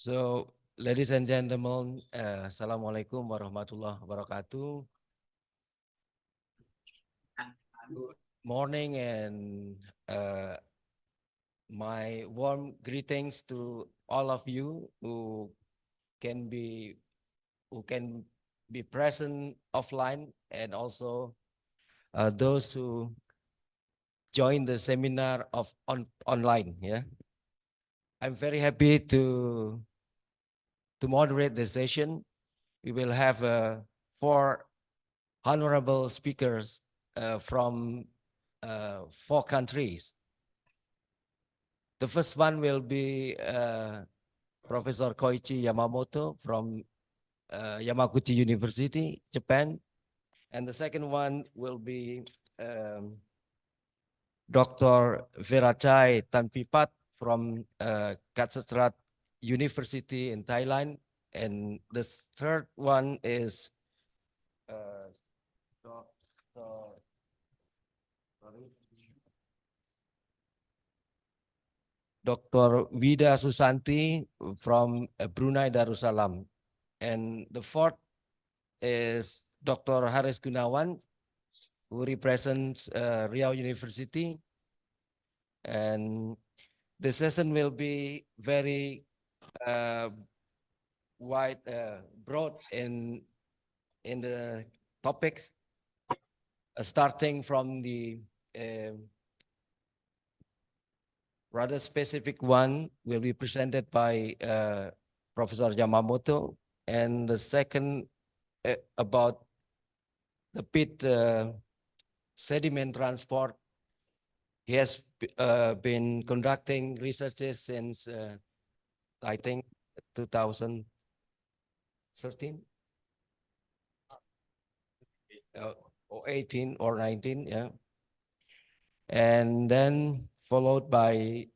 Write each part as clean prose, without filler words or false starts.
So, ladies and gentlemen, Assalamualaikum warahmatullahi wabarakatuh. Good morning and my warm greetings to all of you who can be present offline and also those who join the seminar online. Yeah, I'm very happy to moderate the session. We will have 4 honorable speakers from 4 countries. The first one will be Professor Koichi Yamamoto from Yamaguchi University, Japan. And the second one will be Dr. Verachai Tanpipat from Katsetrat University in Thailand. And the third one is Dr. Vida Susanti from Brunei Darussalam. And the fourth is Dr. Haris Gunawan, who represents Riau University. And the session will be very wide, broad in the topics, starting from the rather specific one will be presented by Professor Yamamoto, and the second about the peat sediment transport. He has been conducting researches since I think 2013 or 18 or 19, yeah. And then followed by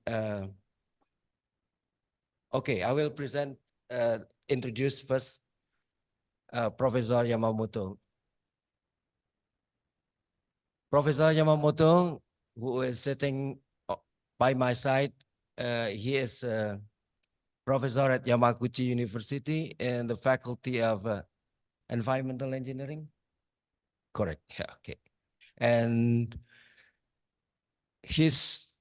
okay, I will introduce first Professor Yamamoto. Professor Yamamoto, who is sitting by my side, he is a professor at Yamaguchi University in the Faculty of Environmental Engineering. Correct, yeah, okay. And his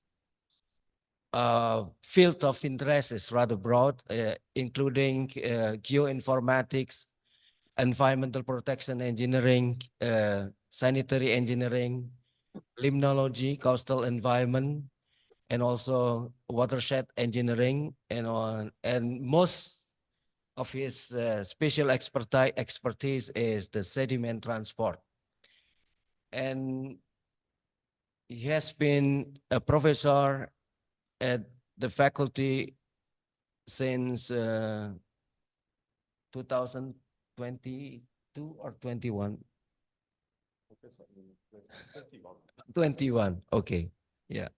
field of interest is rather broad, including geoinformatics, environmental protection engineering, sanitary engineering, limnology, coastal environment, and also watershed engineering, and most of his special expertise is the sediment transport. And he has been a professor at the faculty since 2022 or 21? 21, okay, yeah.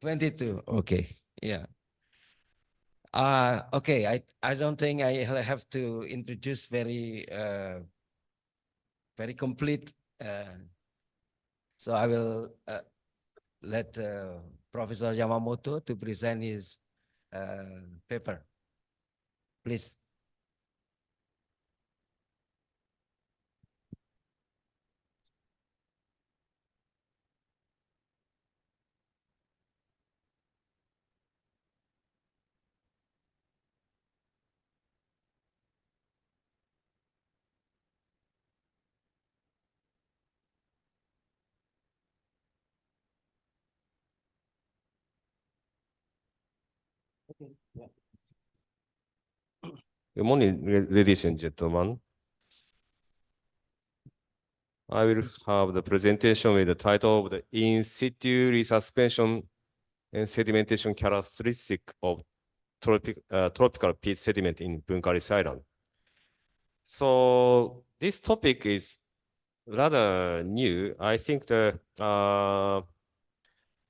22, okay, yeah. Okay, I don't think I have to introduce very complete. So I will let Professor Yamamoto to present his paper. Please. Okay. Yeah. Good morning, ladies and gentlemen. I will have the presentation with the title of the In situ resuspension and sedimentation characteristic of tropical peat sediment in Bunkaris Island. So this topic is rather new. I think the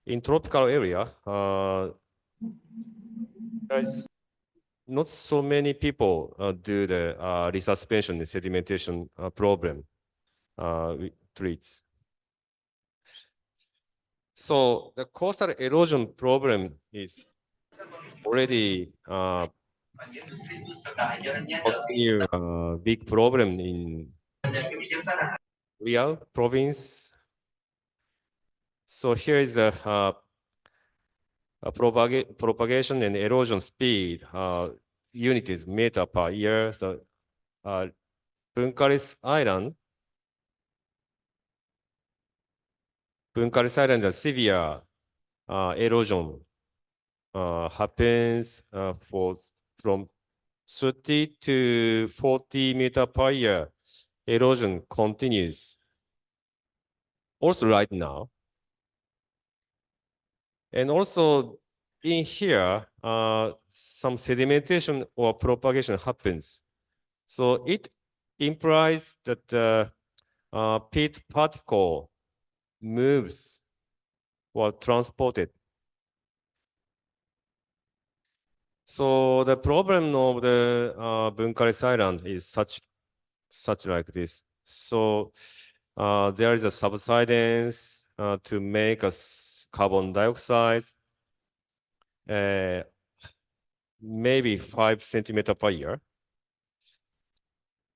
in tropical area, there's not so many people do the resuspension and sedimentation problem treats. So the coastal erosion problem is already continue big problem in Riau province. So here is the propagation and erosion speed. Unit is meter per year. So Bunkaris Island, the severe erosion happens from 30 to 40 meter per year. Erosion continues also right now. And also in here, some sedimentation or propagation happens. So it implies that the peat particle moves or transported. So the problem of the Bunkaris Island is such like this. So there is a subsidence to make carbon dioxide, maybe 5 centimeter per year.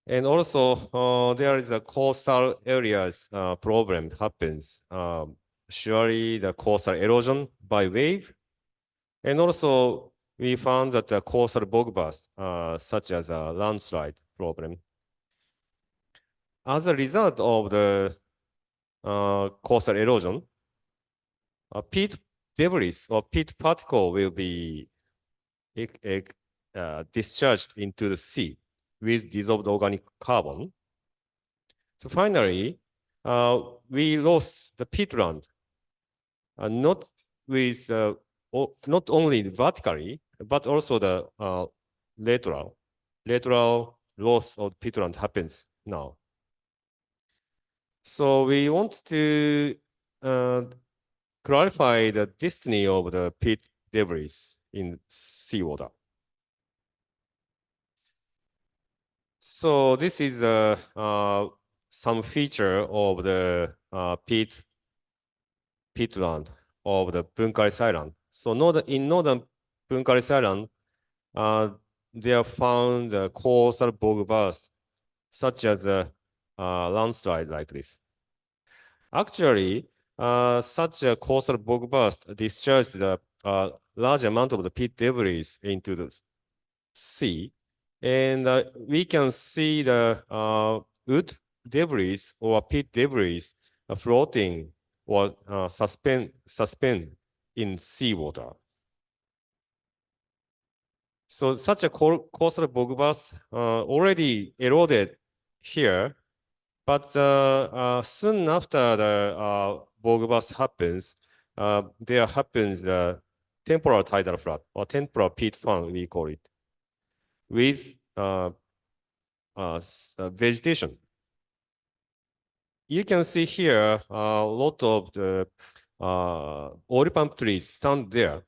And also there is a coastal areas problem happens. Surely the coastal erosion by wave. And also we found that the coastal bog burst, such as a landslide problem. As a result of the coastal erosion, peat debris or peat particle will be discharged into the sea with dissolved organic carbon. So finally, we lost the peatland, not only vertically, but also the lateral loss of peatland happens now. So we want to clarify the destiny of the peat debris in seawater. So this is some feature of the peatland of the Bunkaris Island. So in northern Bunkaris Island, they are found coastal bog burst, such as a landslide like this. Actually, such a coastal bog burst discharged the large amount of the peat debris into the sea, and we can see the wood debris or peat debris floating or suspend in seawater. So such a coastal bog burst already eroded here, but soon after the bog burst happens, there happens the temporal tidal flood or temporal peat fan, we call it, with vegetation. You can see here a lot of the oil palm trees stand there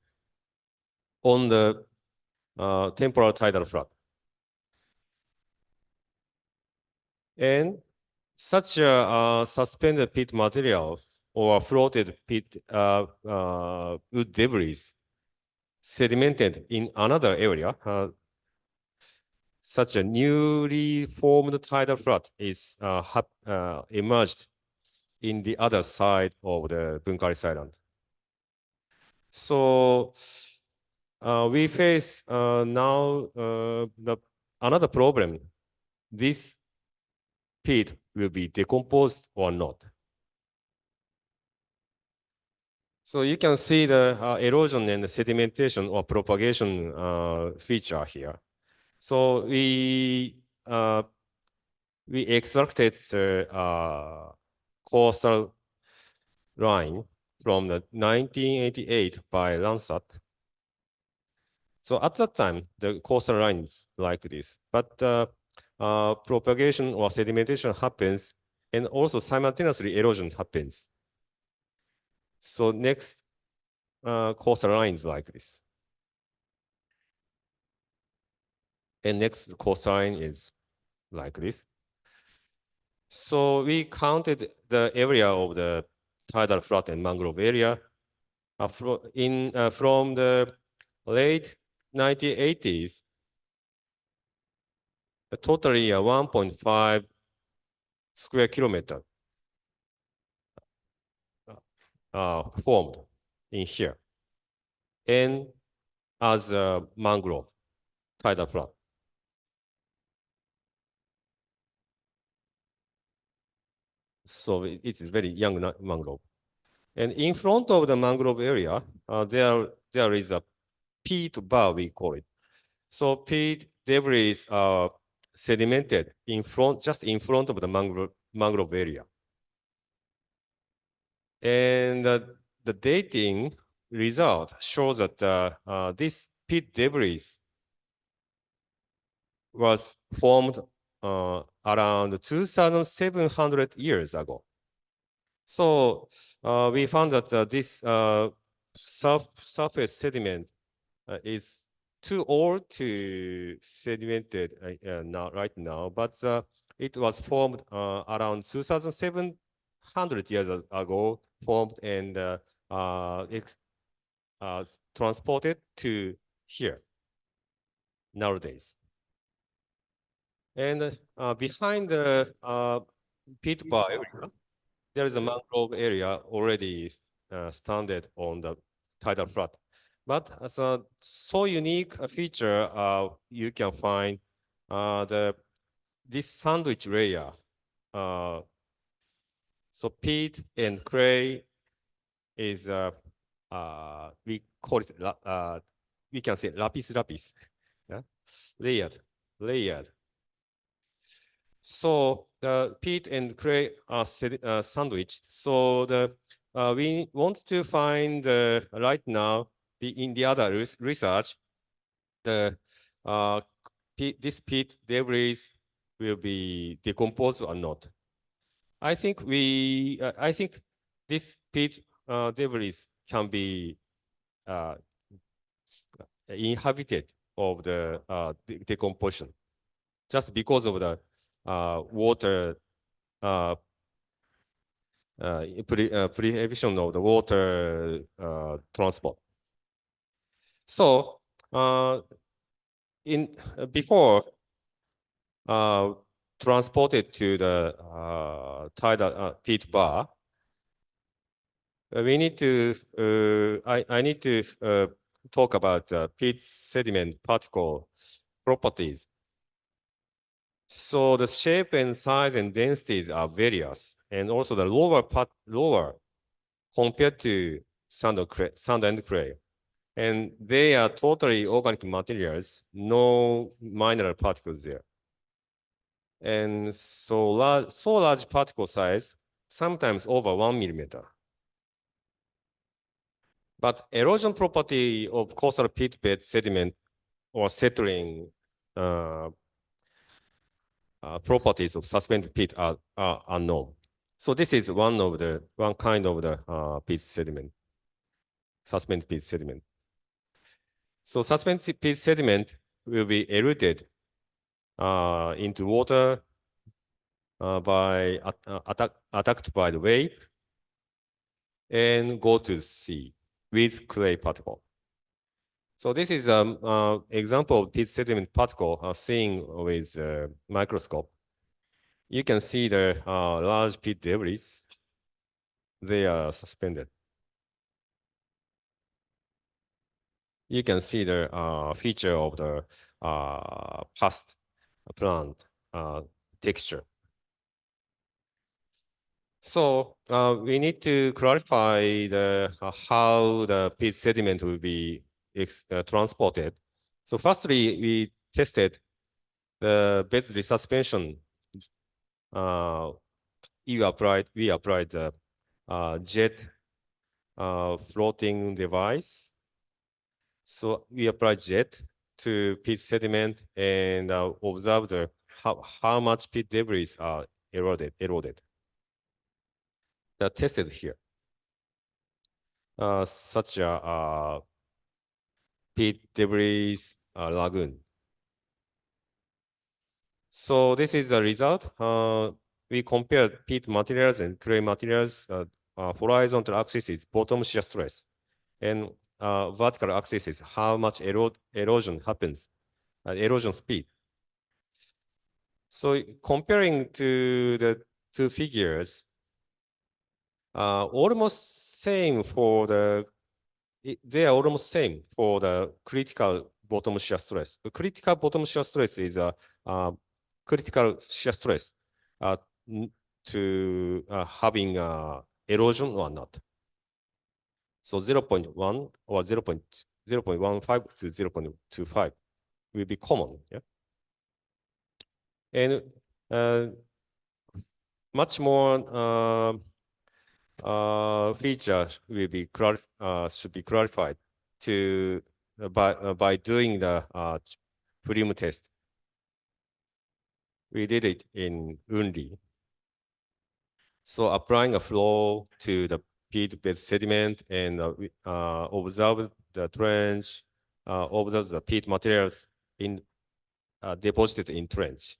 on the temporal tidal flood. And such a suspended peat material or floated peat wood debris sedimented in another area, such a newly formed tidal flood is emerged in the other side of the Bunkaris Island. So we face now another problem. This peat will be decomposed or not. So you can see the erosion and sedimentation or propagation feature here. So we extracted the coastal line from the 1988 by Landsat. So at that time, the coastal line is like this, but propagation or sedimentation happens, and also simultaneously erosion happens. So next coastal line is like this. And next coastal line is like this. So we counted the area of the tidal flood and mangrove area from the late 1980s totally 1.5 square kilometer formed in here, and as a mangrove tidal flood. So it's very young mangrove. And in front of the mangrove area, there is a peat bar, we call it. So peat debris are sedimented just in front of the mangrove area. And the dating result shows that this peat debris was formed around 2,700 years ago. So we found that this surface sediment is too old to sedimented right now, but it was formed around 2,700 years ago, formed and transported to here nowadays. And behind the peat bar area, there is a mangrove area already stranded on the tidal flood. But as a so unique a feature, you can find this sandwich layer. So peat and clay is we call it we can say lapis, yeah? layered. So the peat and clay are sandwiched. So we want to find right now in the other research this peat debris will be decomposed or not. I think this peat debris can be inhabited of the decomposition just because of the water prohibition of the water transport. So before transported to the tidal peat bar, we need to I need to talk about peat sediment particle properties. So the shape and size and densities are various, and also the lower compared to sand and clay. And they are totally organic materials, no minor particles there. And so large particle size, sometimes over 1 millimeter. But erosion property of coastal peat bed sediment or settling properties of suspended peat are unknown. So this is one kind of the peat sediment, suspended peat sediment. So suspended peat sediment will be eroded into water by attacked by the wave and go to the sea with clay particle. So this is an example of peat sediment particle seen with microscope. You can see the large peat debris. They are suspended. You can see the feature of the past plant texture. So we need to clarify how the peat sediment will be transported. So firstly, we tested the bed resuspension. We applied the jet floating device. So we applied jet to peat sediment and observed how much peat debris are eroded. They're tested here. Such a peat debris lagoon. So this is the result. We compared peat materials and clay materials. Horizontal axis is bottom shear stress, and vertical axis is how much erosion happens, erosion speed. So comparing to the two figures, almost same for they are almost same for the critical bottom shear stress. The critical bottom shear stress is a critical shear stress to having erosion or not. So 0.1 or 0.15 to 0.25 will be common. Yeah? And much more features will be should be clarified to by doing the Furim test. We did it in Unli. So applying a flow to the peat-based sediment and observe the trench, observe the peat materials in deposited in trench.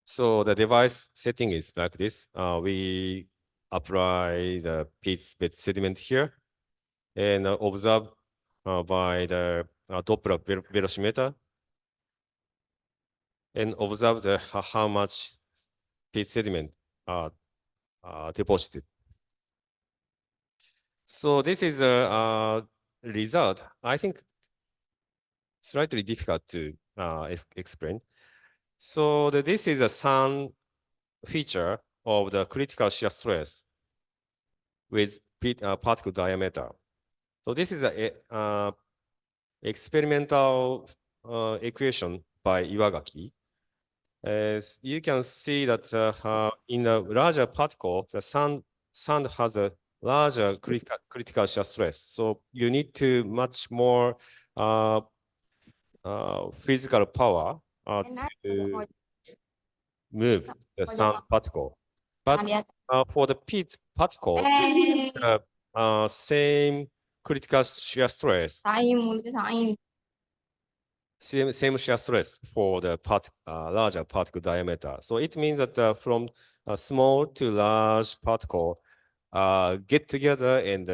So the device setting is like this. We apply the peat-based sediment here and observe by the Doppler velocimeter and observe how much peat sediment deposited. So this is a result. I think slightly difficult to explain. So this is a sun feature of the critical shear stress with particle diameter. So this is a experimental equation by Iwagaki. As you can see that in a larger particle, the sun has a larger critical shear stress. So you need to much more physical power to move the sun particle. But for the peat particles, same critical shear stress, same shear stress for the larger particle diameter. So it means that from a small to large particle get together and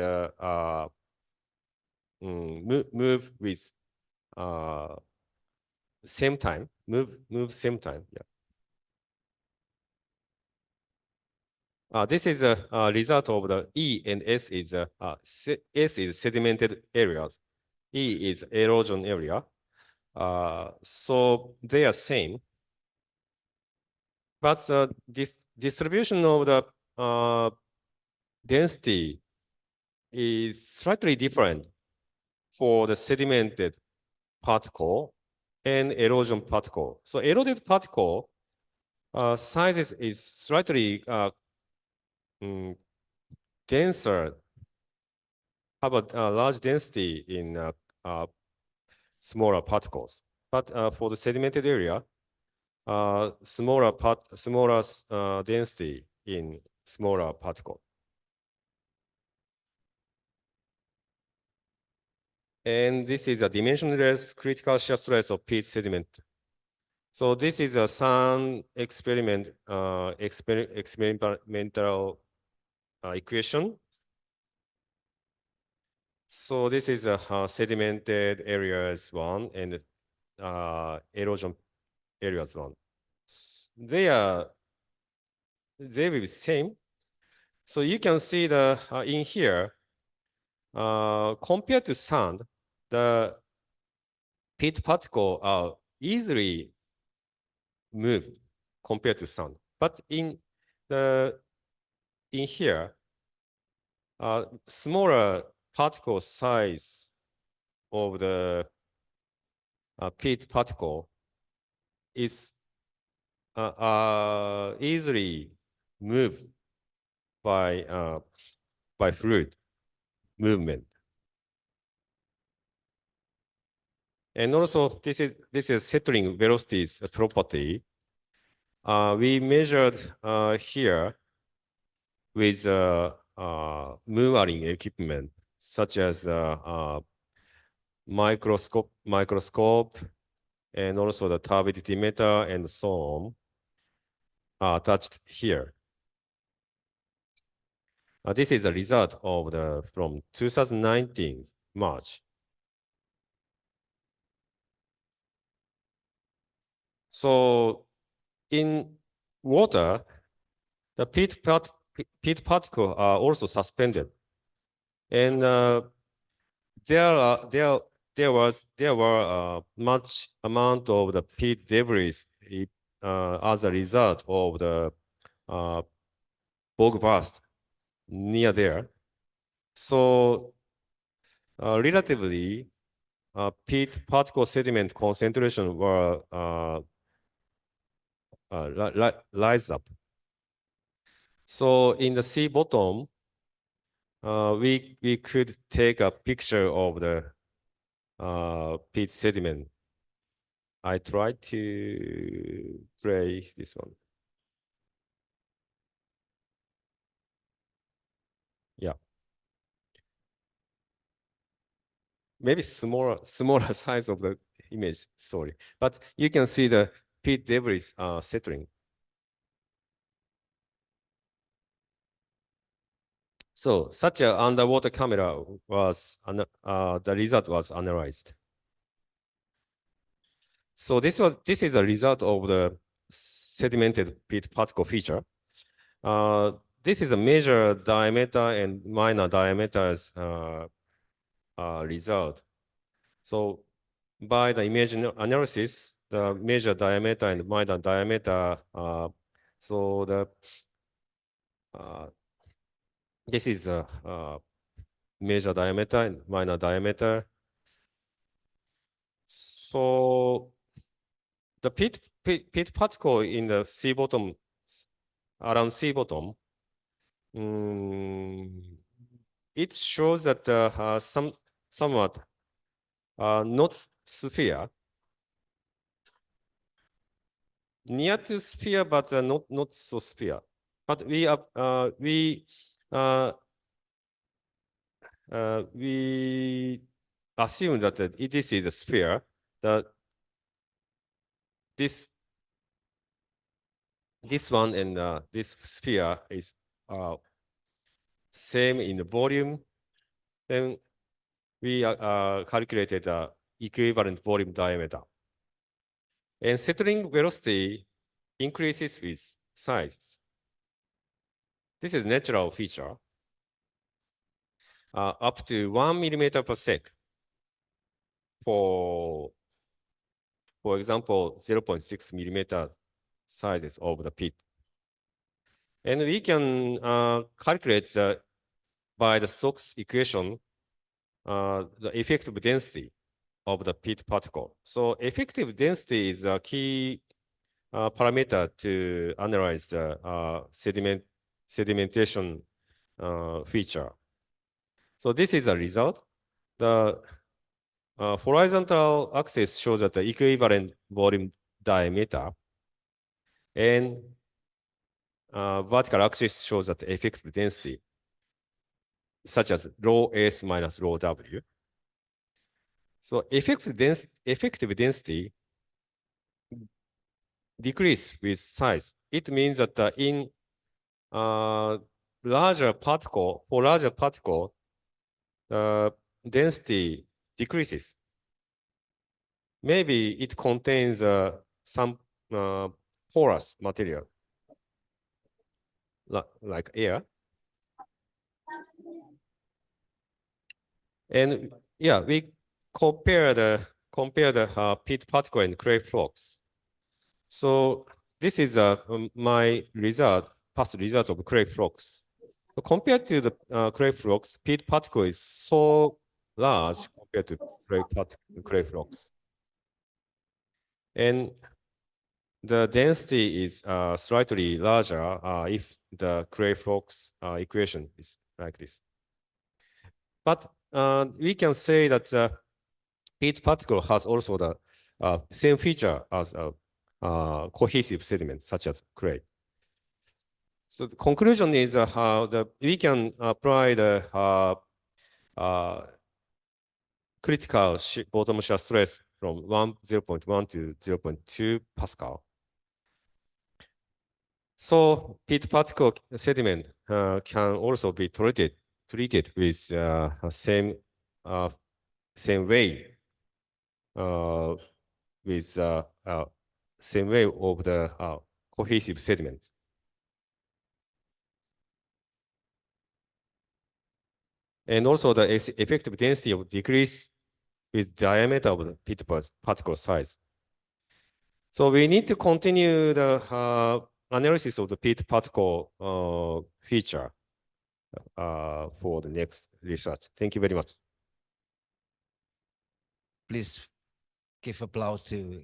move with same time, move same time. Yeah. This is a result of the E and S is S is sedimented areas, E is erosion area. So they are same, but this distribution of the density is slightly different for the sedimented particle and erosion particle. So eroded particle sizes is slightly denser, have a large density in smaller particles. But for the sedimented area, smaller density in smaller particle. And this is a dimensionless critical shear stress of peat sediment. So this is a sun experimental equation. So this is a sedimented areas one and erosion areas one. They will be same. So you can see the in here compared to sand, the peat particle are easily moved compared to sand. But in here, smaller particle size of the peat particle is easily moved by fluid movement. And also, this is settling velocities property. We measured here with mirroring equipment such as microscope, and also the turbidity meter and so on attached here. This is a result of from 2019 March. So in water, the peat particles are also suspended, and there were much amount of the peat debris as a result of the bog burst near there. So relatively, peat particle sediment concentration were rise up. So in the sea bottom, we could take a picture of the peat sediment. I tried to play this one. Yeah. Maybe smaller size of the image, sorry. But you can see the peat debris settling. So such an underwater camera was, the result was analyzed. So this is a result of the sedimented peat particle feature. This is a major diameter and minor diameters result. So by the image analysis, the major diameter and minor diameter, so the this is a major diameter and minor diameter. So the peat particle in the sea bottom, around sea bottom, it shows that somewhat not sphere, near to sphere, but not so sphere. But we assume that this is a sphere. This one and this sphere is same in the volume. Then we calculated the equivalent volume diameter. And settling velocity increases with size. This is natural feature. Up to 1 millimeter per sec. For example, 0.6 millimeter sizes of the peat. And we can calculate by the Stokes equation the effective density of the peat particle. So effective density is a key parameter to analyze the sedimentation feature. So this is a result. The horizontal axis shows that the equivalent volume diameter, and vertical axis shows that the effective density, such as rho S minus rho W. So effective density decrease with size. It means that in larger particle, density decreases. Maybe it contains some porous material, like air. And yeah, we compare the peat particle and clay flocks. So this is my past result of clay flocks. So compared to the clay flocks, peat particle is so large compared to clay flocks. And the density is slightly larger if the clay flocks equation is like this. But we can say that the peat particle has also the same feature as cohesive sediment, such as clay. So the conclusion is we can apply the critical bottom shear stress from 0.1 to 0.2 Pascal. So peat particle sediment can also be treated with same way with same way of the cohesive sediments. And also the effective density of decrease with diameter of the pit particle size. So we need to continue the analysis of the pit particle feature for the next research. Thank you very much. Please give applause to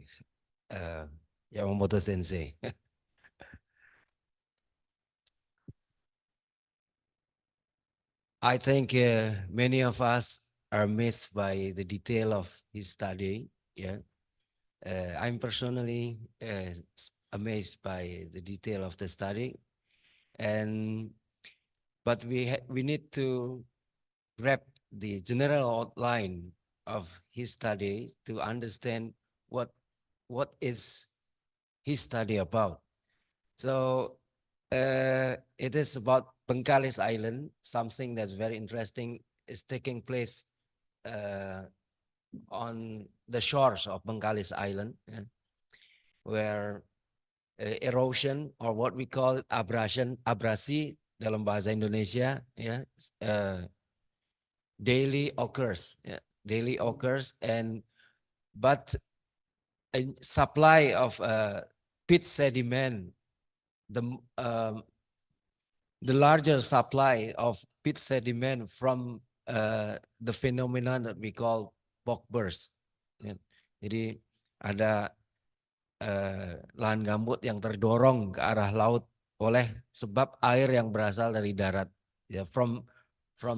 Yamamoto Sensei. I think many of us are amazed by the detail of his study. Yeah, I'm personally amazed by the detail of the study, but we need to grab the general outline of his study to understand what is his study about. So it is about Bengkalis Island. Something that's very interesting is taking place on the shores of Bengkalis Island, where erosion, or what we call abrasi dalam bahasa Indonesia, daily occurs, daily occurs, but a supply of pit sediment, the larger supply of pit sediment from the phenomenon that we call bulk burst. Jadi ada lahan gambut yang terdorong ke arah laut oleh sebab air yang berasal dari darat, ya, from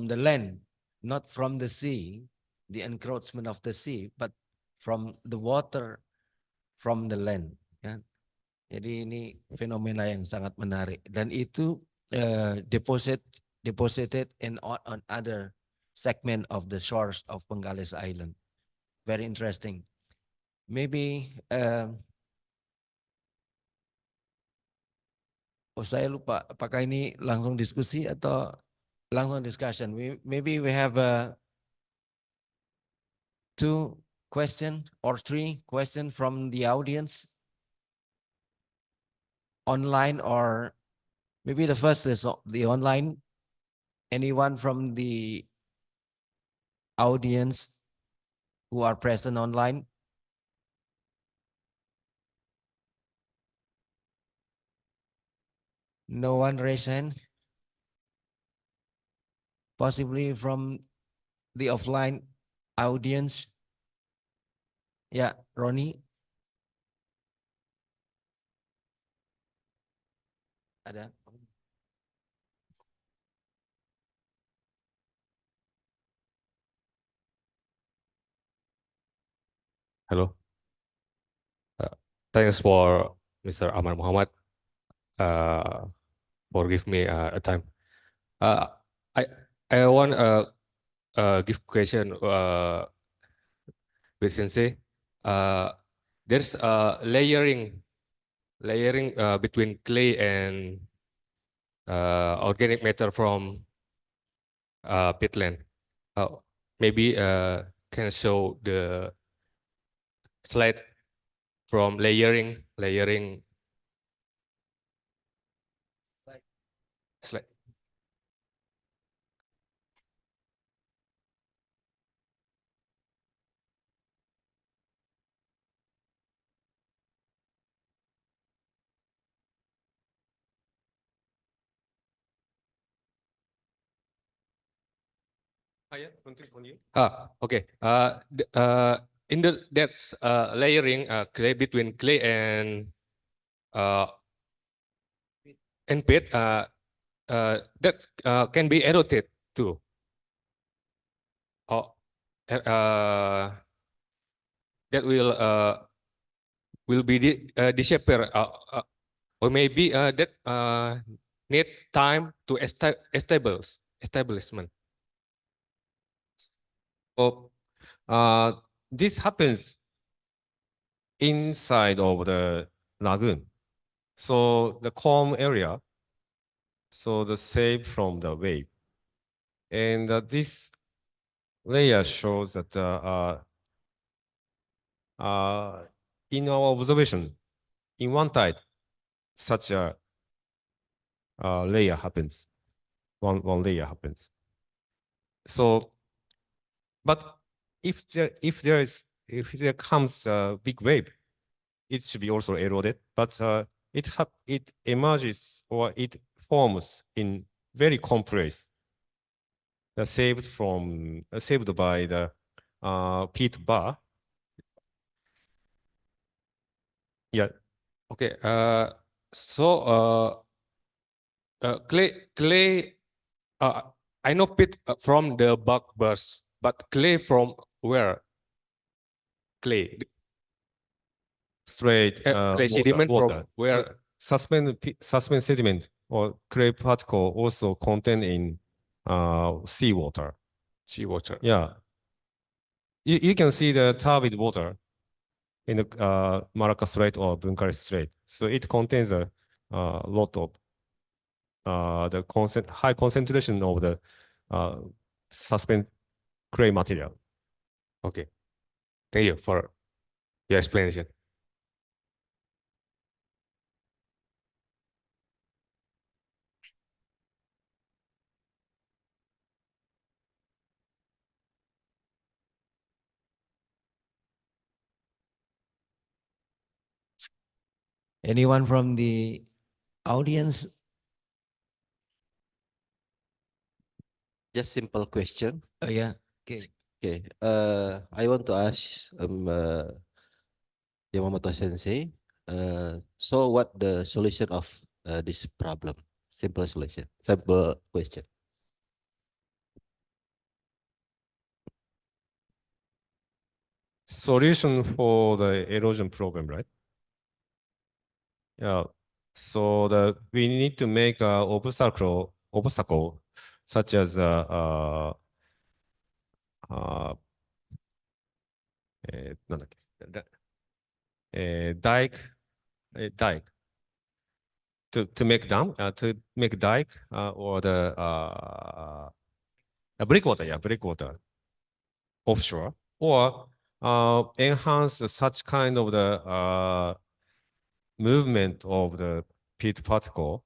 the land, not from the sea, the encroachment of the sea, but from the water from the land. Ya. Jadi ini fenomena yang sangat menarik, dan itu deposited on other segment of the shores of Bengkalis Island. Very interesting. Maybe saya lupa apakah ini langsung diskusi atau langsung discussion. Maybe we have two question or three question from the audience online, or maybe the first is the online. Anyone from the audience who are present online? No one raise hand? Possibly from the offline audience? Yeah, Ronnie? Ada? Hello. Thanks for Mr. Amar Muhammad for giving me a time. I want give question with Sensei. There's layering between clay and organic matter from peatland. Maybe can show the slide from layering slide. Okay. In that's layering clay between clay and peat that can be eroded too. Oh, that will be disappear, or maybe that need time to establishment. Oh, this happens inside of the lagoon. So the calm area, so the safe from the wave. And this layer shows that in our observation, in one tide, such a layer happens. One layer happens. So, but if there comes a big wave, it should be also eroded. But it emerges or it forms in very complex, saved by the peat bar. Yeah. Okay. Clay. I know pit from the bug burst, but clay from where? Clay. Straight Clay sediment water. from where? Suspended sediment or clay particle also contained in seawater. Seawater. Yeah. You can see the turbid water in the Malacca Strait or Bunkari Strait. So it contains a lot of high concentration of the suspended clay material. Okay. Thank you for your explanation. Anyone from the audience? Just simple question. Oh yeah. Okay. Okay. I want to ask Yamamoto Sensei. So what the solution of this problem? Simple solution. Simple question. Solution for the erosion problem, right? Yeah. So we need to make a obstacle such as dike, dike to make dike or the breakwater, breakwater offshore, or enhance such kind of the movement of the peat particle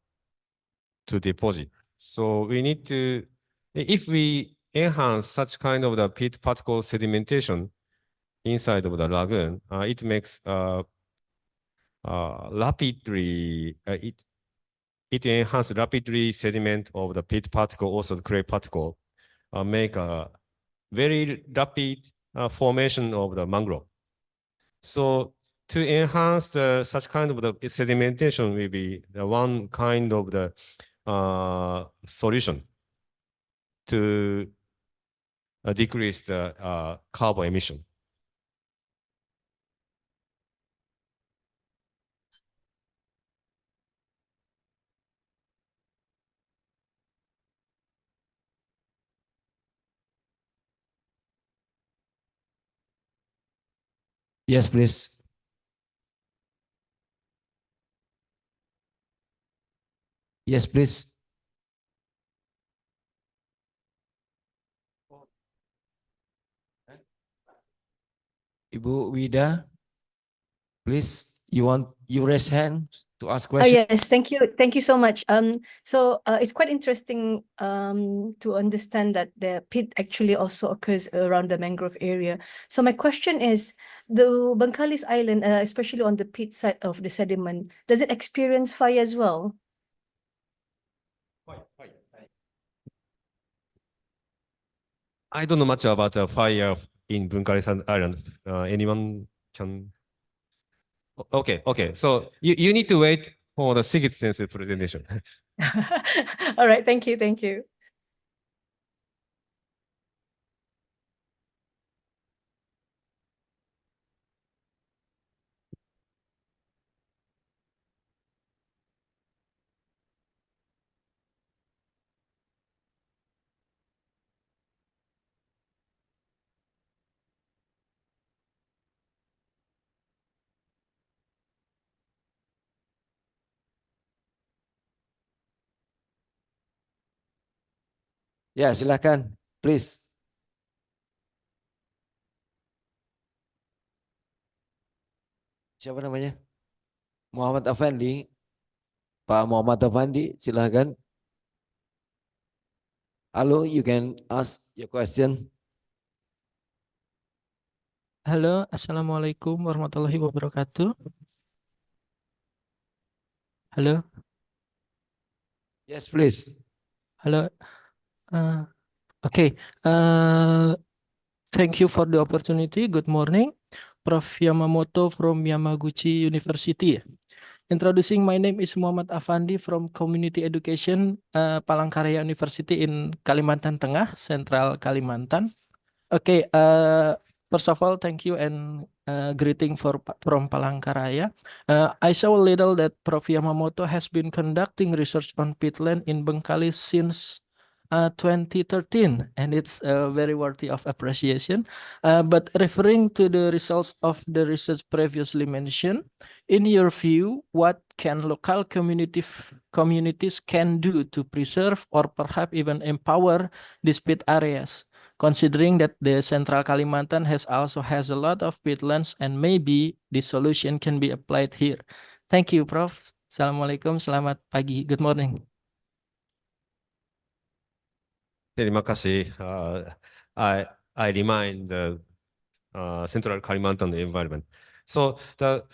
to deposit. So we need to, if we enhance such kind of the peat particle sedimentation inside of the lagoon, it makes rapidly, it enhances rapidly sediment of the peat particle, also the clay particle, make a very rapid formation of the mangrove. So to enhance such kind of the sedimentation will be the one kind of the solution to decrease the carbon emission. Yes, please. Yes, please. Ibu Wida, please. You raise hand to ask Oh, question. yes, thank you. Thank you so much. It's quite interesting to understand that the pit actually also occurs around the mangrove area. So my question is, the Bengkalis Island, especially on the pit side of the sediment, does it experience fire as well? I don't know much about the fire in Bunkari Island. Anyone can? Okay. So you need to wait for the Sigit Sensei presentation. All right, thank you, thank you. Ya, silakan. Please. Siapa namanya? Muhammad Effendi. Pak Muhammad Effendi, silakan. Hello, you can ask your question. Halo, Assalamualaikum warahmatullahi wabarakatuh. Halo, Yes, please. halo. Okay. Thank you for the opportunity. Good morning. Prof. Yamamoto from Yamaguchi University. Introducing, my name is Muhammad Afandi from Community Education, Palangkaraya University in Kalimantan Tengah, Central Kalimantan. Okay, first of all, thank you and greeting from Palangkaraya. I saw a little that Prof. Yamamoto has been conducting research on peatland in Bengkalis since 2013, and it's very worthy of appreciation. But referring to the results of the research previously mentioned, in your view, what can local communities can do to preserve or perhaps even empower these peat areas? Considering that the Central Kalimantan also has a lot of peatlands and maybe the solution can be applied here. Thank you, Prof. Assalamualaikum, selamat pagi, good morning. Terima kasih. I remind the Central Kalimantan environment. So the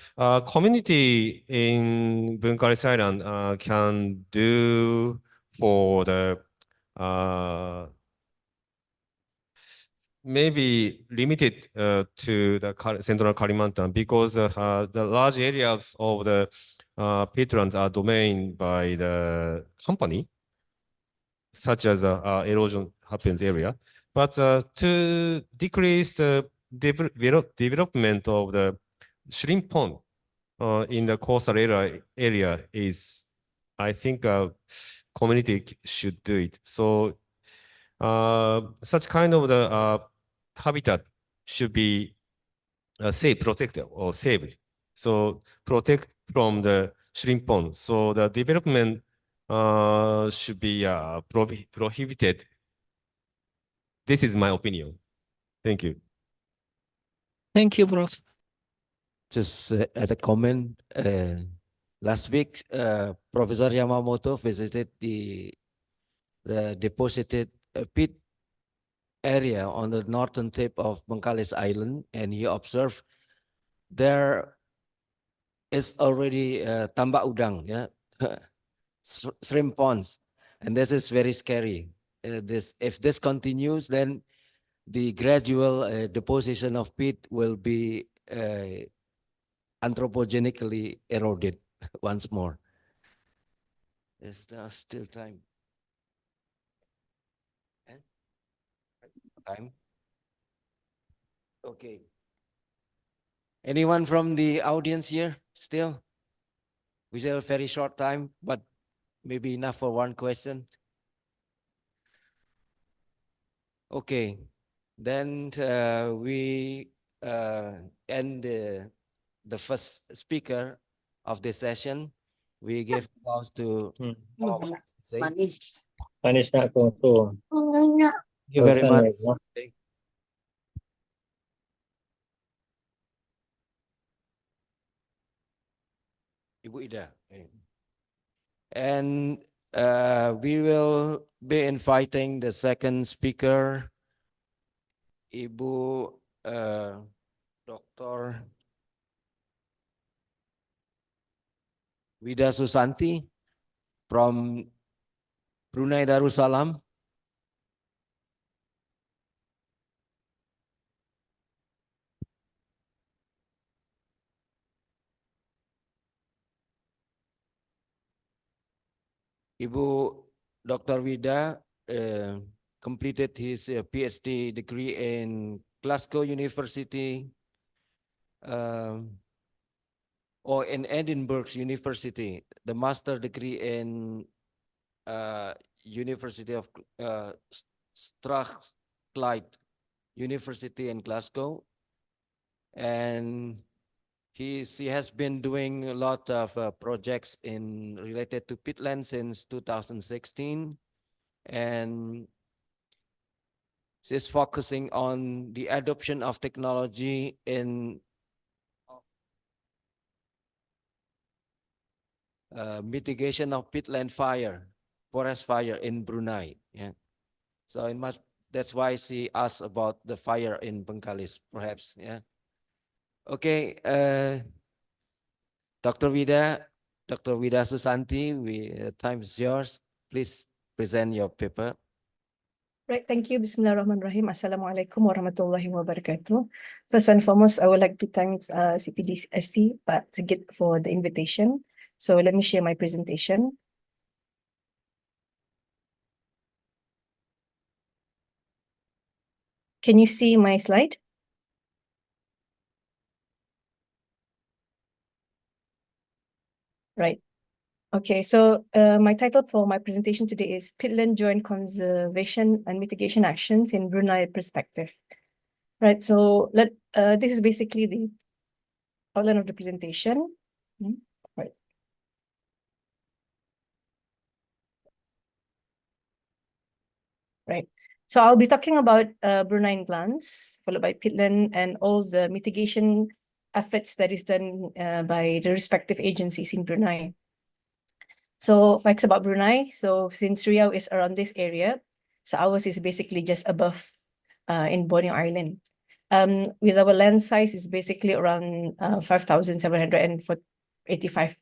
community in Bengkalis Island can do for the maybe limited to the Central Kalimantan because the large areas of the peatlands are domained by the company, such as erosion happens area. But to decrease the development of the shrimp pond in the coastal area is, I think, community should do it. So such kind of the habitat should be protected or saved. So protect from the shrimp pond. So the development should be prohibited. This is my opinion. Thank you. Thank you, Prof. Just at a comment, last week, Professor Yamamoto visited the deposited pit area on the northern tip of Bengkalis Island, and he observed there is already tambak udang, yeah, shrimp ponds, and this is very scary. If this continues, then the gradual deposition of peat will be anthropogenically eroded once more. Is there still time? Time? Okay. Anyone from the audience here still? We still have a very short time, but maybe enough for one question. Okay, then we end the first speaker of this session. We give applause to say. Manis. Manis na kung to. Thank you very much. Ibu Ida. And we will be inviting the second speaker, Ibu Dr. Wida Susanti from Brunei Darussalam. Ibu Dr. Wida completed his PhD degree in Glasgow University or in Edinburgh University, the master degree in University of Strathclyde University in Glasgow, and she has been doing a lot of projects related to peatland since 2016, and she's focusing on the adoption of technology in mitigation of peatland fire, forest fire in Brunei. Yeah. So it must, that's why she asked about the fire in Bengkalis, perhaps. Yeah. Okay. Dr. Vida Susanti, time is yours. Please present your paper. Right, thank you. Bismillahirrahmanirrahim. Assalamualaikum warahmatullahi wabarakatuh. First and foremost, I would like to thank CPDS Pak Sigit for the invitation. So let me share my presentation. Can you see my slide? Right. Okay, so my title for my presentation today is Peatland Joint Conservation and Mitigation Actions in Brunei Perspective. Right, so this is basically the outline of the presentation. Right. Right. So I'll be talking about Brunei in glance, followed by Peatland and all the mitigation efforts that is done by the respective agencies in Brunei. So facts about Brunei. So since Riau is around this area, so ours is basically just above in Borneo Island. With our land size is basically around 5,785.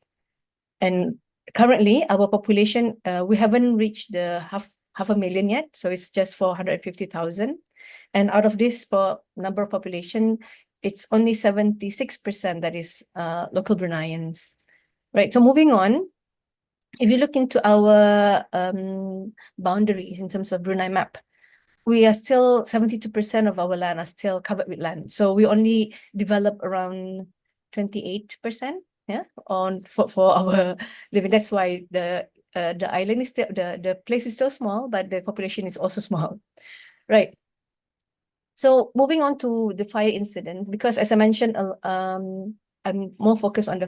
And currently our population, we haven't reached the half a million yet. So it's just 450,000. And out of this number of population, it's only 76% that is local Bruneians. Right, so moving on, if you look into our boundaries in terms of Brunei map, we are still 72% of our land are still covered with land. So we only develop around 28%, yeah, for our living. That's why the island is still the place is still small, but the population is also small, right? So moving on to the fire incident, because as I mentioned, I'm more focused on the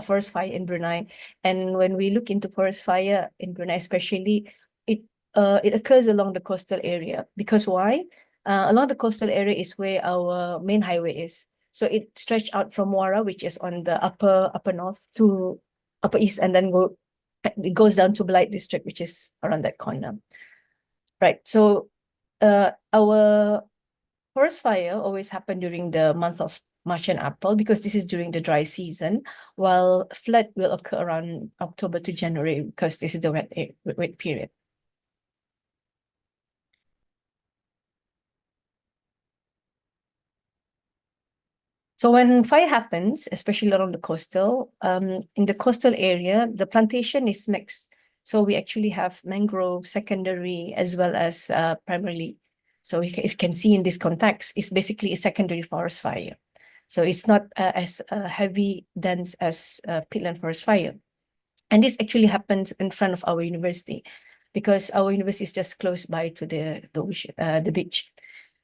forest fire in Brunei. And when we look into forest fire in Brunei, especially, it occurs along the coastal area. Because why? Along the coastal area is where our main highway is. So it stretched out from Muara, which is on the upper north, to upper east, and then it goes down to Belait district, which is around that corner. Right. So our forest fire always happen during the month of March and April, because this is during the dry season, while flood will occur around October to January, because this is the wet period. So when fire happens, especially along the coastal, in the coastal area, the plantation is mixed. So we actually have mangrove, secondary, as well as primarily. So if you can see in this context, it's basically a secondary forest fire. So it's not as heavy, dense as peatland forest fire. And this actually happens in front of our university, because our university is just close by to the beach.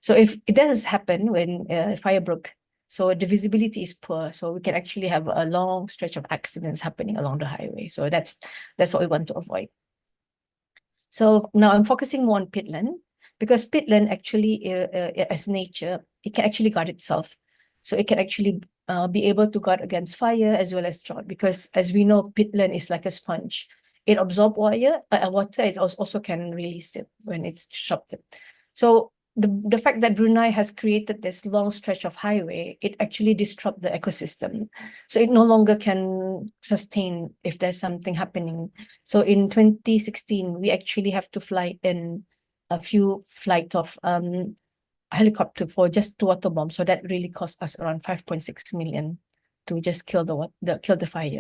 So if it does happen when fire broke, so the visibility is poor, so we can actually have a long stretch of accidents happening along the highway. So that's what we want to avoid. So now I'm focusing more on peatland, because peatland actually, as nature, it can actually guard itself. So it can actually be able to guard against fire as well as drought, because as we know, peatland is like a sponge. It absorbs water, it also can release it when it's disrupted. So the fact that Brunei has created this long stretch of highway, it actually disrupts the ecosystem. So it no longer can sustain if there's something happening. So in 2016, we actually have to fly in a few flights of helicopter for just 2 water bombs. So that really cost us around 5.6 million to just kill the fire.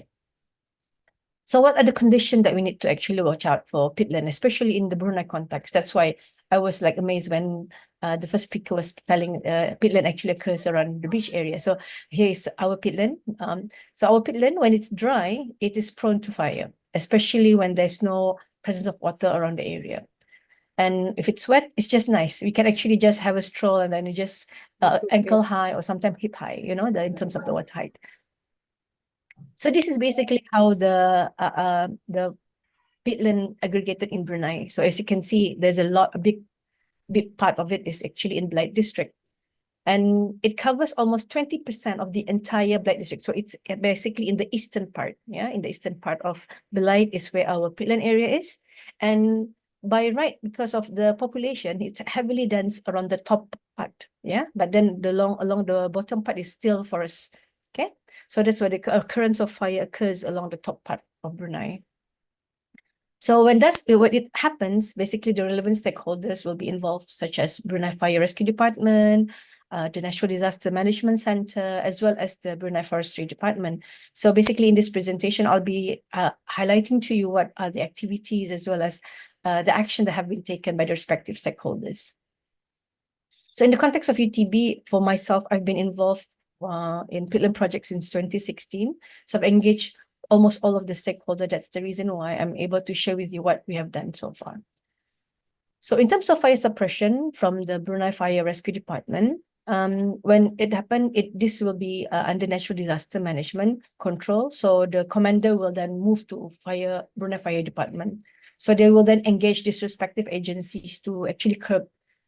So what are the conditions that we need to actually watch out for peatland, especially in the Brunei context? That's why I was like amazed when the first speaker was telling peatland actually occurs around the beach area. So here is our peatland. So our peatland, when it's dry, it is prone to fire, especially when there's no presence of water around the area. And if it's wet, it's just nice. We can actually just have a stroll and then you just ankle high or sometimes hip high, in terms of the water height. So this is basically how the peatland aggregated in Brunei. So as you can see, there's a big part of it is actually in Belait district. and it covers almost 20% of the entire Belait district. So it's basically in the eastern part, in the eastern part of Belait is where our peatland area is. And by right, because of the population, it's heavily dense around the top part, but then along the bottom part is still forest, okay? So that's why the occurrence of fire occurs along the top part of Brunei. So when it happens, basically the relevant stakeholders will be involved, such as Brunei Fire Rescue Department, the National Disaster Management Center, as well as the Brunei Forestry Department. So basically in this presentation, I'll be highlighting to you what are the activities as well as the action that have been taken by the respective stakeholders. So in the context of UTB, for myself, I've been involved in peatland projects since 2016. So I've engaged almost all of the stakeholders. That's the reason why I'm able to share with you what we have done so far. So in terms of fire suppression from the Brunei Fire Rescue Department, when it happened, this will be under Natural Disaster Management control. So the commander will then move to Brunei Fire Department. So they will then engage these respective agencies to actually curb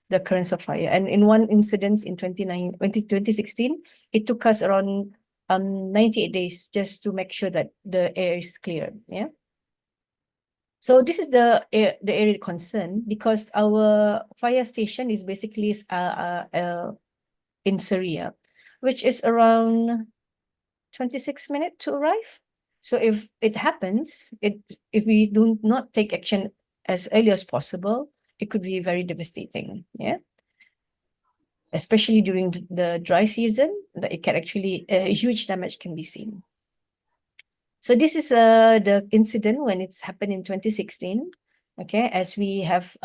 the occurrence of fire. And in one incident in 2016, it took us around 98 days just to make sure that the air is clear. So this is the area concern, because our fire station is basically in Riau, which is around 26 minutes to arrive. So if it happens, if we do not take action as early as possible, it could be very devastating. Especially during the dry season, that it can actually huge damage can be seen. So this is the incident when it's happened in 2016. Okay, as we have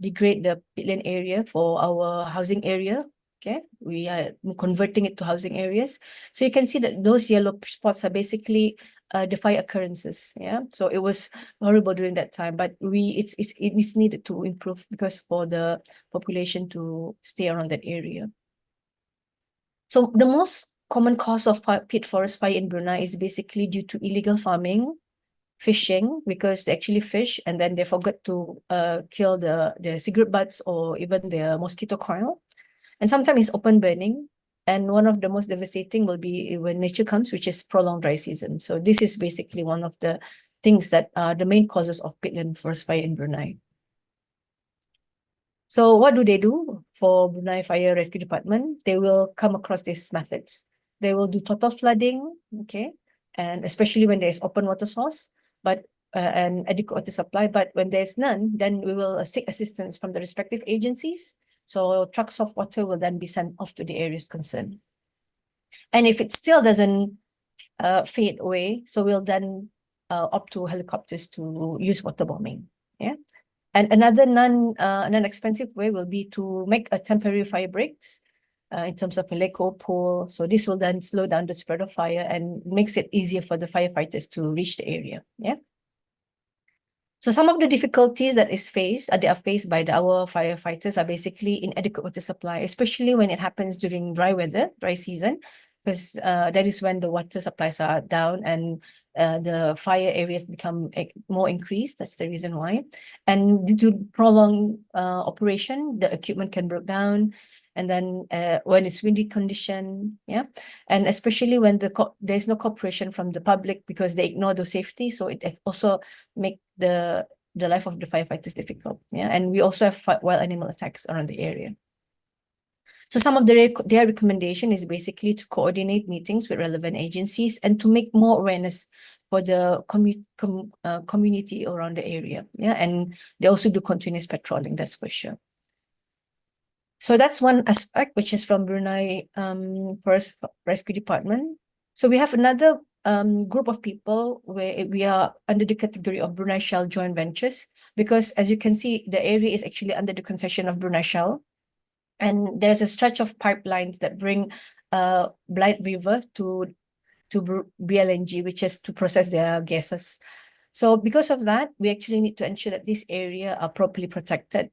degrade the peatland area for our housing area. Okay, we are converting it to housing areas. So you can see that those yellow spots are basically the fire occurrences. So it was horrible during that time, but it is needed to improve because for the population to stay around that area. So the most common cause of peat forest fire in Brunei is basically due to illegal farming, fishing, because they actually fish and then they forgot to kill the cigarette butts or even the mosquito coil. And sometimes it's open burning. And one of the most devastating will be when nature comes, which is prolonged dry season. So this is basically one of the things that are the main causes of peatland forest fire in Brunei. So what do they do for Brunei Fire Rescue Department? They will come across these methods. They will do total flooding, okay, and especially when there is open water source, but and adequate water supply. But when there's none, then we will seek assistance from the respective agencies. So trucks of water will then be sent off to the areas concerned. And if it still doesn't fade away, so we'll then opt to helicopters to use water bombing. And another non-expensive way will be to make a temporary fire breaks in terms of a lake or pool. So this will then slow down the spread of fire and makes it easier for the firefighters to reach the area. So some of the difficulties that are faced by our firefighters are basically inadequate water supply, especially when it happens during dry season, because that is when the water supplies are down and the fire areas become more increased. That's the reason why. And due to prolonged operation, the equipment can break down. And then when it's windy condition, and especially when there's no cooperation from the public because they ignore the safety, so it also make the life of the firefighters difficult. And we also have wild animal attacks around the area. So some of their recommendation is basically to coordinate meetings with relevant agencies and to make more awareness for the community around the area. And they also do continuous patrolling, that's for sure. So that's one aspect, which is from Brunei Forest Rescue Department. So we have another group of people where we are under the category of Brunei Shell joint ventures, because as you can see, the area is actually under the concession of Brunei Shell. And there's a stretch of pipelines that bring Belait River to BLNG, which is to process their gases. So because of that, we actually need to ensure that this area are properly protected.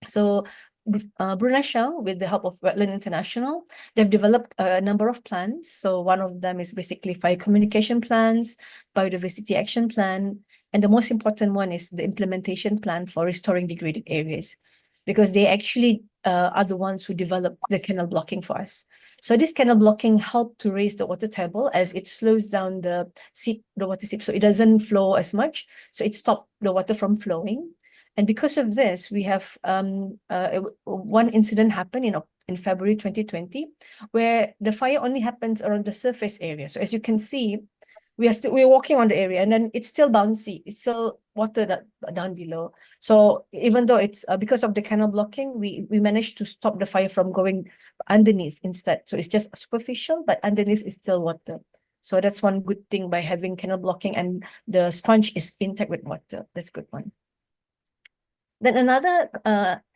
So Brunei Shell, with the help of Wetland International, they've developed a number of plans. So one of them is basically fire communication plans, biodiversity action plan, and the most important one is the implementation plan for restoring degraded areas, because they actually are the ones who developed the canal blocking for us. So this canal blocking helped to raise the water table as it slows down the water seep, so it doesn't flow as much. So it stopped the water from flowing. And because of this, we have one incident happened in February 2020, where the fire only happens around the surface area. So as you can see, we're walking on the area, and then it's still bouncy. It's still water down below. So even though it's because of the canal blocking, we managed to stop the fire from going underneath instead. So it's just superficial, but underneath is still water. So that's one good thing by having canal blocking, and the sponge is intact with water. That's a good one. Then another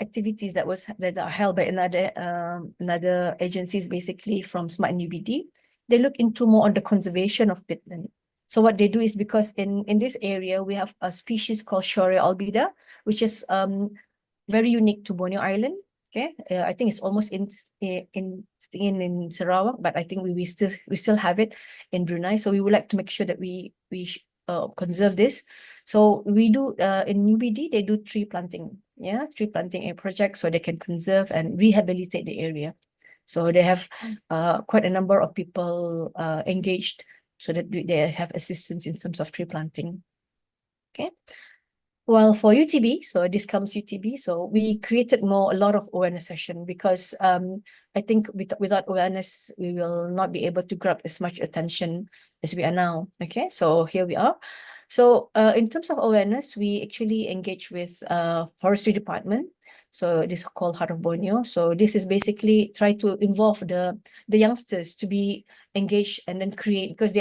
activities that are held by another agencies, basically from Smart and UBD, they look into more on the conservation of peatland. So what they do is, because in this area we have a species called Shorea albida, which is very unique to Borneo Island. Okay, I think it's almost in Sarawak, but I think we still have it in Brunei. So we would like to make sure that we conserve this. So we do in UBD, they do tree planting, tree planting a project so they can conserve and rehabilitate the area. So they have quite a number of people engaged so that they have assistance in terms of tree planting. Okay. Well, for UTB, so this comes UTB, so we created a lot of awareness session, because I think without awareness, we will not be able to grab as much attention as we are now. Okay, so here we are. So in terms of awareness, we actually engage with forestry department. So this is called Heart of Borneo. So this is basically try to involve the youngsters to be engaged and then create, because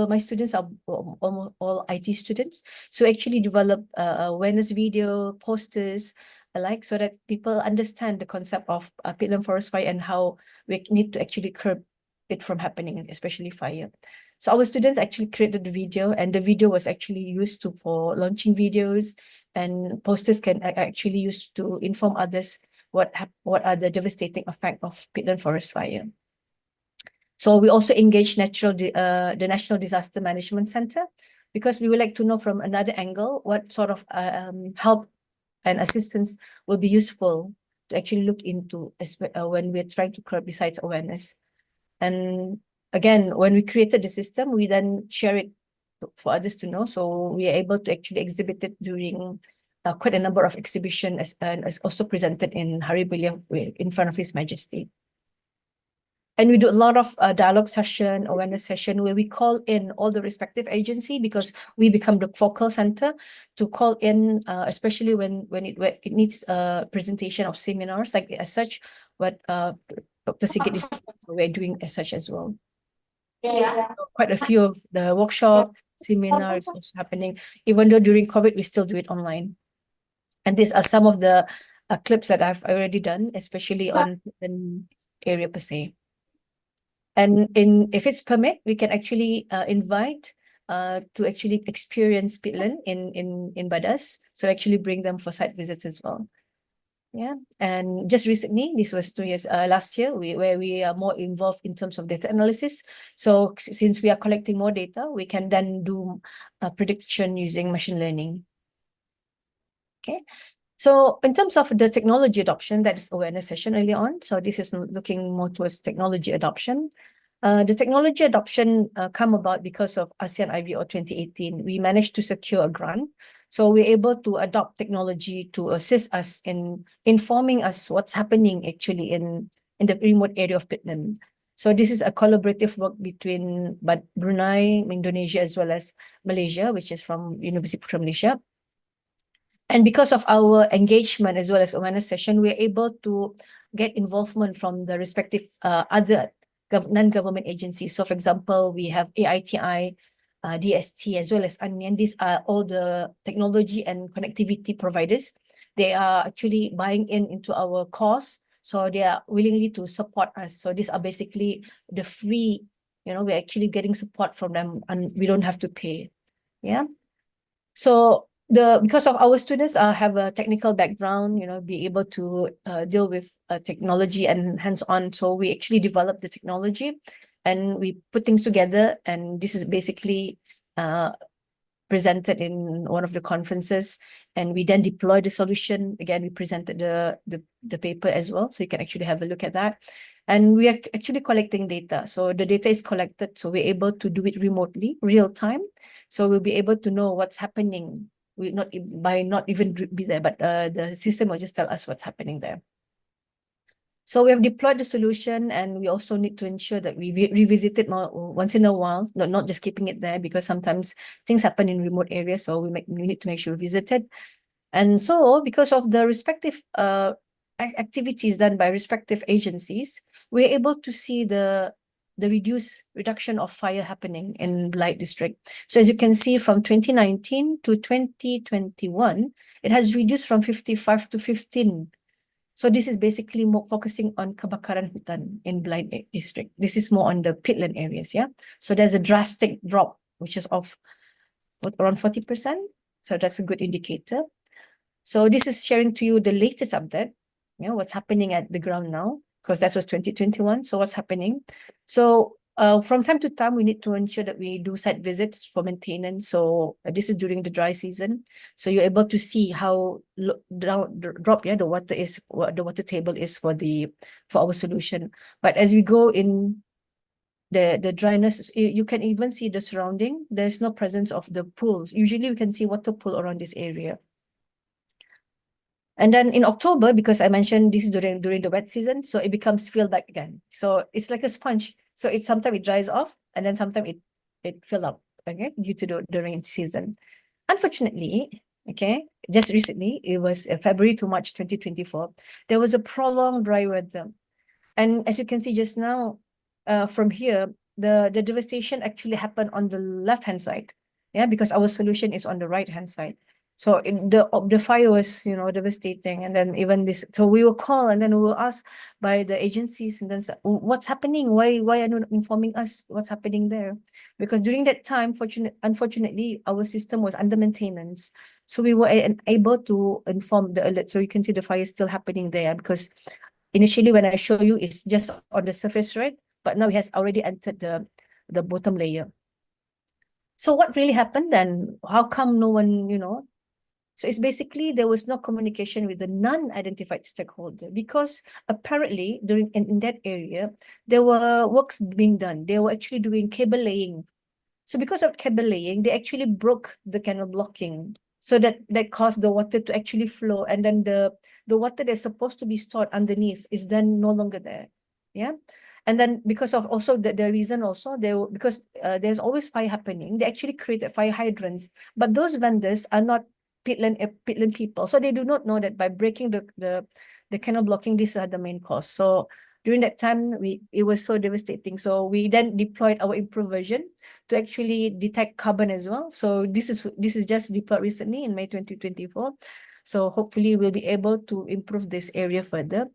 my students are almost all IT students. So actually develop awareness video, posters, alike, so that people understand the concept of peatland forest fire and how we need to actually curb it from happening, especially fire. So our students actually created the video, and the video was actually used for launching videos, and posters can actually used to inform others what are the devastating effect of peatland forest fire. So we also engaged the National Disaster Management Center, because we would like to know from another angle what sort of help and assistance will be useful to actually look into when we're trying to curb besides awareness. And again, when we created the system, we then share it for others to know. So we are able to actually exhibit it during quite a number of exhibitions, and also presented in Hari Belia in front of His Majesty. And we do a lot of dialogue session, awareness session, where we call in all the respective agency, because we become the focal center to call in, especially when it needs a presentation of seminars, like as such, what Dr. Sigit is, so we're doing as such as well. Quite a few of the workshop, seminars also happening, even though during COVID, we still do it online. And these are some of the clips that I've already done, especially on an area per se. And if it's permit, we can actually invite to actually experience peatland in Badas. So actually bring them for site visits as well. Yeah, and just recently, this was 2 years last year, where we are more involved in terms of data analysis. So since we are collecting more data, we can then do a prediction using machine learning. Okay. So in terms of the technology adoption, that is awareness session early on. So this is looking more towards technology adoption. The technology adoption come about because of ASEAN IVO 2018. We managed to secure a grant. So we're able to adopt technology to assist us in informing us what's happening actually in the remote area of peatland. So this is a collaborative work between Brunei, Indonesia, as well as Malaysia, which is from University Putra Malaysia. And because of our engagement as well as awareness session, we're able to get involvement from the respective other non-government agencies. So for example, we have AITI, DST, as well as ANYAN. These are all the technology and connectivity providers. They are actually buying into our course. So they are willingly to support us. So these are basically the free, we're actually getting support from them, and we don't have to pay. Yeah. So because of our students have a technical background, be able to deal with technology and hands-on. So we actually develop the technology and we put things together. And this is basically presented in one of the conferences, and we then deployed the solution. Again, we presented the paper as well, so you can actually have a look at that. And we are actually collecting data. So the data is collected, so we're able to do it remotely, real time. So we'll be able to know what's happening. We not even be there, but the system will just tell us what's happening there. So we have deployed the solution, and we also need to ensure that we revisit it more once in a while, not just keeping it there, because sometimes things happen in remote areas. So we need to make sure we visit it. And so because of the respective activities done by respective agencies, we're able to see the reduction of fire happening in Blight district. So as you can see, from 2019 to 2021, it has reduced from 55 to 15. So this is basically more focusing on kebakaran hutan in Blight district. This is more on the peatland areas, yeah. So there's a drastic drop, which is of around 40%. So that's a good indicator. So this is sharing to you the latest update, you know, what's happening at the ground now, because that was 2021. So what's happening? So from time to time, we need to ensure that we do site visits for maintenance. So this is during the dry season. So you're able to see how drop, yeah, the water is, what the water table is for our solution. But as we go in the dryness, you can even see the surrounding. There's no presence of the pools. Usually we can see water pool around this area. And then in October, because I mentioned this is during the wet season, so it becomes filled back again. So it's like a sponge. So sometimes it dries off, and then sometimes it fill up, okay, due to the rain season. Unfortunately, okay, just recently, it was February to March 2024, there was a prolonged dry weather. And as you can see just now, from here, the devastation actually happened on the left-hand side, yeah, because our solution is on the right-hand side. So the fire was, you know, devastating. And then even this, so we were called, and then we were asked by the agencies, and then what's happening? Why are you not informing us what's happening there? Because during that time, unfortunately, our system was under maintenance. So we were unable to inform the alert. So you can see the fire is still happening there, because initially when I show you, it's just on the surface, right? But now it has already entered the bottom layer. So what really happened then? How come no one, you know? So it's basically there was no communication with the non-identified stakeholder, because apparently in that area, there were works being done. They were actually doing cable laying. So because of cable laying, they actually broke the canal blocking. So that caused the water to actually flow. And then the water that's supposed to be stored underneath is then no longer there. Yeah. And then because of also the reason also, because there's always fire happening, they actually created fire hydrants. But those vendors are not peatland people, so they do not know that by breaking the canal blocking, these are the main cause. So during that time, it was so devastating. So we then deployed our improved version to actually detect carbon as well. So this is just deployed recently in May 2024. So hopefully we'll be able to improve this area further.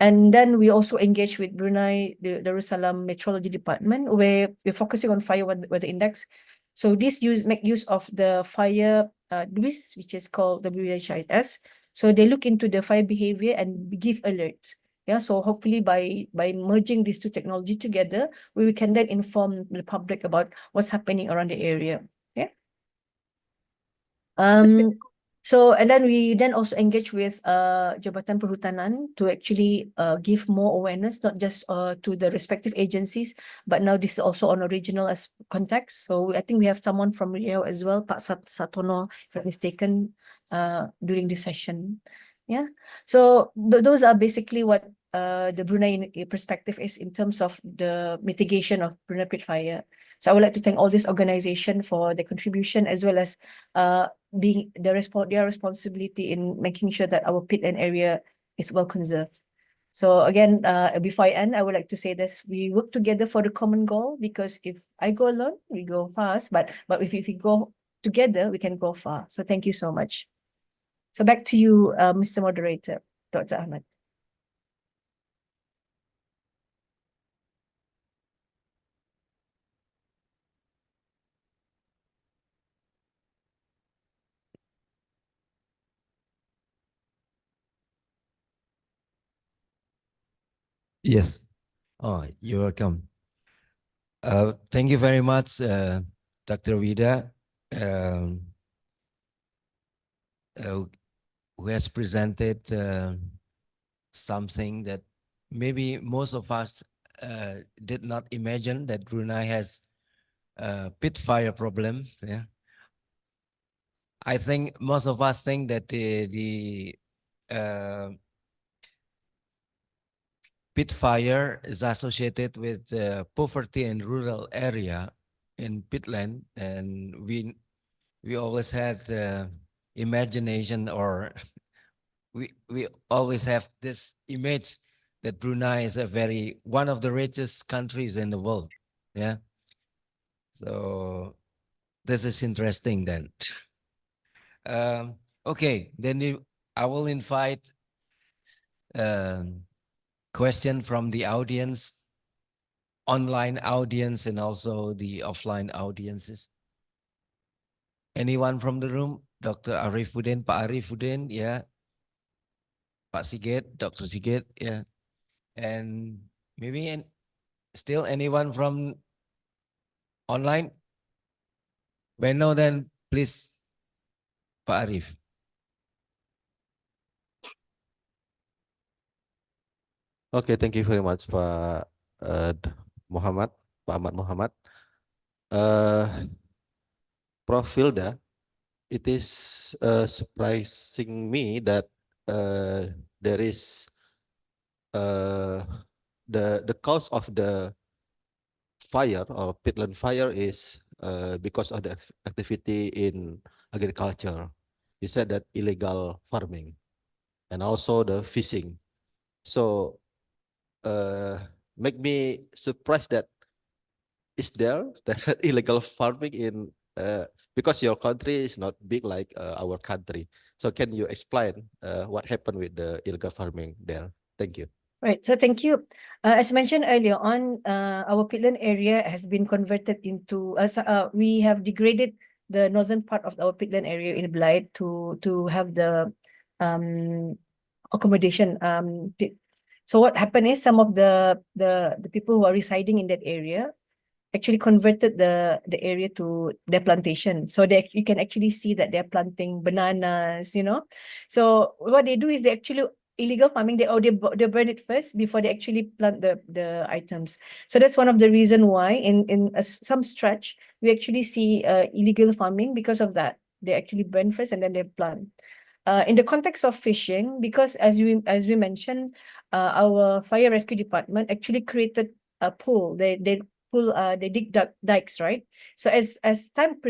And then we also engage with Brunei, the Darussalam Meteorology Department, where we're focusing on fire weather index. So this make use of the fire DWIS, which is called WHIS. So they look into the fire behavior and give alerts. Yeah, so hopefully by merging these two technology together, we can then inform the public about what's happening around the area. Yeah. So, and then we then also engage with Jabatan Perhutanan to actually give more awareness, not just to the respective agencies, but now this is also on a regional context. So I think we have someone from Riau as well, Pak Satono, if I'm mistaken, during this session. Yeah. So those are basically what the Brunei perspective is in terms of the mitigation of Brunei peat fire. So I would like to thank all this organization for their contribution, as well as being their responsibility in making sure that our peatland area is well conserved. So again, before I end, I would like to say this: we work together for the common goal, because if I go alone, we go fast, but if we go together, we can go far. So thank you so much. So back to you, Mr. Moderator, Dr. Ahmad. Yes. Oh, you're welcome. Thank you very much, Dr. Vida. um, who has presented something that maybe most of us did not imagine, that Brunei has a pit fire problem. Yeah. I think most of us think that the pit fire is associated with poverty in rural area in Peatland, and we always had imagination, or we always have this image that Brunei is one of the richest countries in the world. Yeah. So this is interesting then. Okay, then I will invite question from the audience, online audience, and also the offline audiences. Anyone from the room? Dr. Arifuddin, Pak Arifuddin, yeah. Pak Sigit, Dr. Sigit, yeah. And maybe still anyone from online? When no, then please, Pak Arif. Okay, thank you very much, Pak Muhammad, Pak Ahmad Muhammad. Prof. Filda, it is surprising me that there is the cause of the fire or peatland fire is because of the activity in agriculture. You said that illegal farming and also the fishing. So make me surprised that is there that illegal farming in because your country is not big like our country. So can you explain what happened with the illegal farming there? Thank you. Right, so thank you. As mentioned earlier on, our peatland area has been converted into, we have degraded the northern part of our peatland area in Belait to have the accommodation pit. So what happened is some of the people who are residing in that area actually converted the area to their plantation. So you can actually see that they're planting bananas, you know. So what they do is they actually illegal farming, they burn it first before they actually plant the items. So that's one of the reason why in some stretch we actually see illegal farming because of that. They actually burn first and then they plant. In the context of fishing, because as we mentioned, our fire rescue department actually created a pool. They dig dikes, right? So as time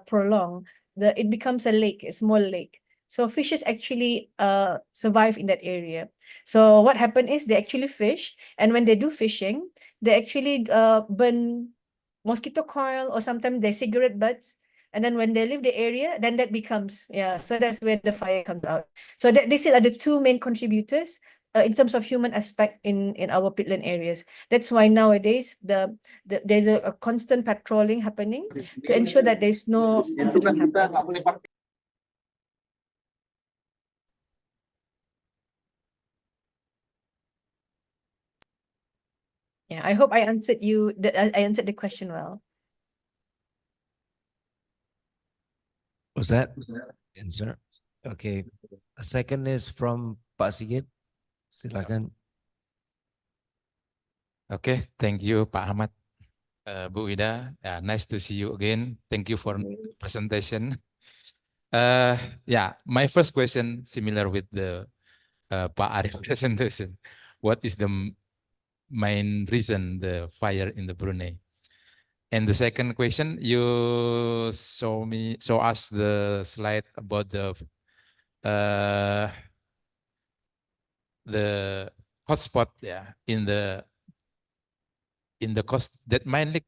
prolong, it becomes a lake, a small lake. So fishes actually survive in that area. So what happened is they actually fish, and when they do fishing, they actually burn mosquito coil, or sometimes they cigarette butts. And then when they leave the area, then that becomes, so that's where the fire comes out. So these are the two main contributors in terms of human aspect in our peatland areas. That's why nowadays there's a constant patrolling happening to ensure that there's no incident happening. Yeah, I hope I answered I answered the question well. Was that answer? Okay. A second is from Pak Sigit. Silakan. Okay, thank you, Pak Ahmad. Bu Ida, nice to see you again. Thank you for the presentation. Yeah, my first question similar with the Pak Arif presentation. What is the main reason the fire in the Brunei? And the second question, you show us the slide about the hotspot, in the coast that mainly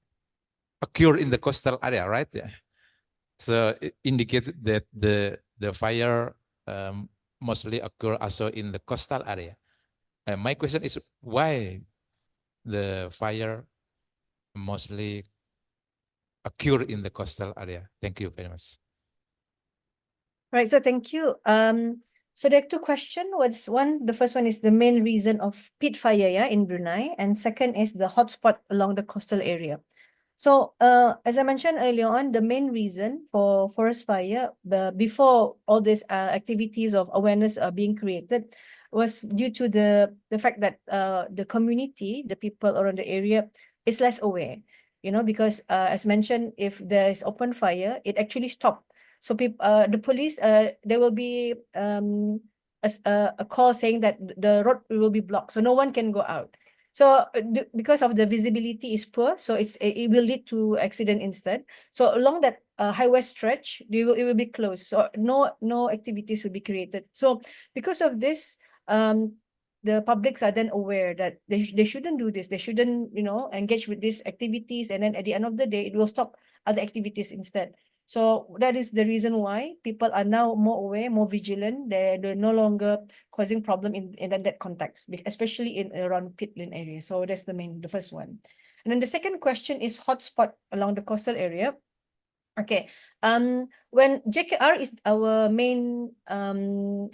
occur in the coastal area, right? Yeah. So it indicated that the fire mostly occur also in the coastal area. My question is why the fire mostly occur in the coastal area? Thank you very much. Right, so thank you. So there are two questions. The first one is the main reason of peat fire, in Brunei, and second is the hotspot along the coastal area. So, as I mentioned earlier on, the main reason for forest fire, before all these activities of awareness are being created, was due to the fact that the community, the people around the area, is less aware. Because as mentioned, if there is open fire, it actually stop. So the police, there will be a call saying that the road will be blocked, so no one can go out. So because of the visibility is poor, so it will lead to accident instead. So along that highway stretch, it will be closed. So no activities will be created. So because of this, the publics are then aware that they shouldn't do this. They shouldn't engage with these activities, and then at the end of the day, it will stop other activities instead. So that is the reason why people are now more aware, more vigilant. They're no longer causing problem in that context, especially in around Peatland area. So that's the first one. And then the second question is hotspot along the coastal area. Okay. When JKR is our main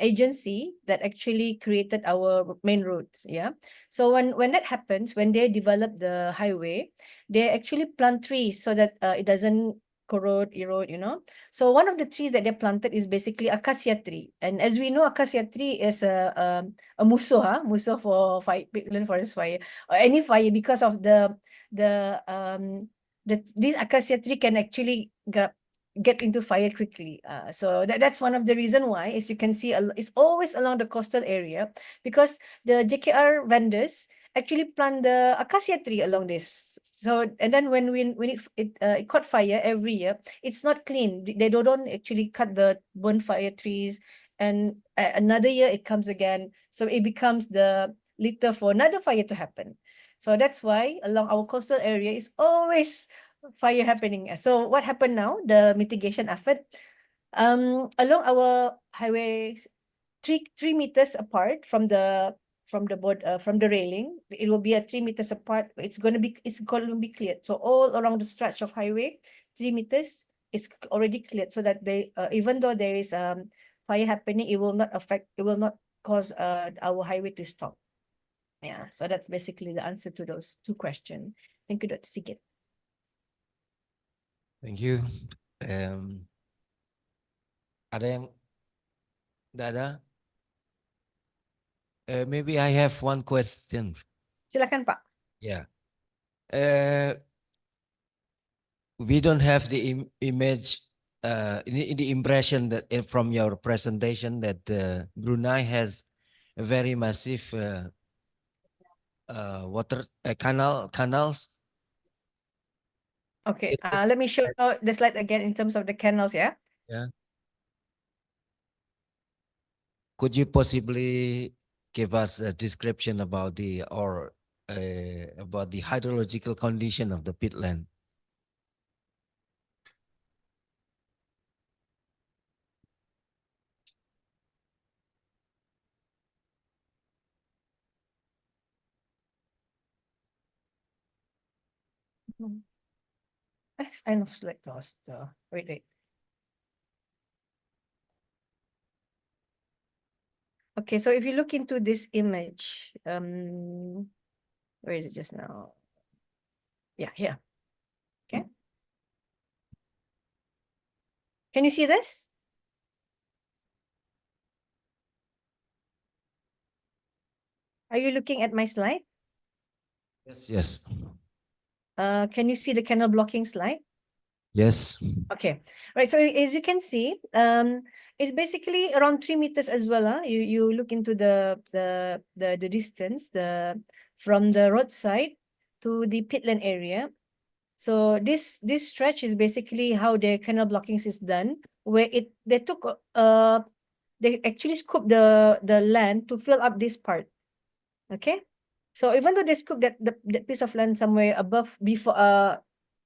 agency that actually created our main roads, yeah. So when that happens, when they develop the highway, they actually plant trees so that it doesn't erode. So one of the trees that they planted is basically acacia tree. And as we know, acacia tree is a musuh for fire, peatland forest fire, or any fire, because of this acacia tree can actually get into fire quickly. So that's one of the reason why, as you can see, it's always along the coastal area, because the JKR vendors actually plant the acacia tree along this. So, and then when it caught fire every year, it's not clean. They don't actually cut the bonfire trees, and another year it comes again. So it becomes the litter for another fire to happen. So that's why along our coastal area is always fire happening. So what happened now? The mitigation effort, along our highways, 3 meters apart from the board, from the railing, it will be 3 meters apart. It's going to be cleared. So all around the stretch of highway, 3 meters is already cleared, so that they even though there is fire happening, it will not cause our highway to stop. Yeah, so that's basically the answer to those two questions. Thank you, Dr. Sigit. Thank you. Ada yang tidak ada? Maybe I have one question. Silakan, Pak. Yeah. We don't have the image, the impression that from your presentation that Brunei has a very massive water canals. Okay, It is- let me show the slide again in terms of the canals, yeah? Yeah. Could you possibly give us a description about the hydrological condition of the peatland? I know select those. Wait. Okay, so if you look into this image, where is it just now? Yeah, here. Okay. Can you see this? Are you looking at my slide? Yes. Can you see the canal blocking slide? Yes. Okay, right. So as you can see, it's basically around 3 meters as well. You look into the distance from the roadside to the peatland area. So this stretch is basically how the canal blockings is done, where they actually scoop the land to fill up this part. Okay, so even though they scoop that piece of land somewhere above before,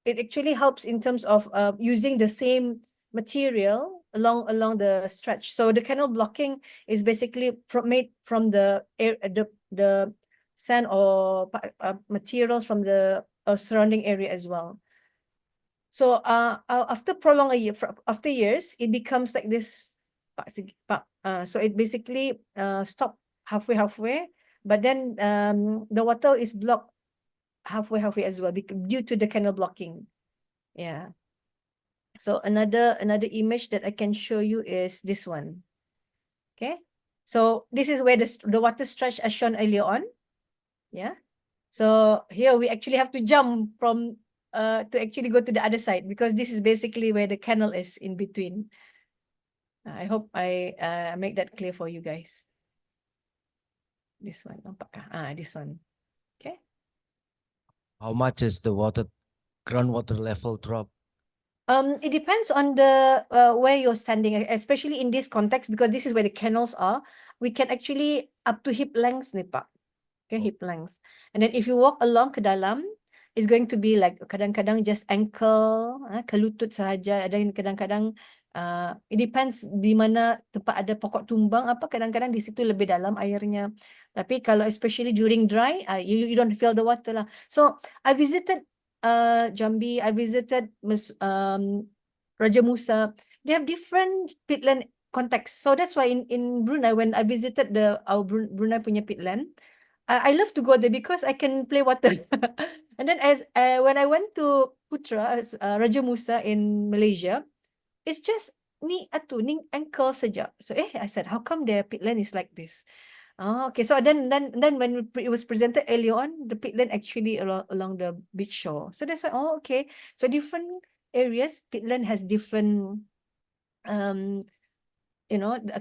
it actually helps in terms of using the same material along the stretch. So the canal blocking is basically made from the sand or materials from the surrounding area as well. So after after years, it becomes like this. So it basically stop halfway, but then the water is blocked halfway as well due to the canal blocking. Yeah. So another image that I can show you is this one. Okay. So this is where the water stretch as shown earlier on. Yeah. So here we actually have to jump from to actually go to the other side because this is basically where the canal is in between. I hope I make that clear for you guys. This one, nampakkah? This one. Okay. How much is the groundwater level drop? It depends on the where you're standing, especially in this context, because this is where the canals are. We can actually up to hip length nih Pak. Okay, hip length. And then if you walk along ke dalam, it's going to be like kadang-kadang just ankle, ke lutut sahaja. Ada yang kadang-kadang it depends di mana tempat ada pokok tumbang apa, kadang-kadang di situ lebih dalam airnya. Tapi kalau especially during dry, you don't feel the water lah. So I visited Jambi, I visited Raja Musa. They have different peatland context. So that's why in Brunei, when I visited our Brunei punya peatland, I love to go there because I can play water. And then when I went to Putra, Raja Musa in Malaysia, it's just ni ankle saja. So I said, how come the peatland is like this? Oh, okay. So then when it was presented earlier on, the peatland actually along the beach shore. So that's why, oh, okay. So different areas, peatland has different, a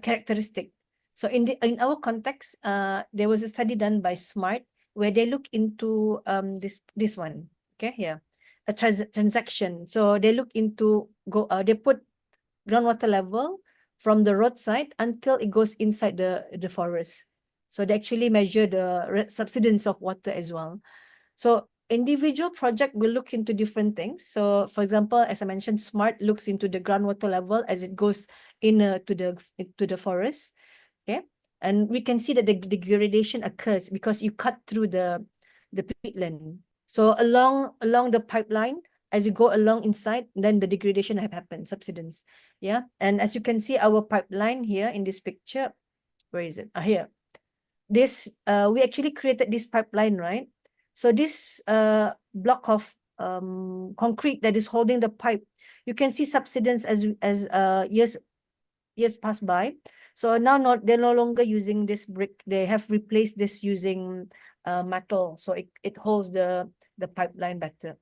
characteristic. So in our context, there was a study done by SMART where they look into this one. Okay, here, a transaction. So they look into they put groundwater level from the roadside until it goes inside the forest. So they actually measure the subsidence of water as well. So individual project will look into different things. So for example, as I mentioned, SMART looks into the groundwater level as it goes to the forest. Okay. And we can see that the degradation occurs because you cut through the peatland. So along the pipeline, as you go along inside, then the degradation have happened, subsidence. Yeah. And as you can see, our pipeline here in this picture, where is it? Here. This we actually created this pipeline, right? So this block of concrete that is holding the pipe, you can see subsidence as years pass by. So now they're no longer using this brick. They have replaced this using metal. So it holds the pipeline better.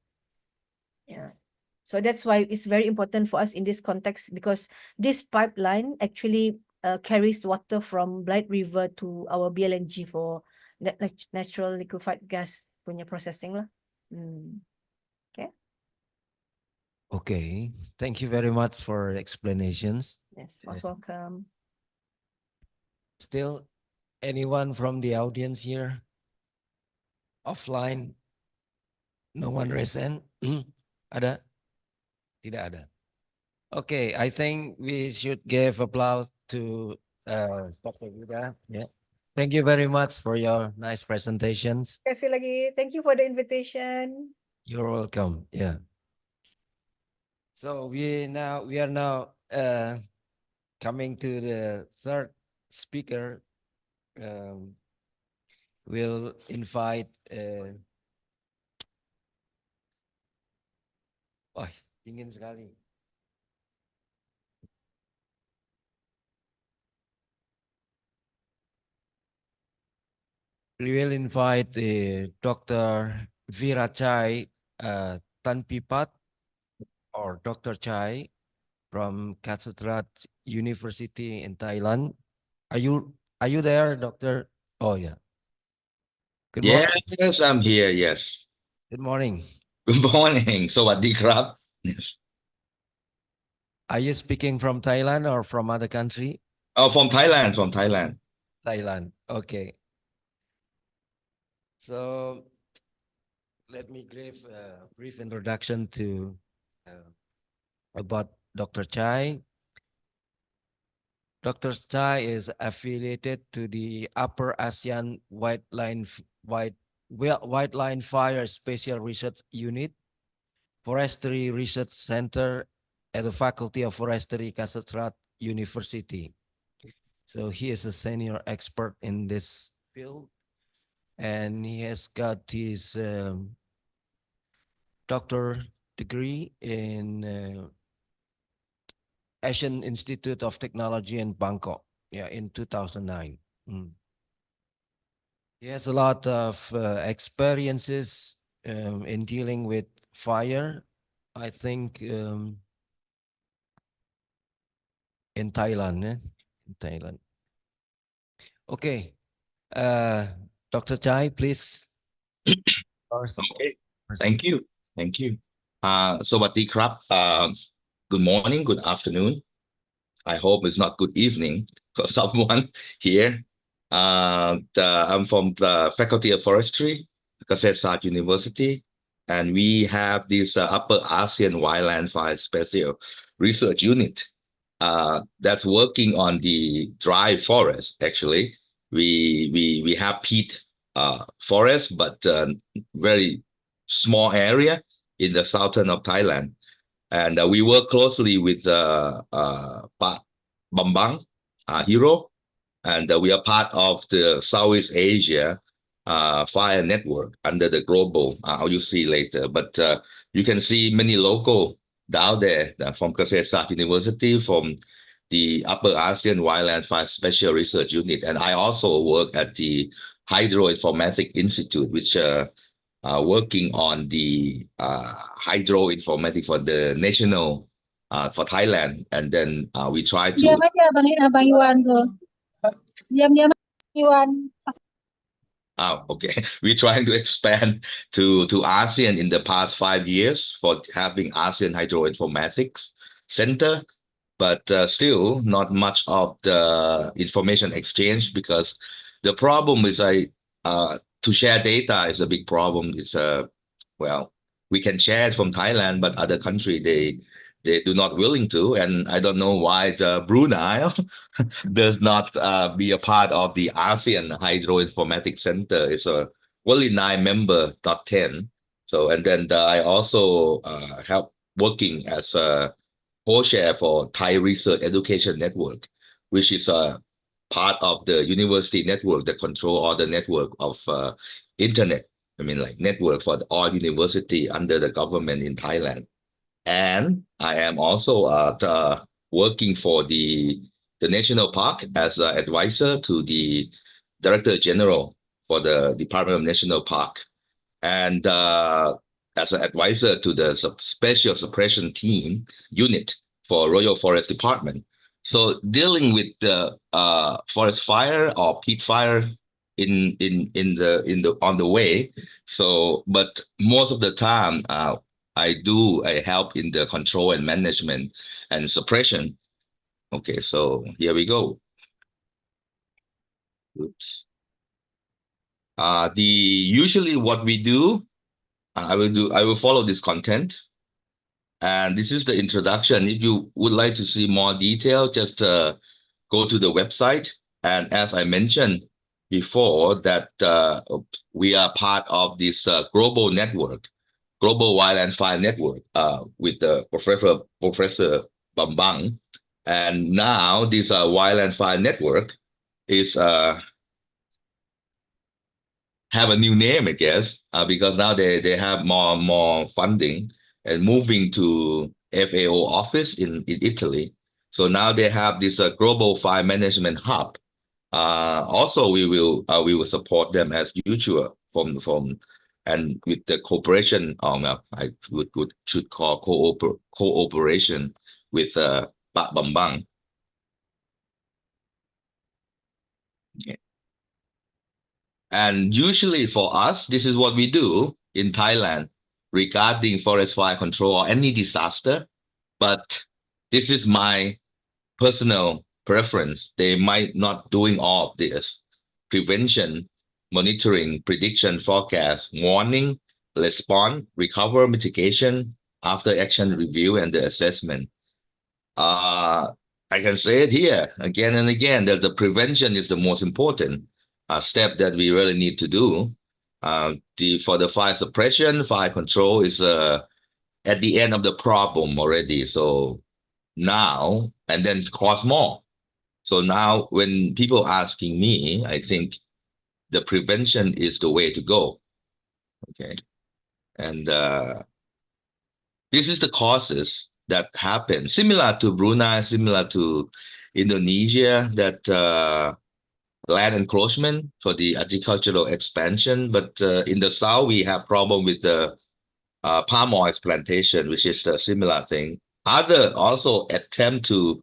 Yeah. So that's why it's very important for us in this context because this pipeline actually carries water from Blight River to our BLNG for natural liquefied gas punya processing lah. Okay. Okay, thank you very much for explanations. Yes, most welcome. Still, anyone from the audience here? Offline? No one raised hand? Ada? Tidak ada. Okay, I think we should give applause to Dr. Yuda. Yeah. Thank you very much for your nice presentations. Terima kasih lagi. Thank you for the invitation. You're welcome. Yeah. So we are now coming to the third speaker. We'll invite wah, dingin sekali. We will invite Dr. Virachai Tanpipat or Dr. Chai from Kathatrat University in Thailand. Are you there, Doctor? Oh yeah. Good morning. Yes, I'm here. Yes. Good morning. Good morning. Sawadee krab. Yes. Are you speaking from Thailand or from other country? Oh, from Thailand. From Thailand. Thailand. Okay. So let me give a brief introduction to about Dr. Chai. Dr. Chai is affiliated to the Upper ASEAN Wildland Fire Special Research Unit, Forestry Research Center at the Faculty of Forestry, Kathatrat University. So he is a senior expert in this field, and he has got his doctor degree in Asian Institute of Technology in Bangkok. Yeah, in 2009. Mm. He has a lot of experiences in dealing with fire. I think in Thailand. In Thailand. Okay, Dr. Chai, please. First. Okay, thank you. Thank you. Sawasdee krap. Good morning, good afternoon. I hope it's not good evening for someone here. I'm from the Faculty of Forestry, Kasetsart University, and we have this Upper ASEAN Wildland Fire Special Research Unit that's working on the dry forest. Actually, we have peat forest, but very small area in the southern of Thailand. And we work closely with Pak Bambang Hero, and we are part of the Southeast Asia Fire Network under the global. You'll see later, but you can see many local down there from Kasetsart University, from the Upper ASEAN Wildland Fire Special Research Unit, and I also work at the Hydroinformatics Institute, which working on the hydroinformatics for the national for Thailand, and then we try to. Diam aja Bang Iwan tuh. Diam-diam Iwan. Okay. We're trying to expand to ASEAN in the past 5 years for having ASEAN Hydroinformatics Center, but still not much of the information exchange, because the problem is to share data is a big problem. It's well, we can share it from Thailand, but other country they do not willing to, and I don't know why the Brunei does not be a part of the ASEAN Hydroinformatics Center. It's a only 9 member, not 10. So, and then I also help working as a co-chair for Thai Research Education Network, which is a part of the university network that control all the network of internet. I mean, like network for all university under the government in Thailand. And I am also working for the national park as an advisor to the Director General for the Department of National Park, and as an advisor to the Special Suppression Team Unit for Royal Forest Department. So dealing with the forest fire or peat fire in the on the way. So, but most of the time, I help in the control and management and suppression. Okay, so here we go. Oops. Usually what we do, I will follow this content. And this is the introduction. If you would like to see more detail, just go to the website. And as I mentioned before, that we are part of this global network, Global Wildland Fire Network, with the Professor Bambang. And now this Wildland Fire Network is have a new name, I guess, because now they have more funding and moving to FAO office in Italy. So now they have this global fire management hub. Also, we will support them as usual from and with the cooperation I should call cooperation with Pak Bambang. Okay. And usually for us, this is what we do in Thailand regarding forest fire control or any disaster. But this is my personal preference. They might not doing all of this: prevention, monitoring, prediction, forecast, warning, response, recover, mitigation, after action review, and the assessment. I can say it here again and again that the prevention is the most important step that we really need to do. For the fire suppression, fire control is at the end of the problem already. So now, and then cost more. So now when people asking me, I think the prevention is the way to go. Okay. And this is the causes that happen, similar to Brunei, similar to Indonesia, that land encroachment for the agricultural expansion. But in the south, we have problem with the palm oil plantation, which is a similar thing. Other also attempt to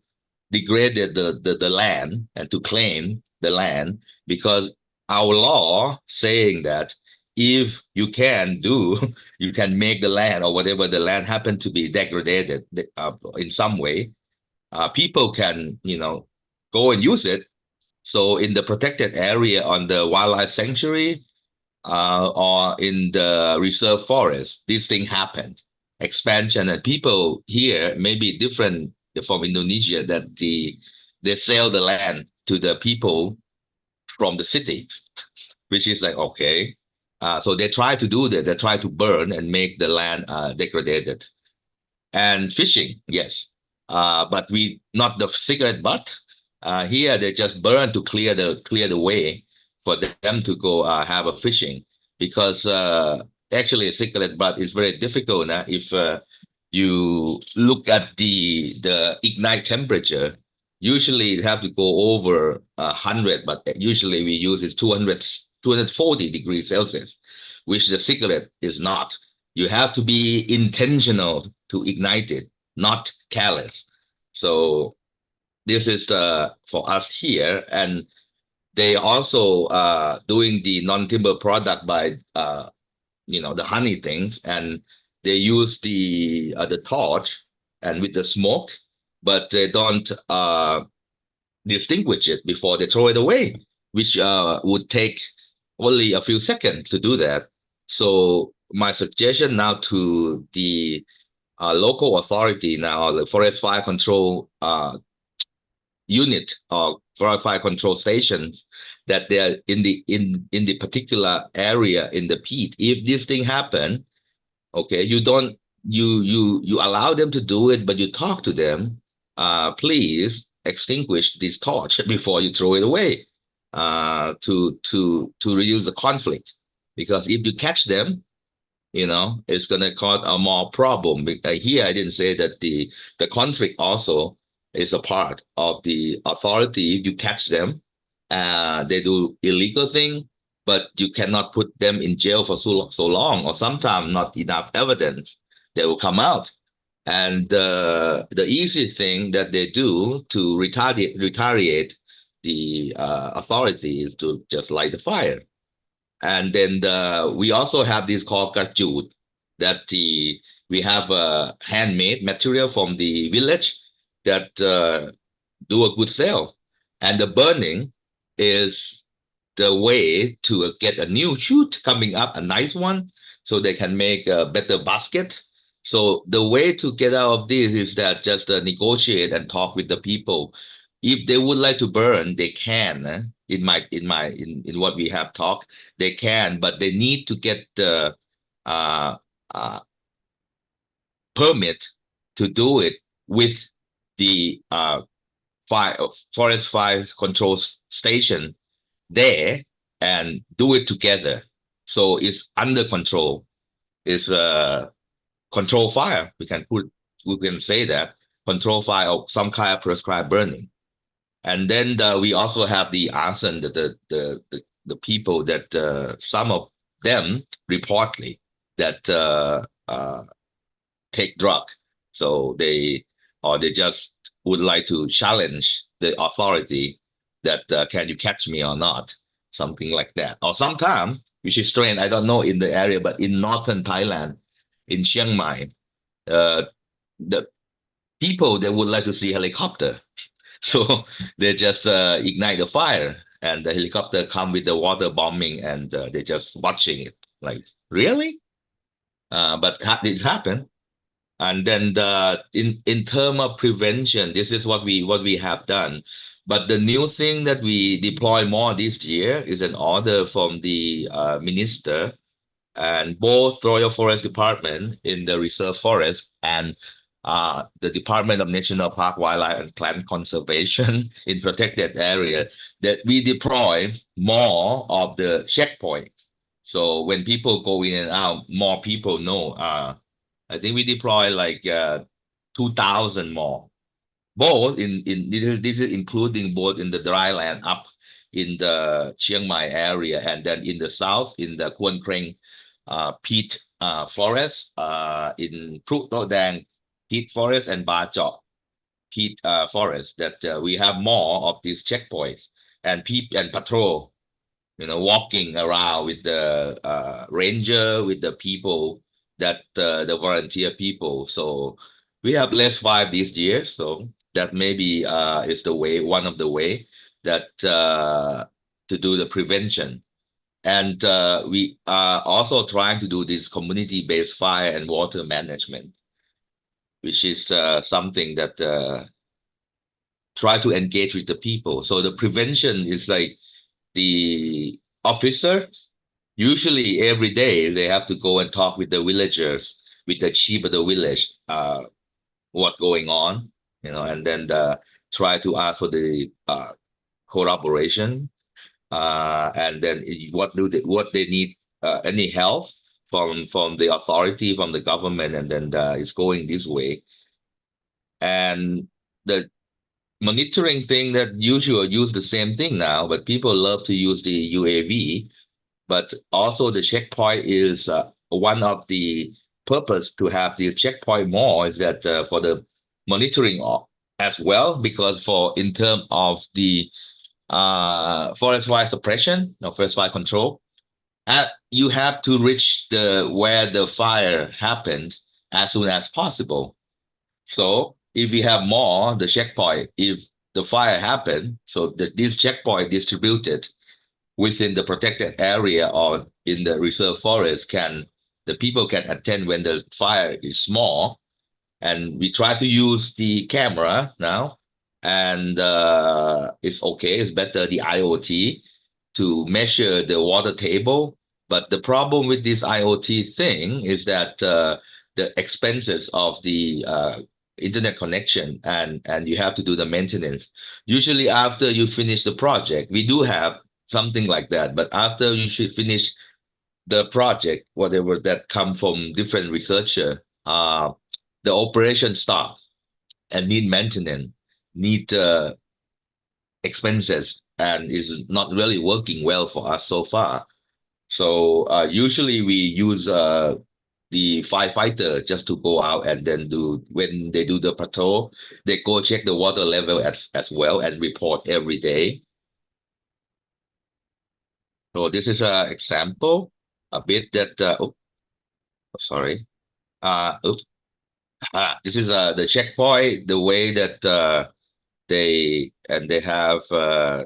degrade the land and to claim the land, because our law saying that if you can do, you can make the land or whatever the land happen to be degraded in some way, people can, go and use it. So in the protected area on the wildlife sanctuary, or in the reserve forest, this thing happened. Expansion, and people here may be different from Indonesia, that they sell the land to the people from the cities, which is like, okay. So they try to do that. They try to burn and make the land degraded. And fishing, yes. But we not the cigarette butt. Here they just burn to clear the way for them to go have a fishing, because actually a cigarette butt is very difficult. If you look at the ignite temperature, usually it have to go over 100, but usually we use is 240 degrees Celsius, which the cigarette is not. You have to be intentional to ignite it, not careless. So this is for us here. And they also doing the non-timber product by the honey things, and they use the torch and with the smoke, but they don't distinguish it before they throw it away, which would take only a few seconds to do that. So my suggestion now to the local authority now, the forest fire control unit or forest fire control stations, that they're in the particular area in the peat. If this thing happen, okay, you don't you allow them to do it, but you talk to them. Please extinguish this torch before you throw it away, to reduce the conflict. Because if you catch them, it's going to cause a more problem. Here, I didn't say that the conflict also is a part of the authority. If you catch them, they do illegal thing, but you cannot put them in jail for so long, or sometimes not enough evidence, they will come out. And the easy thing that they do to retaliate the authority is to just light the fire. And then we also have this called kajut, that we have a handmade material from the village that do a good sale. And the burning is the way to get a new shoot coming up, a nice one, so they can make a better basket. So the way to get out of this is that just negotiate and talk with the people. If they would like to burn, they can. In what we have talked, they can, but they need to get the permit to do it with the forest fire control station there, and do it together. So it's under control. It's control fire. We can say that control fire or some kind of prescribed burning. And then we also have the arson, the people that some of them reportedly that take drug. So they just would like to challenge the authority that can you catch me or not, something like that. Or sometimes, which is strange, I don't know in the area, but in northern Thailand, in Chiang Mai, the people, they would like to see helicopter. So they just ignite the fire, and the helicopter come with the water bombing, and they're just watching it. Like, really? But it happened. And then in terms of prevention, this is what we have done. But the new thing that we deploy more this year is an order from the minister, and both Royal Forest Department in the reserve forest and the Department of National Park, Wildlife and Plant Conservation in protected area, that we deploy more of the checkpoints. So when people go in and out, more people know I think we deploy like 2,000 more. Both in this is including both in the dry land up in the Chiang Mai area and then in the south in the Kuen Kreng peat forest, in Pru To Dang peat forest and Ba Chok peat forest, that we have more of these checkpoints and patrol, walking around with the ranger, with the people that the volunteer people. So we have less fire these years. So that maybe is the way, one of the way that to do the prevention. And we are also trying to do this community-based fire and water management, which is something that try to engage with the people. So the prevention is like the officer, usually every day they have to go and talk with the villagers, with the chief of the village, what going on, and then try to ask for the collaboration, and then what they need, any help from the authority, from the government, and then it's going this way. And the monitoring thing that usually use the same thing now, but people love to use the UAV. But also the checkpoint is one of the purpose to have this checkpoint more is that for the monitoring as well, because in terms of the forest fire suppression or forest fire control, you have to reach where the fire happened as soon as possible. So if we have more, the checkpoint, if the fire happened, so this checkpoint distributed within the protected area or in the reserve forest, the people can attend when the fire is small. And we try to use the camera now, and it's okay, it's better, the IoT, to measure the water table. But the problem with this IoT thing is that the expenses of the internet connection, and you have to do the maintenance. Usually after you finish the project, we do have something like that, but after you should finish the project, whatever that come from different researcher, the operation stop and need maintenance, need expenses, and is not really working well for us so far. So usually we use the firefighter just to go out and then when they do the patrol, they go check the water level as well and report every day. So this is an example, a bit that, sorry. This is the checkpoint, the way that they have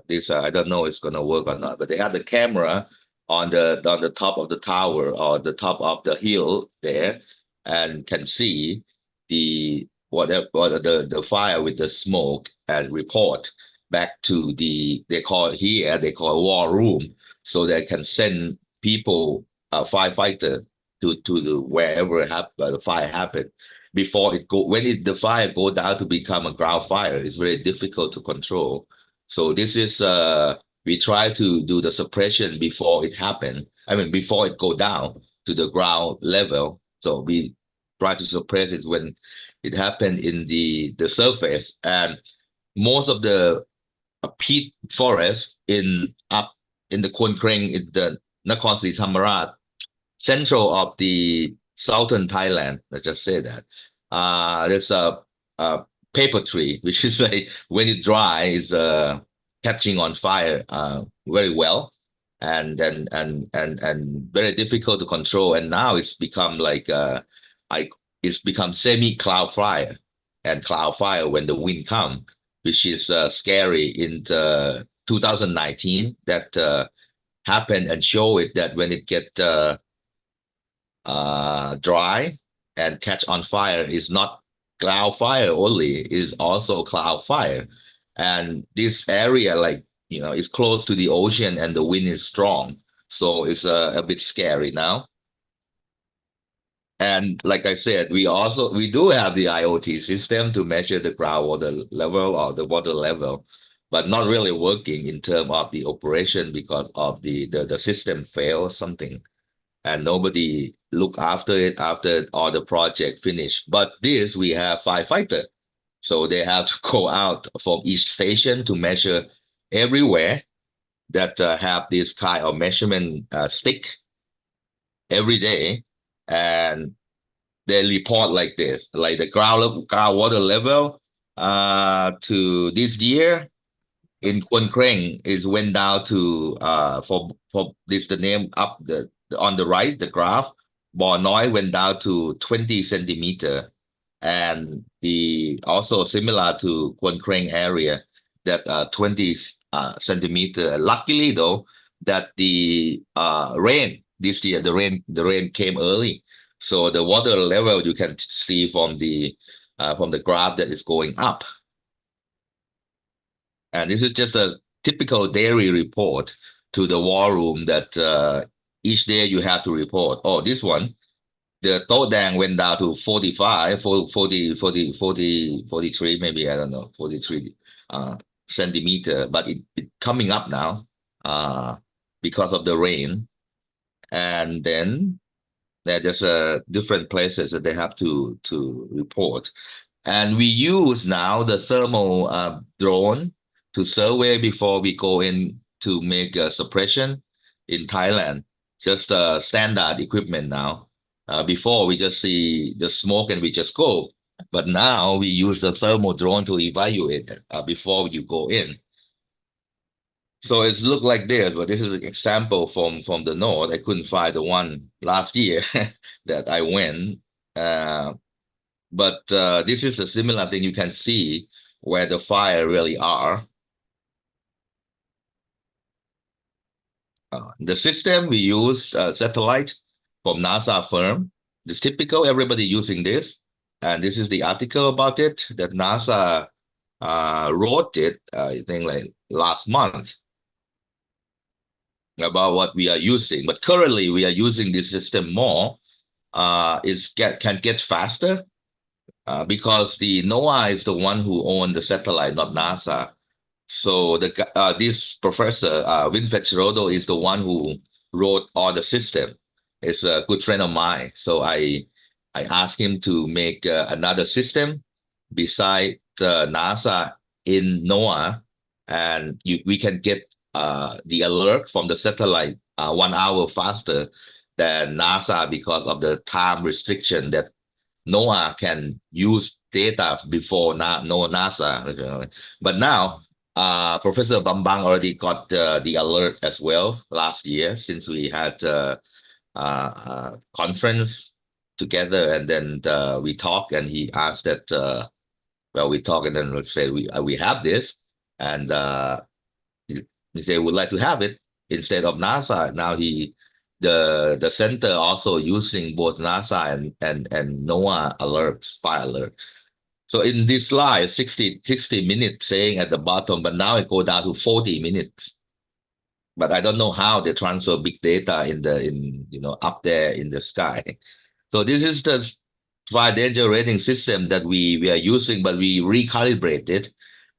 this, I don't know if it's going to work or not, but they have the camera on the top of the tower or the top of the hill there, and can see the fire with the smoke and report back to they call war room, so they can send people, firefighter, to wherever the fire happened. Before the fire go down to become a ground fire, it's very difficult to control. So this is we try to do the suppression before it happen. I mean, before it go down to the ground level. So we try to suppress it when it happened in the surface. And most of the peat forest up in the Kuen Kreng, in the Nakhon Si Thammarat, central of the southern Thailand, let's just say that, there's a paper tree, which is like when it dry is catching on fire very well, and very difficult to control. And now it's become like it's become semi-cloud fire and cloud fire when the wind come, which is scary. In 2019 that happened and show it that when it get dry and catch on fire, is not cloud fire only, is also cloud fire. And this area, like, is close to the ocean and the wind is strong, so it's a bit scary now. And like I said, we do have the IoT system to measure the groundwater level or the water level, but not really working in terms of the operation because of the system fail or something. and nobody look after it after all the project finished. But this we have firefighter, so they have to go out from each station to measure everywhere that have this kind of measurement stick every day, and they report like this, like the groundwater level to this year in Kuen Kreng is went down to for this the name up on the right, the graph, Bo Noi went down to 20 centimeter, and the also similar to Kuen Kreng area that 20 centimeter. Luckily though, that the rain this year, the rain came early, so the water level you can see from the graph that is going up. And this is just a typical daily report to the war room that each day you have to report. Oh, this one, the Todang went down to 45, 40, 43, maybe, I don't know, 43 centimeter, but it coming up now because of the rain. And then there are just different places that they have to report. And we use now the thermal drone to survey before we go in to make a suppression in Thailand. Just standard equipment now. Before we just see the smoke and we just go. But now we use the thermal drone to evaluate before you go in. So it's look like this, but this is an example from the north. I couldn't find the one last year that I went. But this is a similar thing. You can see where the fire really are. The system we use satellite from NASA firm. It's typical, everybody using this. And this is the article about it that NASA wrote it, I think like last month, about what we are using. But currently we are using this system more. Can get faster. Because the NOAA is the one who owned the satellite, not NASA. So this professor, Winfred Schroeder, is the one who wrote all the system. It's a good friend of mine. So I asked him to make another system beside NASA in NOAA, and we can get the alert from the satellite 1 hour faster than NASA because of the time restriction that NOAA can use data before NASA. But now, Professor Bambang already got the alert as well last year, since we had a conference together, and then we talked, and he asked that, we talk, and then let's say we have this, and he said would like to have it instead of NASA. Now the center also using both NASA and NOAA alerts, fire alert. So in this slide, 60 minutes saying at the bottom, but now it go down to 40 minutes. But I don't know how they transfer big data up there in the sky. So this is the fire danger rating system that we are using, but we recalibrated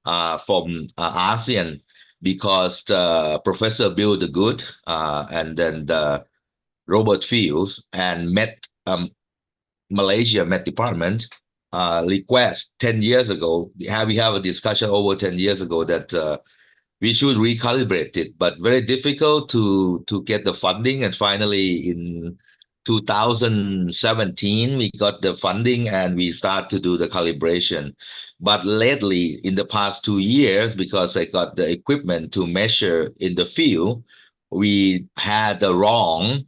from ASEAN, because Professor Bill the Good and then Robert Fields and Met Malaysia Met Department request 10 years ago. We have a discussion over 10 years ago that we should recalibrate it, but very difficult to get the funding. And finally, in 2017, we got the funding and we start to do the calibration. But lately, in the past 2 years, because I got the equipment to measure in the field, we had the wrong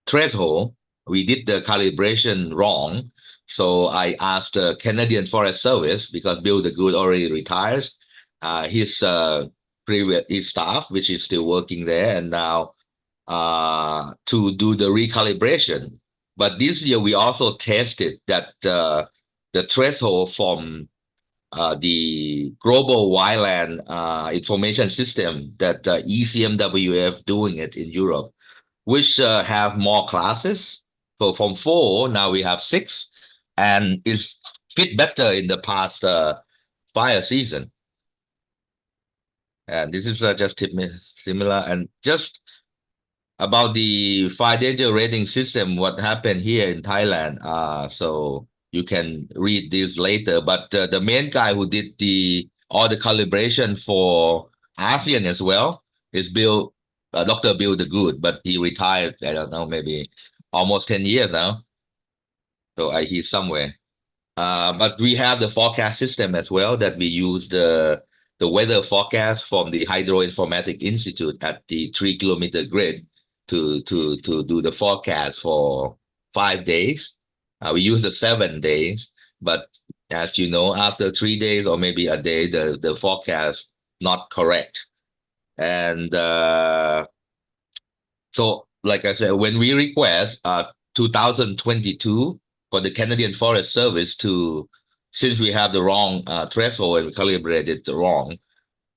threshold. We did the calibration wrong. So I asked the Canadian Forest Service, because Bill the Good already retired, his staff, which is still working there, and now to do the recalibration. But this year we also tested that the threshold from the Global Wildland Information System that ECMWF doing it in Europe, which have more classes. So from 4, now we have 6, and is fit better in the past fire season. And this is just similar, and just about the fire danger rating system, what happened here in Thailand. So you can read this later. But the main guy who did all the calibration for ASEAN as well is Dr. Bill the Good, but he retired. I don't know, maybe almost 10 years now. So he's somewhere. But we have the forecast system as well that we use the weather forecast from the Hydroinformatic Institute at the 3-kilometer grid to do the forecast for 5 days. We use the 7 days, but as you know, after 3 days or maybe a day, the forecast not correct. And so, like I said, when we request 2022 for the Canadian Forest Service since we have the wrong threshold and we calibrated it wrong,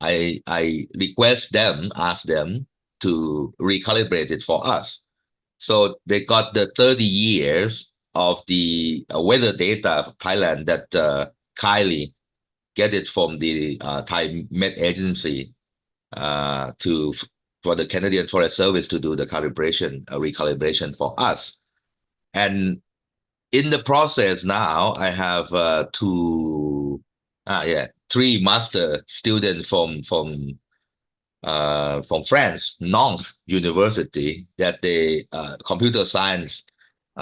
I ask them to recalibrate it for us. So they got the 30 years of the weather data of Thailand that Kylie get it from the Thai Met Agency for the Canadian Forest Service to do the recalibration for us. And in the process now, I have 3 master students from France, Nantes University, that they computer science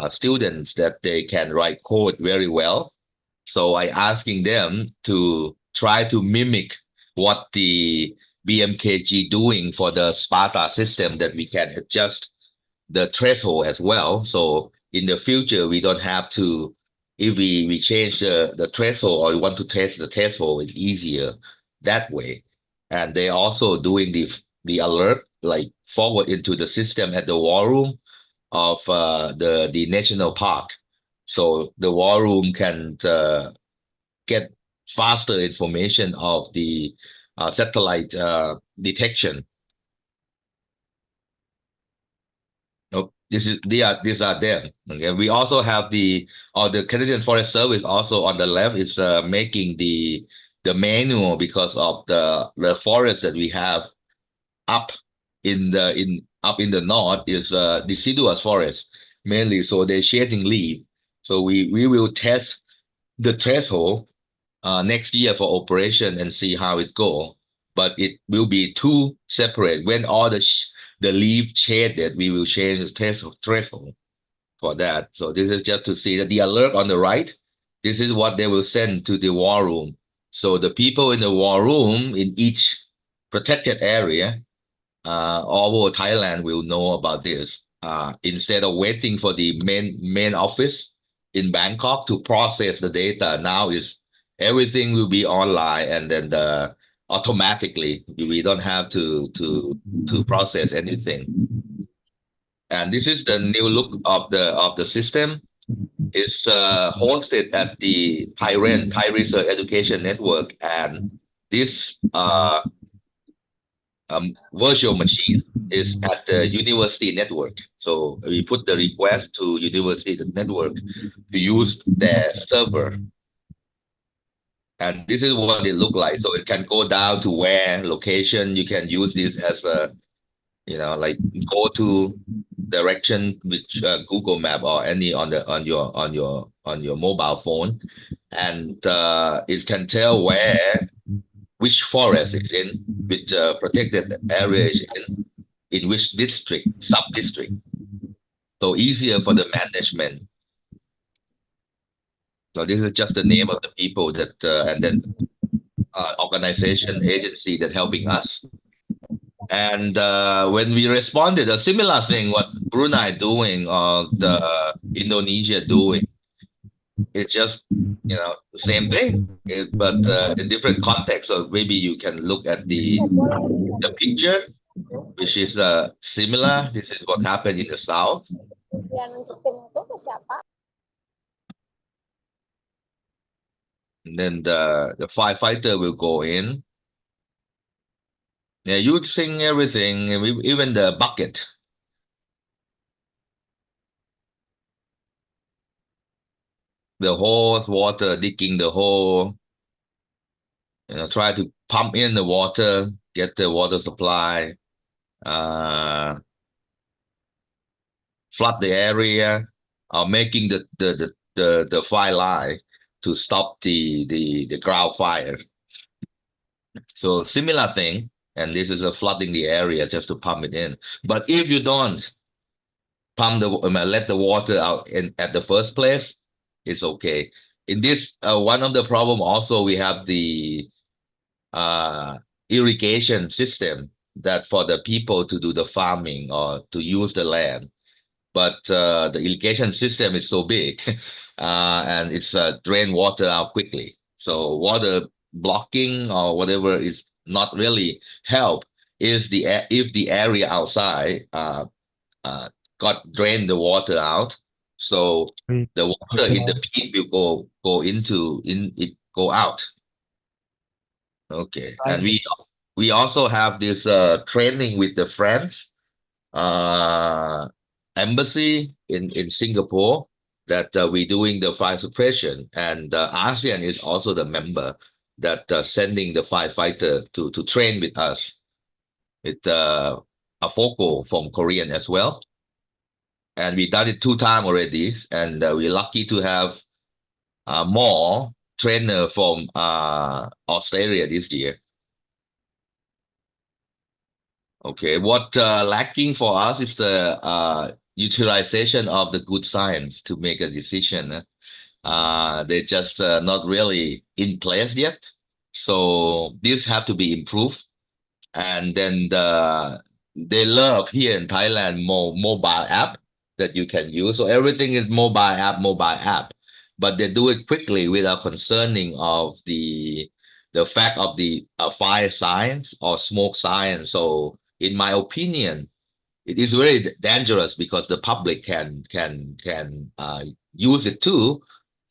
students that they can write code very well. So I asking them to try to mimic what the BMKG doing for the Sparta system, that we can adjust the threshold as well. So in the future, we don't have to, if we change the threshold or we want to test the threshold, it's easier that way. And they also doing the alert, like forward into the system at the war room of the national park. So the war room can get faster information of the satellite detection. Oh, these are them. Okay, we also have the Canadian Forest Service also on the left is making the manual because of the forest that we have up in the north is deciduous forest mainly, so they're shedding leaf. So we will test the threshold next year for operation and see how it go. But it will be 2 separate. When all the leaf shaded, we will change the threshold for that. So this is just to see that the alert on the right, this is what they will send to the war room. So the people in the war room in each protected area all over Thailand will know about this. Instead of waiting for the main office in Bangkok to process the data, now is everything will be online, and then automatically we don't have to process anything. And this is the new look of the system. It's hosted at the Thai Research Education Network, and this virtual machine is at the university network. So we put the request to university network to use their server. And this is what it look like. So it can go down to where location. You can use this as a, like go to direction with Google Map or any on your mobile phone, and it can tell which forest it's in, which protected area is in which district, sub-district. So easier for the management. So this is just the name of the people that, and then organization, agency that helping us. And when we responded, a similar thing, what Brunei doing or the Indonesia doing, it's just, the same thing, but in different context. So maybe you can look at the picture, which is similar. This is what happened in the south. And then the firefighter will go in. Yeah, using everything, even the bucket. The hose, water, digging the hole. Try to pump in the water, get the water supply. flood the area, making the fire line to stop the ground fire. So similar thing, and this is a flooding the area just to pump it in. But if you don't let the water out at the first place, it's okay. In this, one of the problem also we have the irrigation system that for the people to do the farming or to use the land. But the irrigation system is so big and it's drain water out quickly. So water blocking or whatever is not really help if the area outside got drained the water out. So the water in the pit will go out. Okay, and we also have this training with the French embassy in Singapore that we're doing the fire suppression, and ASEAN is also the member that sending the firefighter to train with us. With a focal from Korean as well, and we done it 2 times already, and we're lucky to have more trainer from Australia this year. Okay, what lacking for us is the utilization of the good science to make a decision. They're just not really in place yet. So this have to be improved. And then they love here in Thailand more mobile app that you can use. So everything is mobile app. But they do it quickly without concerning of the fact of the fire science or smoke science. So in my opinion, it is very dangerous because the public can use it too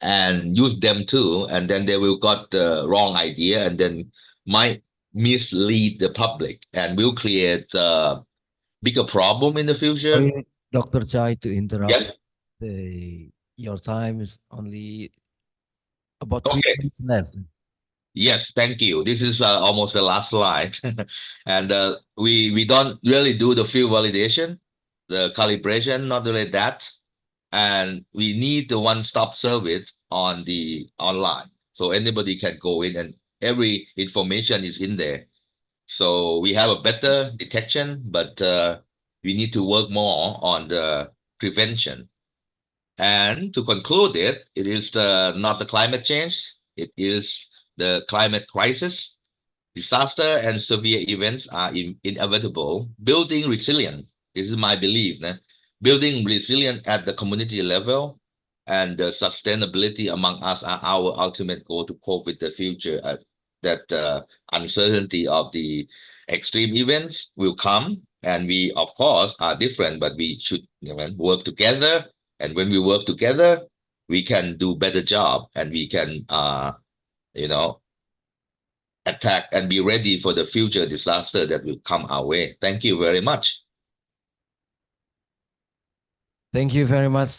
and use them too, and then they will got the wrong idea and then might mislead the public and will create a bigger problem in the future. Sorry, Dr. Chai, to interrupt. Yes. Your time is only about 3 Okay. minutes left. Yes, thank you. This is almost the last slide. And we don't really do the field validation, the calibration, not really that. And we need the one-stop service on the online. So anybody can go in and every information is in there. So we have a better detection, but we need to work more on the prevention. And to conclude it, it is not the climate change, it is the climate crisis. Disaster and severe events are inevitable. Building resilience, this is my belief, building resilience at the community level and the sustainability among us are our ultimate goal to cope with the future. That uncertainty of the extreme events will come, and we, of course, are different, but we should work together. And when we work together, we can do better job, and we can, attack and be ready for the future disaster that will come our way. Thank you very much. Thank you very much,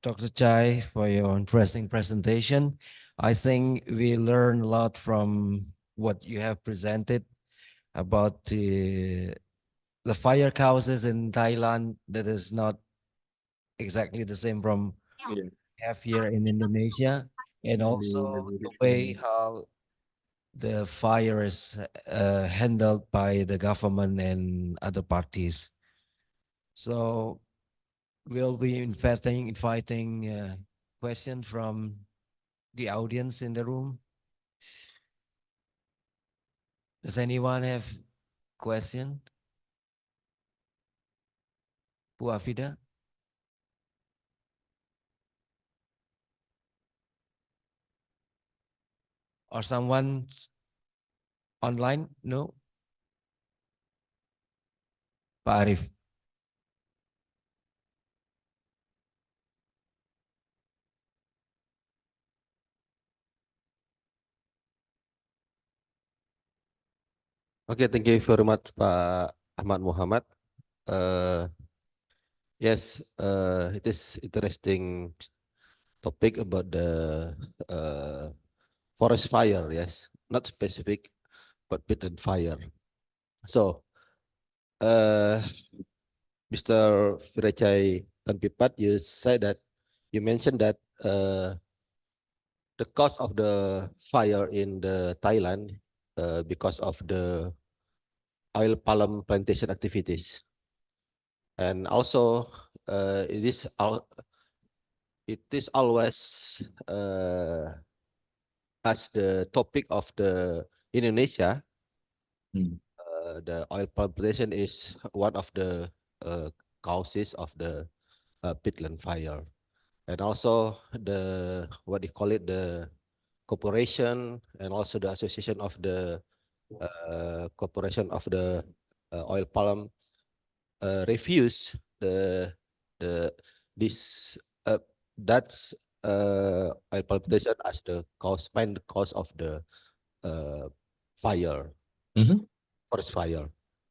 Dr. Chai, for your interesting presentation. I think we learned a lot from what you have presented about the fire causes in Thailand that is not exactly the same from we have here in Indonesia, and also the way how the fire is handled by the government and other parties. So we'll be inviting question from the audience in the room. Does anyone have question? Bu Afida? Or someone online? No? Pak Arif. Okay, thank you very much, Pak Ahmad Muhammad. Yes, it is interesting topic about the forest fire. Yes, not specific, but peatland fire. So, Mr. Virachai Tanpipat, you mentioned that the cause of the fire in the Thailand because of the oil palm plantation activities, and also it is always as the topic of the Indonesia. The oil palm plantation is one of the causes of the peatland fire, and also the what do you call it, the corporation and also the association of the corporation of the oil palm refuse the this that's oil palm plantation as the main cause of the fire, forest fire.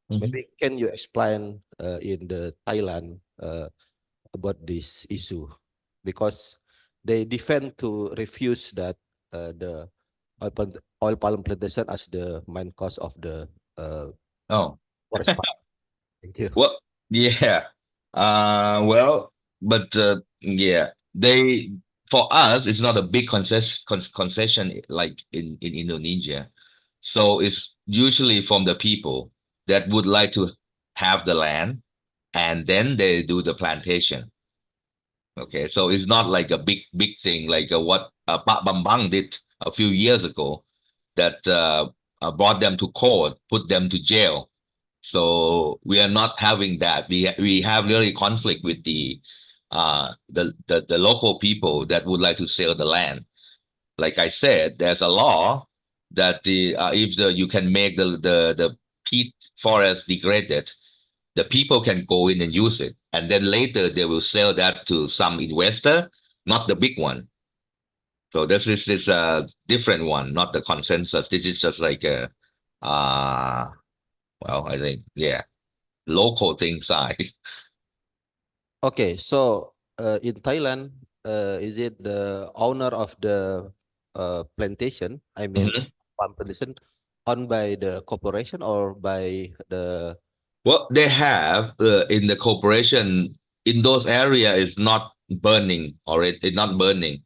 Maybe can you explain in the Thailand about this issue, because they defend to refuse that the oil palm plantation as the main cause of the Oh, forest fire. Thank you. well, yeah. Well, but yeah, for us, it's not a big concession like in Indonesia. So it's usually from the people that would like to have the land, and then they do the plantation. Okay, so it's not like a big thing like what Pak Bambang did a few years ago, that brought them to court, put them to jail. So we are not having that. We have really conflict with the local people that would like to sell the land. Like I said, there's a law that if you can make the peat forest degraded, the people can go in and use it, and then later they will sell that to some investor, not the big one. So this a different one, not the consensus. This is just like a well, I think, yeah, local thing side. Okay, so in Thailand, is it the owner of the plantation? I mean, Mhm. palm plantation, owned by the corporation or by the? Well, they have in the corporation in those area is not burning, or it's not burning.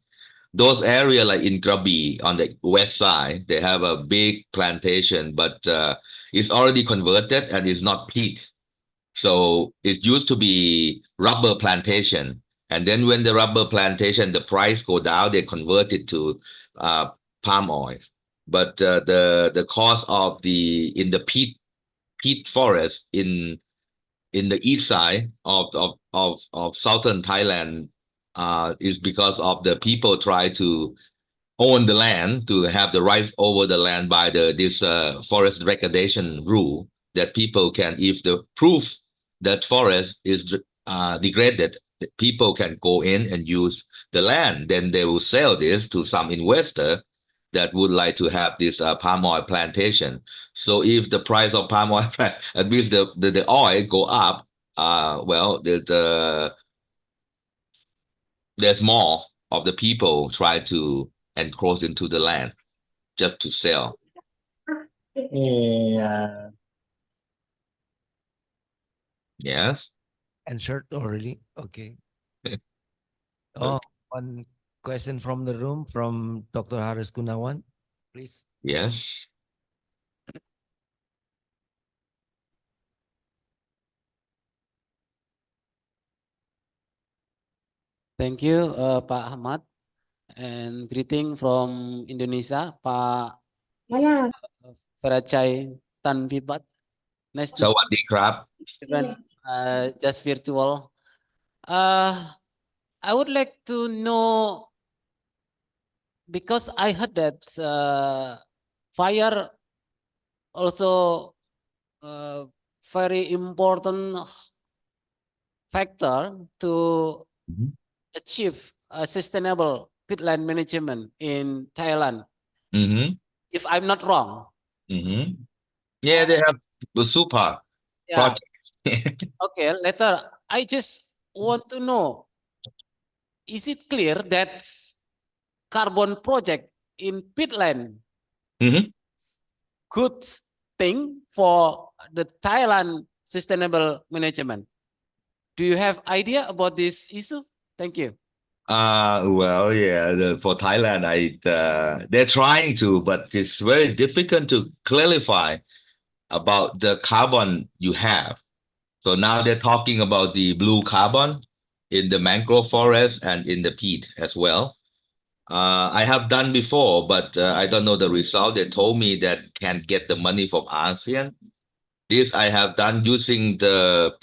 Those area like in Krabi on the west side, they have a big plantation, but it's already converted and it's not peat. So it used to be rubber plantation, and then when the rubber plantation the price go down, they convert it to uh, palm oil. But the cost of the in the peat forest in the east side of southern Thailand is because of the people try to own the land, to have the rights over the land by this forest degradation rule, that people can, if the proof that forest is degraded, people can go in and use the land. Then they will sell this to some investor that would like to have this palm oil plantation. So if the price of palm oil, at least the oil go up, well, there's more of the people try to encroach into the land just to sell. Yeah. Yes. Answered already. Okay. Okay. Oh, one question from the room from Dr. Haris Gunawan, please. Yes. Thank you, Pak Ahmad, and greeting from Indonesia, Pak Farachai Tanpipat. Nice to see Sawadee krab. you, even just virtual. I would like to know, because I heard that fire also very important factor to achieve a sustainable peatland management in Thailand. Mm-hmm. If I'm not wrong. Mm-hmm. Yeah, they have the super Yeah. project. Okay, later I just want to know, is it clear that carbon project in peatland Mm-hmm. is good thing for the Thailand sustainable management? Do you have idea about this issue? Thank you. Well, yeah, for Thailand, they're trying to, but it's very difficult to clarify about the carbon you have. So now they're talking about the blue carbon in the mangrove forest and in the peat as well. I have done before, but I don't know the result. They told me that can get the money from ASEAN. This I have done using the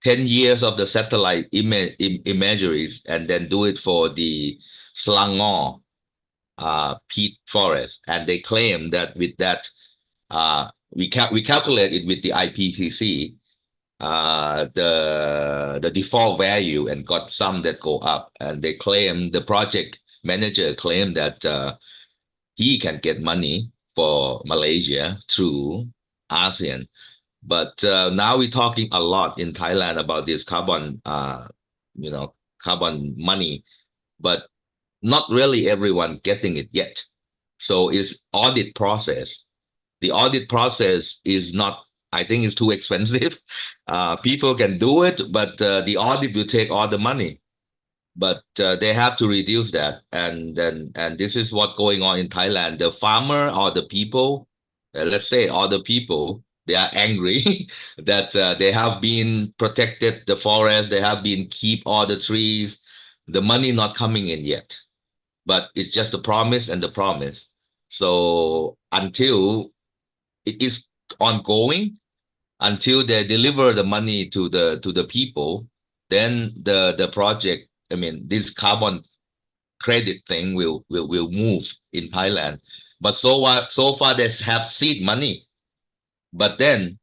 10 years of the satellite imageries and then do it for the Selangor peat forest. And they claim that with that, we calculate it with the IPCC, the default value and got some that go up. And they claim, the project manager claimed that he can get money for Malaysia through ASEAN. But now we're talking a lot in Thailand about this carbon, carbon money, but not really everyone getting it yet. So it's audit process. The audit process is not, I think it's too expensive. People can do it, but the audit will take all the money. But they have to reduce that. And this is what's going on in Thailand. The farmer or the people, let's say all the people, they are angry that they have been protected the forest, they have been keep all the trees, the money not coming in yet. But it's just a promise and the promise. So until it is ongoing, until they deliver the money to the people, then the project, I mean, this carbon credit thing will move in Thailand. But so far they have seed money. But then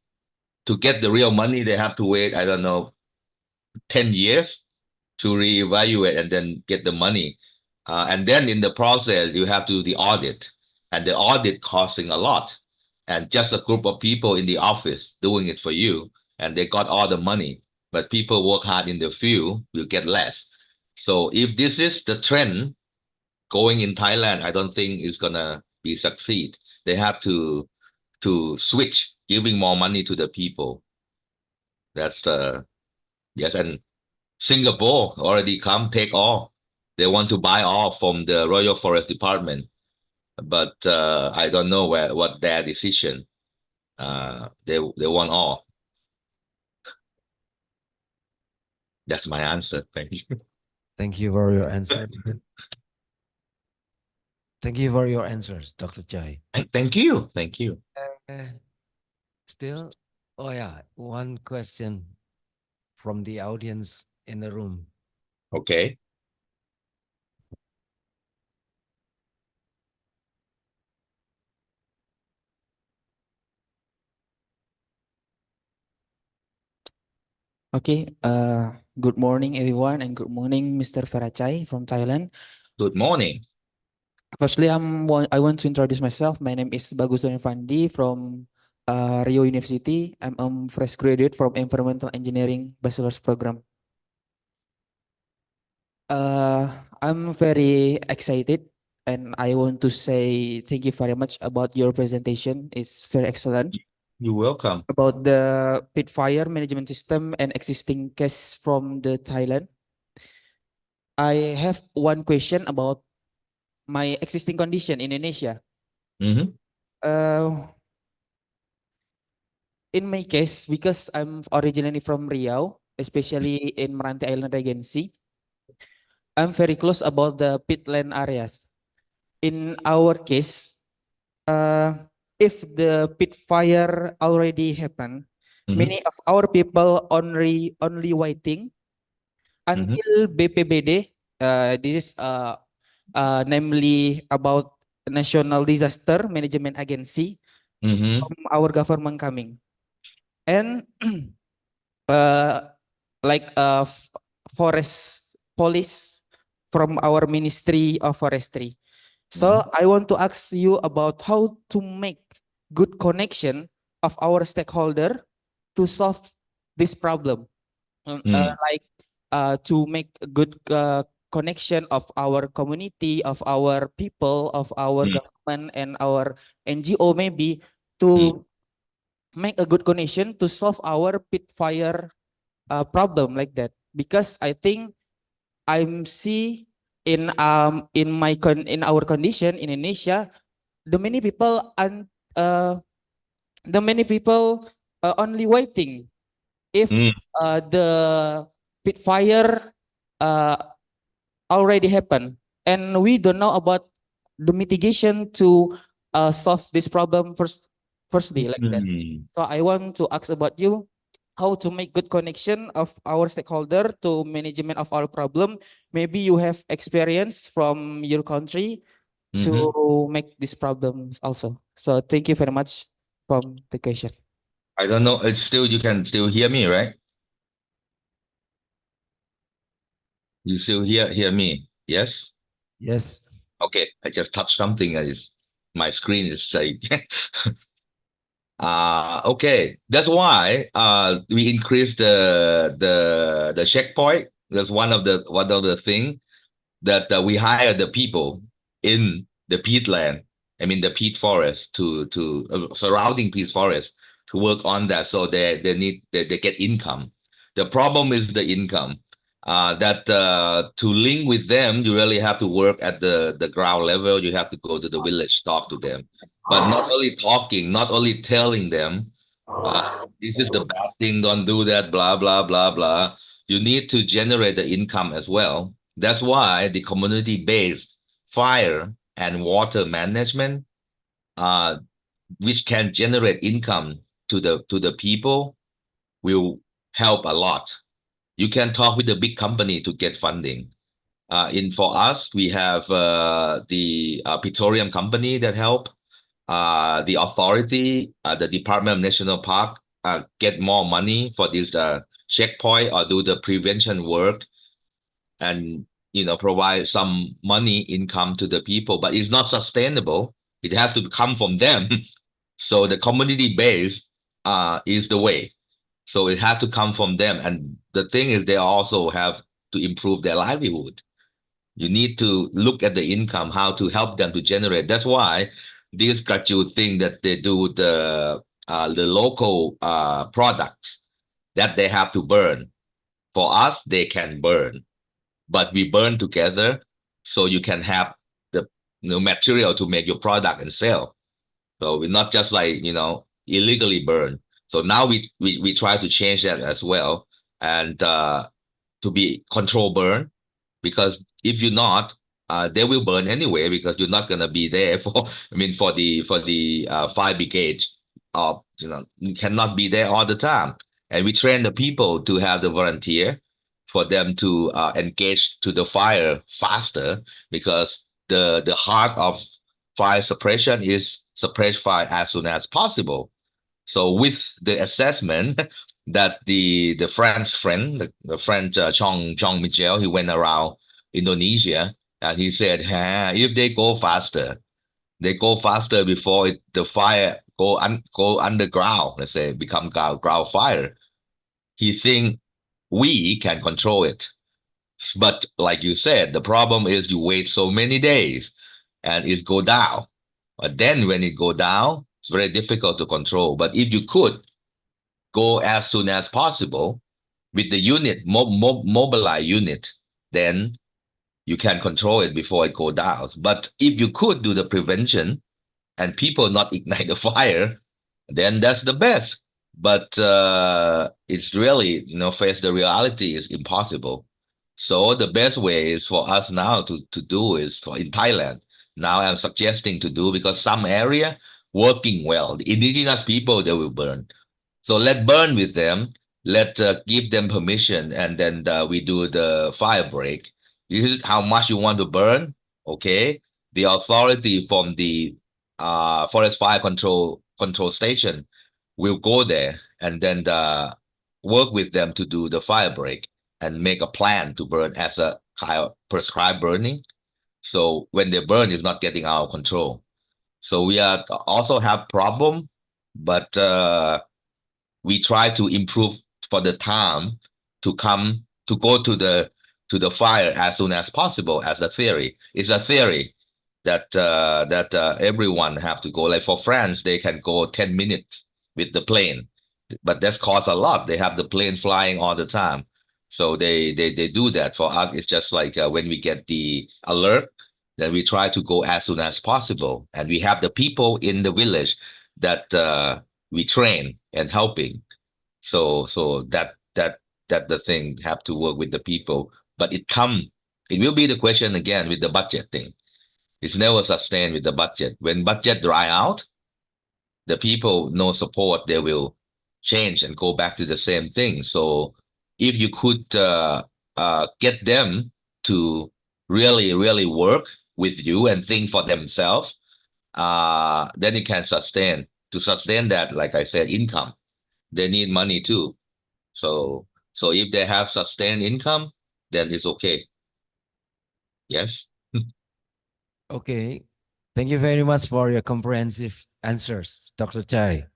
to get the real money, they have to wait, I don't know, 10 years to reevaluate and then get the money. And then in the process, you have to do the audit. And the audit costing a lot. And just a group of people in the office doing it for you. And they got all the money. But people work hard in the field will get less. So if this is the trend going in Thailand, I don't think it's gonna be succeed. They have to switch, giving more money to the people. That's the yes, and Singapore already come take all. They want to buy all from the Royal Forest Department, but I don't know what their decision. They want all. That's my answer. Thank you. Thank you for your answer. Thank you for your answers, Dr. Chai. Thank you. Thank you. Still, oh yeah, one question from the audience in the room. Okay. Okay, good morning everyone and good morning Mr. Farachai from Thailand. Good morning. Firstly, I want to introduce myself. My name is Bagus Fandi from Riau University. I'm a fresh graduate from Environmental Engineering Bachelor's Program. I'm very excited and I want to say thank you very much about your presentation. It's very excellent. You're welcome. About the pit fire management system and existing case from the Thailand. I have one question about my existing condition in Indonesia. Mm-hmm. In my case, because I'm originally from Riau, especially in Meranti Island Regency, I'm very close about the peatland areas. In our case, if the pit fire already happened, many of our people only waiting until BPBD. This is namely about National Disaster Management Agency from our government coming, and like forest police from our Ministry of Forestry. So I want to ask you about how to make good connection of our stakeholder to solve this problem. Like to make a good connection of our community, of our people, of our government and our NGO maybe to make a good connection to solve our pit fire problem like that, because I think I'm see in in our condition in Indonesia, the many people only waiting if Mm. the pit fire uh, already happened, and we don't know about the mitigation to solve this problem firstly like that. Mm. So I want to ask about you how to make good connection of our stakeholder to management of our problem. Maybe you have experience from your country to Mhm. make this problem also. So thank you very much from the question. I don't know. It's still, you can still hear me, right? You still hear me? Yes? Yes. Okay. I just touched something. My screen is saying. Okay. That's why we increased the checkpoint. That's one of the thing that we hire the people in the peatland. I mean the peat forest to surrounding peat forest to work on that. So they get income. The problem is the income. That to link with them, you really have to work at the ground level. You have to go to the village, talk to them, but not only talking, not only telling them, uh, this is the bad thing, don't do that, blah blah blah blah. You need to generate the income as well. That's why the community-based fire and water management, uh, which can generate income to the people, will help a lot. You can talk with the big company to get funding. For us, we have the petroleum company that help. The authority, the Department of National Park, get more money for this checkpoint or do the prevention work, and provide some money income to the people, but it's not sustainable. It has to come from them. So the community base is the way. So it has to come from them. And the thing is, they also have to improve their livelihood. You need to look at the income, how to help them to generate. That's why this graduate thing that they do, the local products that they have to burn. For us, they can burn, but we burn together, so you can have the material to make your product and sell. So we're not just like illegally burn. So now we try to change that as well, and to be control burn, because if you're not, they will burn anyway, because you're not gonna be there for for the fire brigade. You cannot be there all the time, and we train the people to have the volunteer for them to engage to the fire faster, because the heart of fire suppression is suppress fire as soon as possible. So with the assessment that the French friend, the French Chong Michel, he went around Indonesia, and he said, if they go faster before the fire go underground, let's say become ground fire. He think we can control it. But like you said, the problem is you wait so many days and it go down. But then when it go down, it's very difficult to control. But if you could go as soon as possible with the unit, mobilize unit, then you can control it before it go down. But if you could do the prevention and people not ignite the fire, then that's the best. But it's really, face the reality is impossible. So the best way is for us now to do is in Thailand. Now I'm suggesting to do, because some area working well, the indigenous people, they will burn. So let burn with them. Let give them permission, and then we do the fire break. This is how much you want to burn. Okay, the authority from the forest fire control station will go there, and then work with them to do the fire break and make a plan to burn as a kind of prescribed burning. So when they burn, it's not getting out of control. So we are also have problem, but we try to improve for the time to go to the fire as soon as possible. As a theory, it's a theory that everyone have to go. Like for France, they can go 10 minutes with the plane. but that's cost a lot. They have the plane flying all the time. So they do that. For us, it's just like when we get the alert, then we try to go as soon as possible. And we have the people in the village that we train and helping. So that the thing have to work with the people. But it will be the question again with the budget thing. It's never sustained with the budget. When budget dry out, the people no support, they will change and go back to the same thing. So if you could get them to really work with you and think for themselves, then it can sustain. To sustain that, like I said, income, they need money too. So if they have sustained income, then it's okay. Yes. Okay. Thank you very much for your comprehensive answers, Dr. Chai.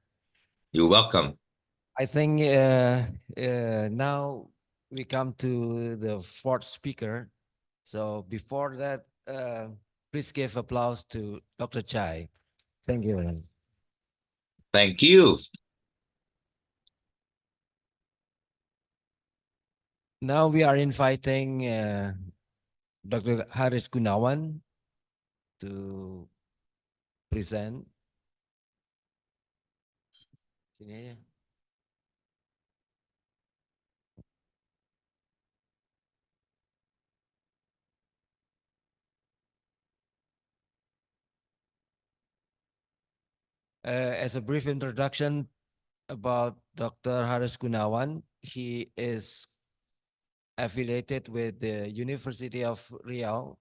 You're welcome. I think now we come to the fourth speaker. So before that, please give applause to Dr. Chai. Thank you. Thank you. Now we are inviting Dr. Haris Gunawan to present. Sini aja. As a brief introduction about Dr. Haris Gunawan, he is affiliated with the University of Riau.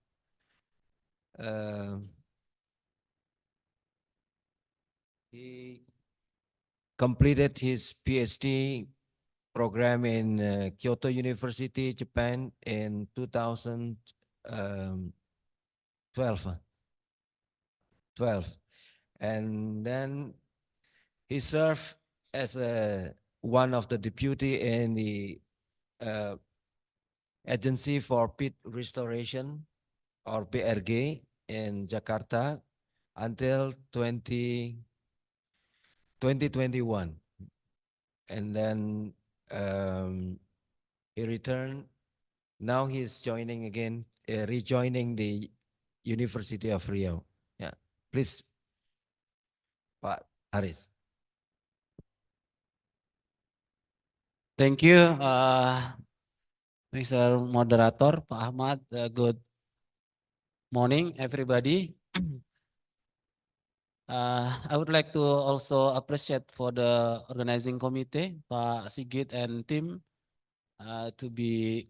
He completed his PhD program in Kyoto University, Japan in 2012. And then he served as one of the deputy in the Agency for Peat Restoration, or PRG, in Jakarta until 2021. And then he returned. Now he's joining again, rejoining the University of Riau. Yeah, please, Pak Haris. Thank you, Mr. Moderator, Pak Ahmad. Good morning, everybody. I would like to also appreciate for the organizing committee, Pak Sigit and team, to be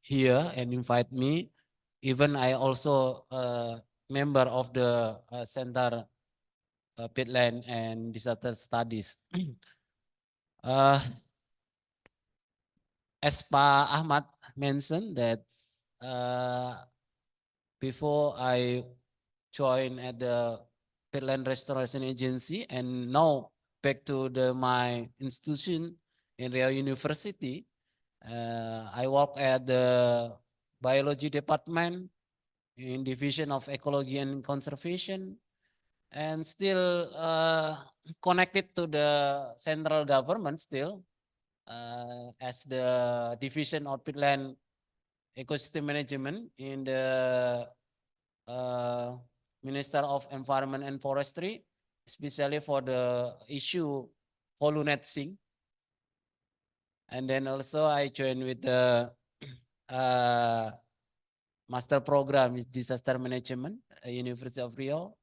here and invite me. Even I also a member of the Center Peatland and Disaster Studies. As Pak Ahmad mentioned that before I joined at the Peatland Restoration Agency and now back to my institution in Riau University, I work at the biology department in division of ecology and conservation, and still connected to the central government still as the division of peatland ecosystem management in the Minister of Environment and Forestry, especially for the issue pollination. And then also I joined with the master program is disaster management, University of Riau,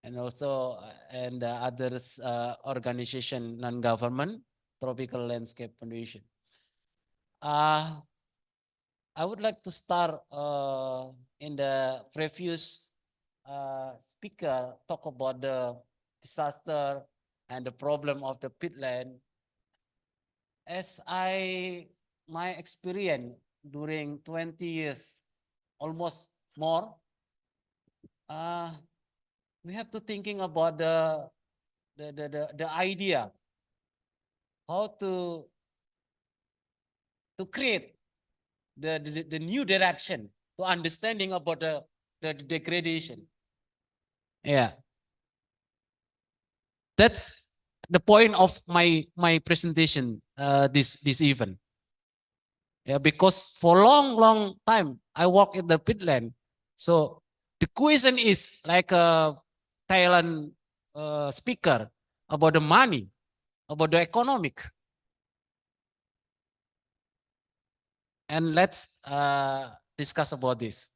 and also and the others organization non-government, Tropical Landscape Foundation. I would like to start in the previous speaker talk about the disaster and the problem of the peatland. As my experience during 20 years, almost more, we have to thinking about the idea how to create the new direction to understanding about the degradation. Yeah. That's the point of my presentation this event. Yeah, because for long time I work in the Peatland. So the question is like a Thailand speaker about the money, about the economic. And let's discuss about this.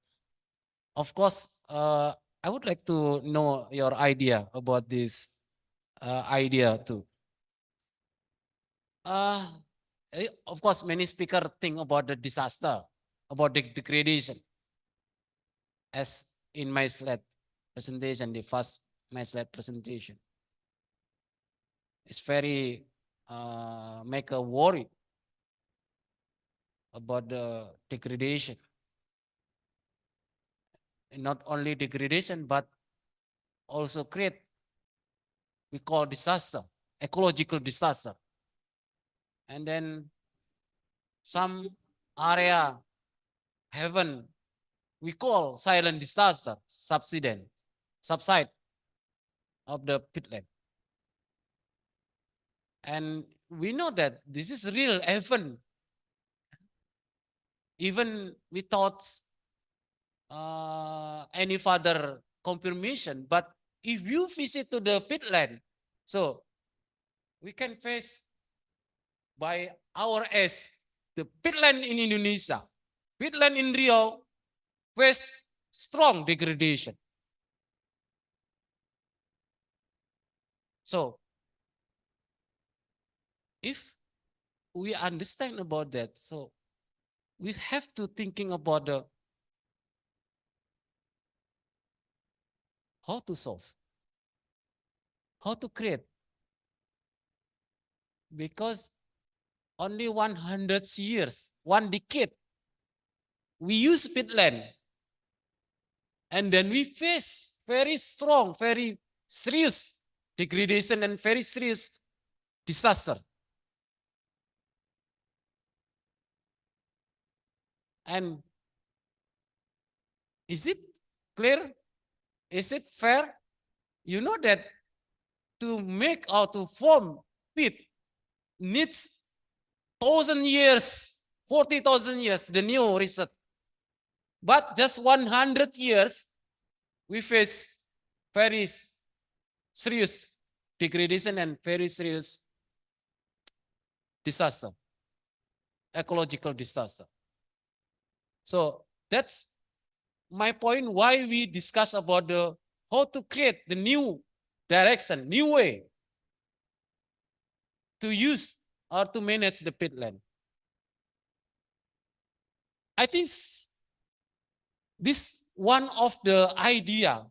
Of course, I would like to know your idea about this idea too. Of course, many speakers think about the disaster, about the degradation. As in my slide presentation, the first my slide presentation, it's very make a worry about the degradation. And not only degradation, but also create we call disaster, ecological disaster. And then some area heaven we call silent disaster, subside of the peatland. And we know that this is real event, even without any further confirmation. But if you visit to the peatland, so we can face by our eyes the peatland in Indonesia, peatland in Riau face strong degradation. So if we understand about that, so we have to thinking about the how to solve, how to create, because only 100 years, 1 decade, we use peatland, and then we face very strong, very serious degradation and very serious disaster. And is it clear? Is it fair? You know that to make or to form peat needs 1,000 years, 40,000 years, the new research. But just 100 years, we face very serious degradation and very serious disaster, ecological disaster. So that's my point why we discuss about the how to create the new direction, new way to use or to manage the peatland. I think this one of the idea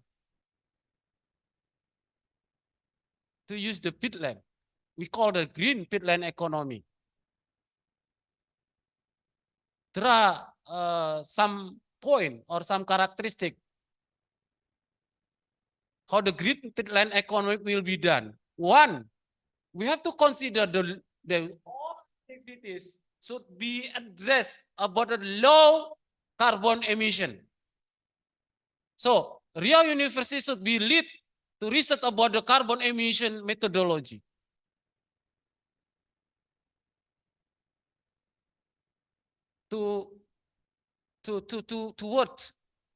to use the peatland. We call the green peatland economy. There are some point or some characteristic how the green peatland economy will be done. One, we have to consider the all activities should be addressed about the low carbon emission. So Riau University should be lead to research about the carbon emission methodology. Toward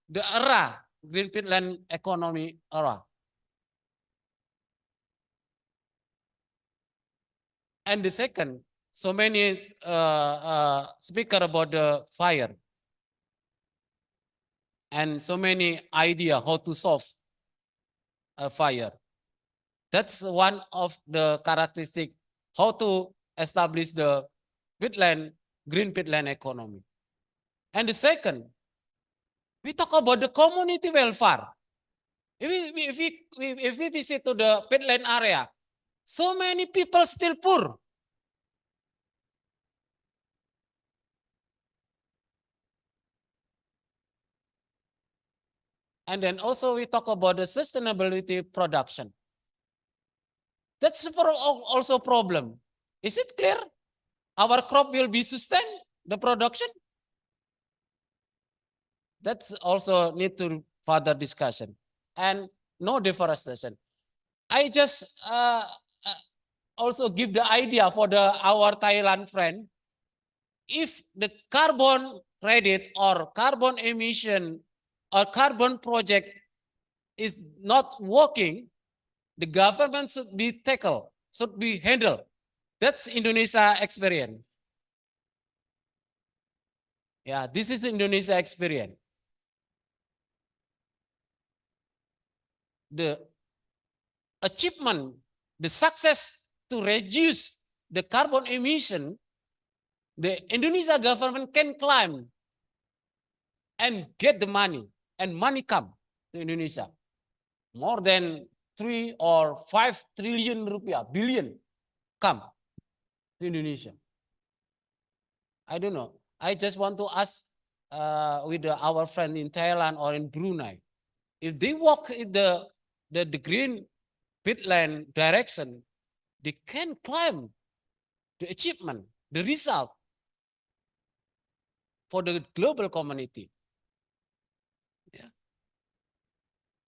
the era green peatland economy era. And the second, so many speaker about the fire and so many idea how to solve a fire. That's one of the characteristic how to establish the peatland, green peatland economy. And the second, we talk about the community welfare. If we visit to the peatland area, so many people still poor. And then also we talk about the sustainability production. That's also a problem. Is it clear? Our crop will be sustained, the production? That's also need to further discussion. And no deforestation. I just also give the idea for our Thailand friend. If the carbon credit or carbon emission or carbon project is not working, the government should be tackled, should be handled. That's Indonesia experience. Yeah, this is the Indonesia experience. The achievement, the success to reduce the carbon emission, the Indonesia government can climb and get the money, and money come to Indonesia. More than 3 or 5 trillion rupiah, billion come to Indonesia. I don't know. I just want to ask with our friend in Thailand or in Brunei, if they walk in the green peatland direction, they can climb the achievement, the result for the global community. Yeah.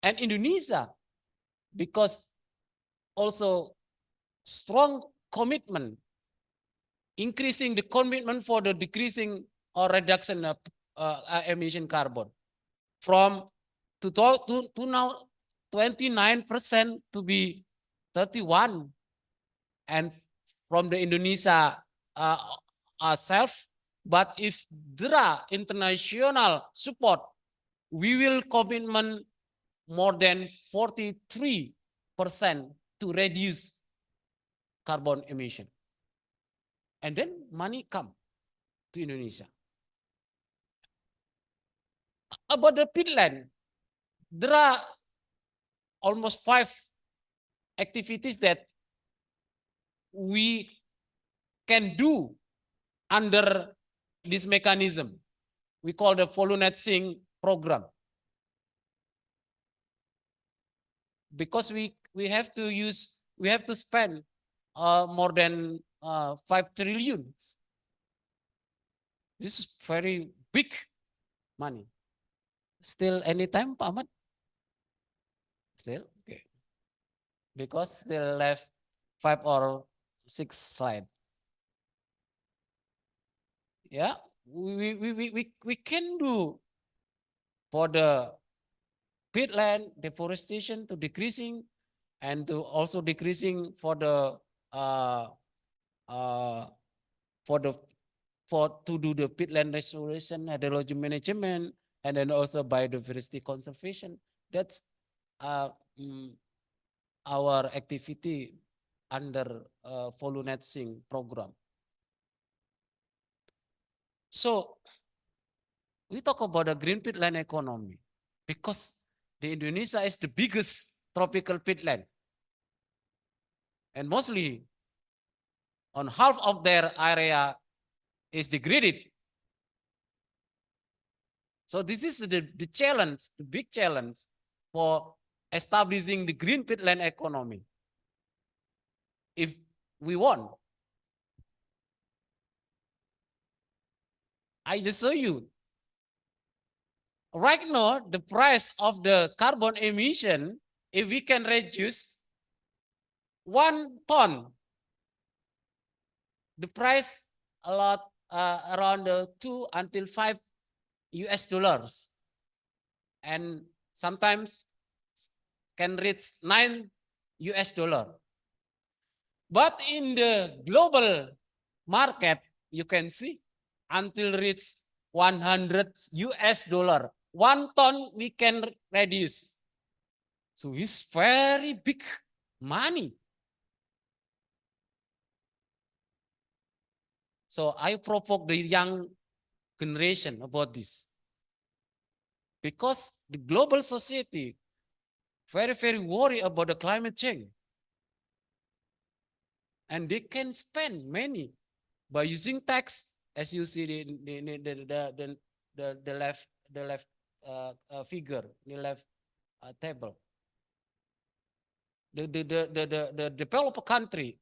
And Indonesia, because also strong commitment, increasing the commitment for the decreasing or reduction of emission carbon from to now 29% to be 31, and from the Indonesia self. But if there are international support, we will commitment more than 43% to reduce carbon emission. And then money come to Indonesia. About the peatland, there are almost 5 activities that we can do under this mechanism. We call the volumetric program. Because we have to spend more than 5 trillion. This is very big money. Still anytime, Pak Ahmad? Still? Okay. Because still left 5 or 6 slides. Yeah, we can do for the peatland deforestation to decreasing, and to also decreasing for the to do the peatland restoration, hydrology management, and then also biodiversity conservation. That's our activity under volumetric program. So we talk about the green peatland economy because the Indonesia is the biggest tropical peatland, and mostly on half of their area is degraded. So this is the challenge, the big challenge for establishing the green peatland economy. If we want, I just show you. Right now, the price of the carbon emission, if we can reduce 1 ton, the price a lot around 2 until 5 US dollars, and sometimes can reach 9 US dollar. But in the global market, you can see until reach 100 US dollar. 1 ton we can reduce. So it's very big money. So I provoke the young generation about this. Because the global society very, very worried about the climate change. And they can spend many by using tax, as you see the left figure, the left table. The developed country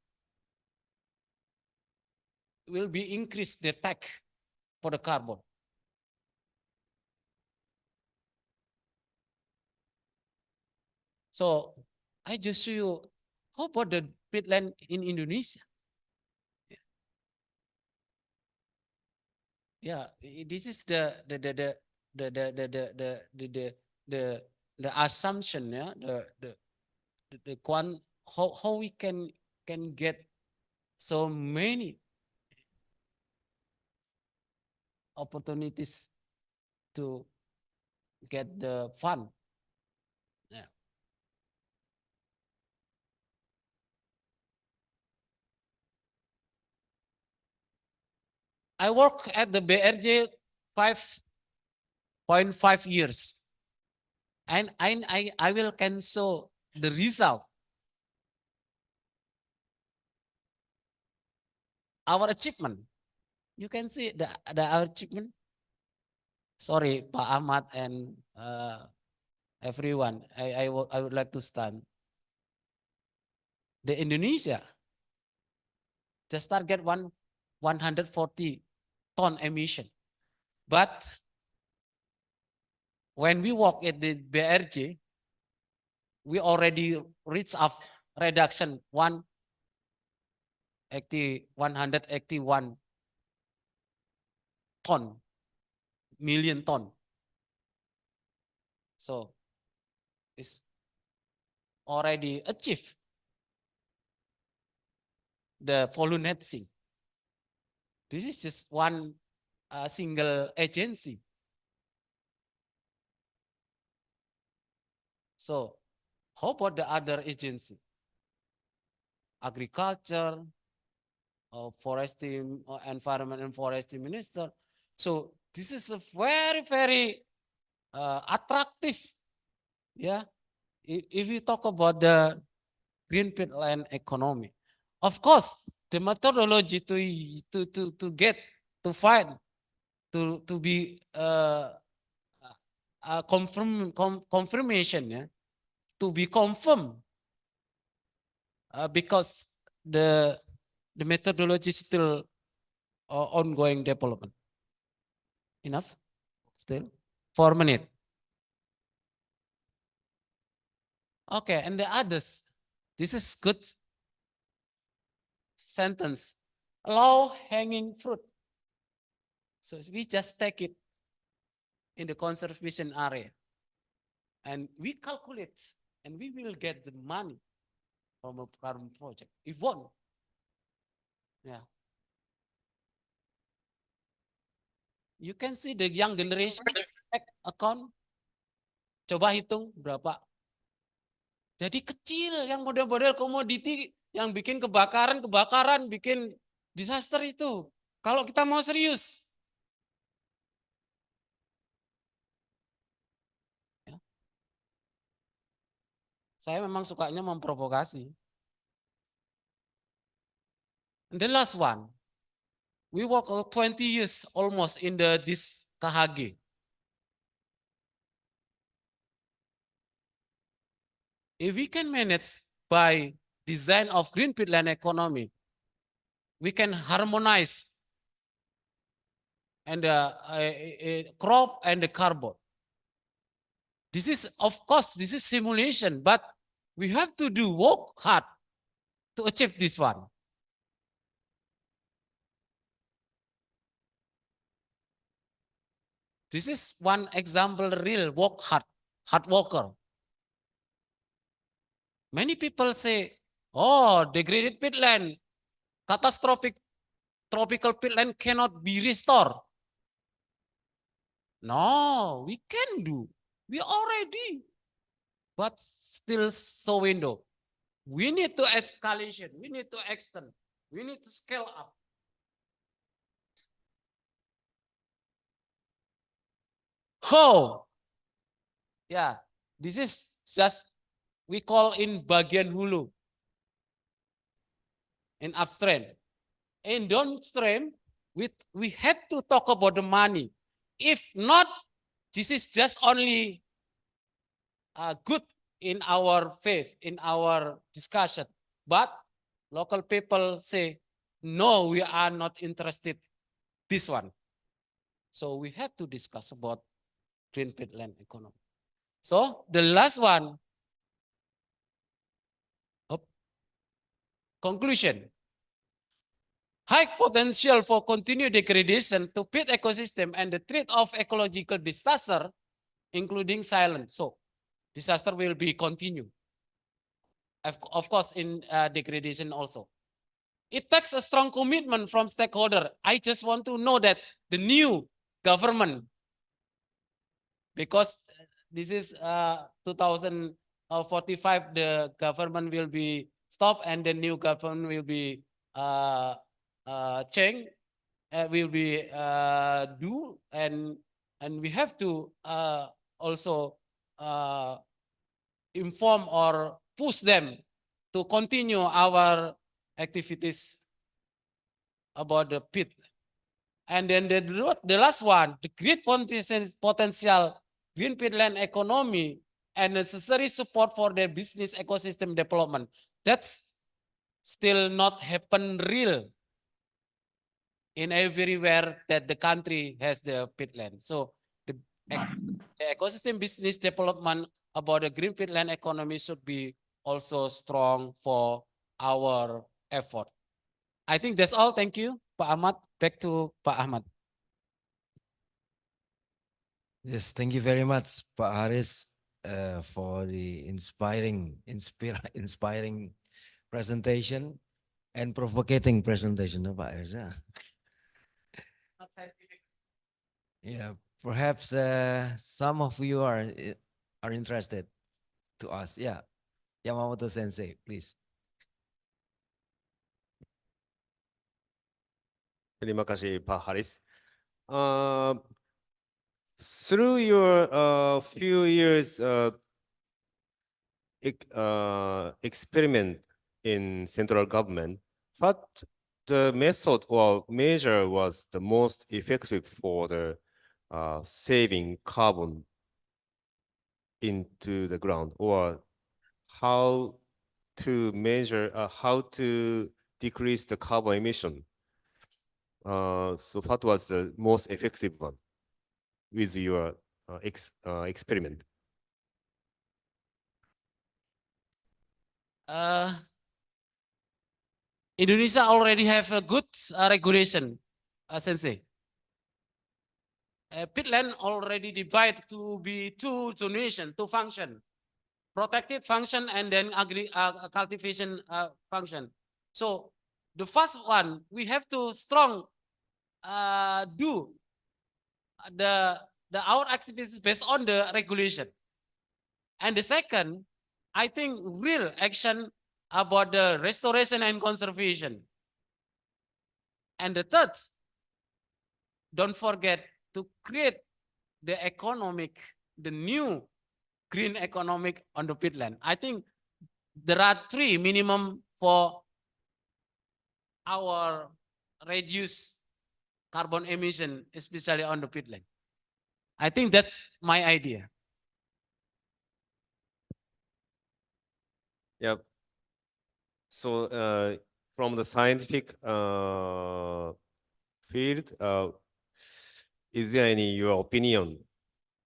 will be increase the tax for the carbon. So I just show you How about the peatland in Indonesia? Yeah, this is the assumption, yeah, the how we can get so many opportunities to get the fund. Yeah. I work at the BRJ 5.5 years, and I will can show the result. Our achievement. You can see our achievement. Sorry, Pak Ahmad and everyone. I would like to stand. The Indonesia just target 140 ton emission, but when we work at the BRJ, we already reach of reduction 181 ton, million ton. So it's already achieved the volume net sink. This is just one single agency. So how about the other agency? Agriculture, forestry, environment and forestry minister. So this is a very, very attractive. Yeah. If we talk about the green peatland economy, of course, the methodology to get to find to be confirmation, yeah, to be confirmed, because the methodology is still ongoing development. Enough? Still 4 minutes. Okay, and the others. This is good sentence. Low hanging fruit. So we just take it in the conservation area, and we calculate, and we will get the money from a carbon project. If one, yeah. You can see the young generation account. Coba hitung berapa. Jadi kecil yang model-model komoditi yang bikin kebakaran, bikin disaster itu. Kalau kita mau serius. Ya. Saya memang sukanya memprovokasi. And the last one, we work 20 years almost in this KHG. If we can manage by design of green peatland economy, we can harmonize and crop and the carbon. This is, of course, this is simulation, but we have to work hard to achieve this one. This is one example, real work hard worker. Many people say, oh, degraded peatland, catastrophic tropical peatland cannot be restored. No, we can do. We already, but still so window. We need to escalation. We need to extend. We need to scale up. How? Yeah, this is just, we call in bagian hulu. In upstream. In downstream, we have to talk about the money. If not, this is just only good in our face, in our discussion. But local people say, no, we are not interested this one. So we have to discuss about green peatland economy. So the last one, Conclusion. High potential for continued degradation to peat ecosystem and the threat of ecological disaster, including silent. So disaster will be continued. Of course, in degradation also. It takes a strong commitment from stakeholder. I just want to know that the new government, because this is 2045, the government will be stopped and the new government will be changed, will be do, and we have to also inform or push them to continue our activities about the pit. And then the last one, the great potential green peatland economy and necessary support for their business ecosystem development. That's still not happen real in everywhere that the country has the peatland. So the ecosystem business development about the green peatland economy should be also strong for our effort. I think that's all. Thank you, Pak Ahmad. Back to Pak Ahmad. Yes, thank you very much, Pak Haris, for the inspiring presentation and provocating presentation, Pak Haris. Yeah, perhaps some of you are interested to ask. Yeah, Yamamoto Sensei, please. Terima kasih, Pak Haris. Through your few years experiment in central government, what the method or measure was the most effective for the saving carbon into the ground, or how to measure, how to decrease the carbon emission? So what was the most effective one with your experiment? Indonesia already have a good regulation, Sensei. Peatland already divided to be two zonation, two function, protected function and then cultivation function. So the first one, we have to strong do our activities based on the regulation. And the second, I think real action about the restoration and conservation. And the third, don't forget to create the new green economic on the peatland. I think there are three minimum for our reduce carbon emission, especially on the peatland. I think that's my idea. Yeah. So from the scientific field, is there any your opinion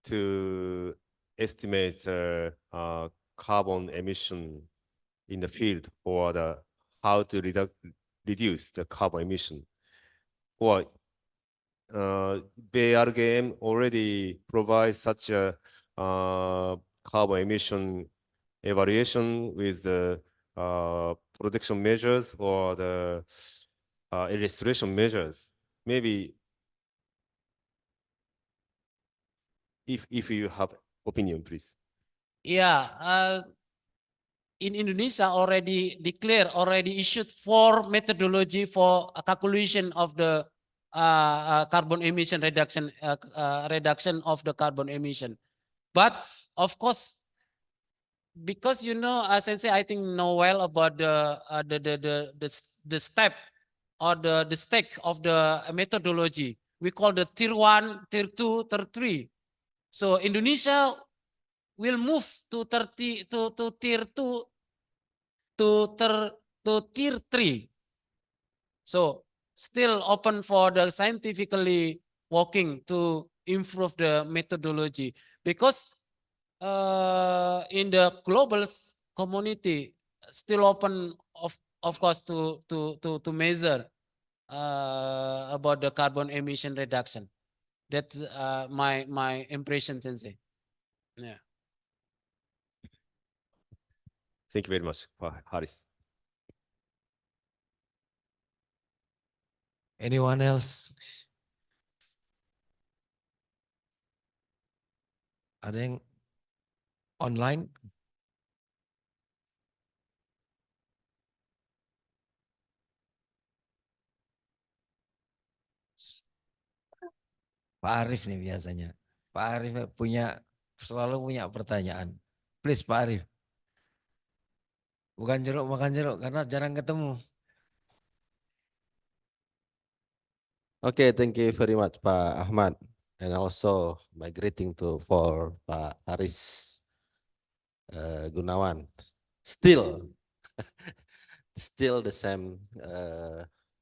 to estimate carbon emission in the field, or the how to reduce the carbon emission? Or BRGM already provides such a carbon emission evaluation with the protection measures or the illustration measures. Maybe if you have opinion, please. Yeah, in Indonesia already issued 4 methodology for a calculation of the carbon emission reduction of the carbon emission. But of course, because Sensei, I think know well about the step or the stake of the methodology. We call the tier 1, tier 2, tier 3. So Indonesia will move to tier 2 to tier 3. So still open for the scientifically working to improve the methodology, because in the global community still open of course, to measure about the carbon emission reduction. That's my impression, Sensei. Yeah. Thank you very much, Haris. Anyone else? Ada yang online? Pak Arif nih biasanya. Pak Arif selalu punya pertanyaan. Please Pak Arif. Bukan jeruk makan jeruk karena jarang ketemu. Okay, thank you very much, Pak Ahmad, and also my greeting for Pak Haris Gunawan. Still, still the same